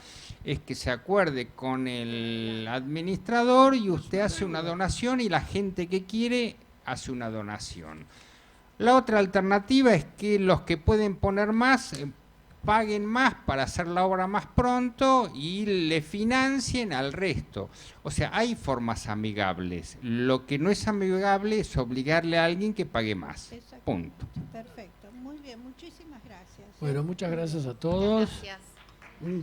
es que se acuerde con el administrador y usted hace una donación y la gente que quiere hace una donación. La otra alternativa es que los que pueden poner más paguen más para hacer la obra más pronto y le financien al resto. O sea, hay formas amigables. Lo que no es amigable es obligarle a alguien que pague más. Exacto. Punto. Perfecto, muy bien, muchísimas gracias. Bueno, muchas gracias a todos. Gracias. Mm.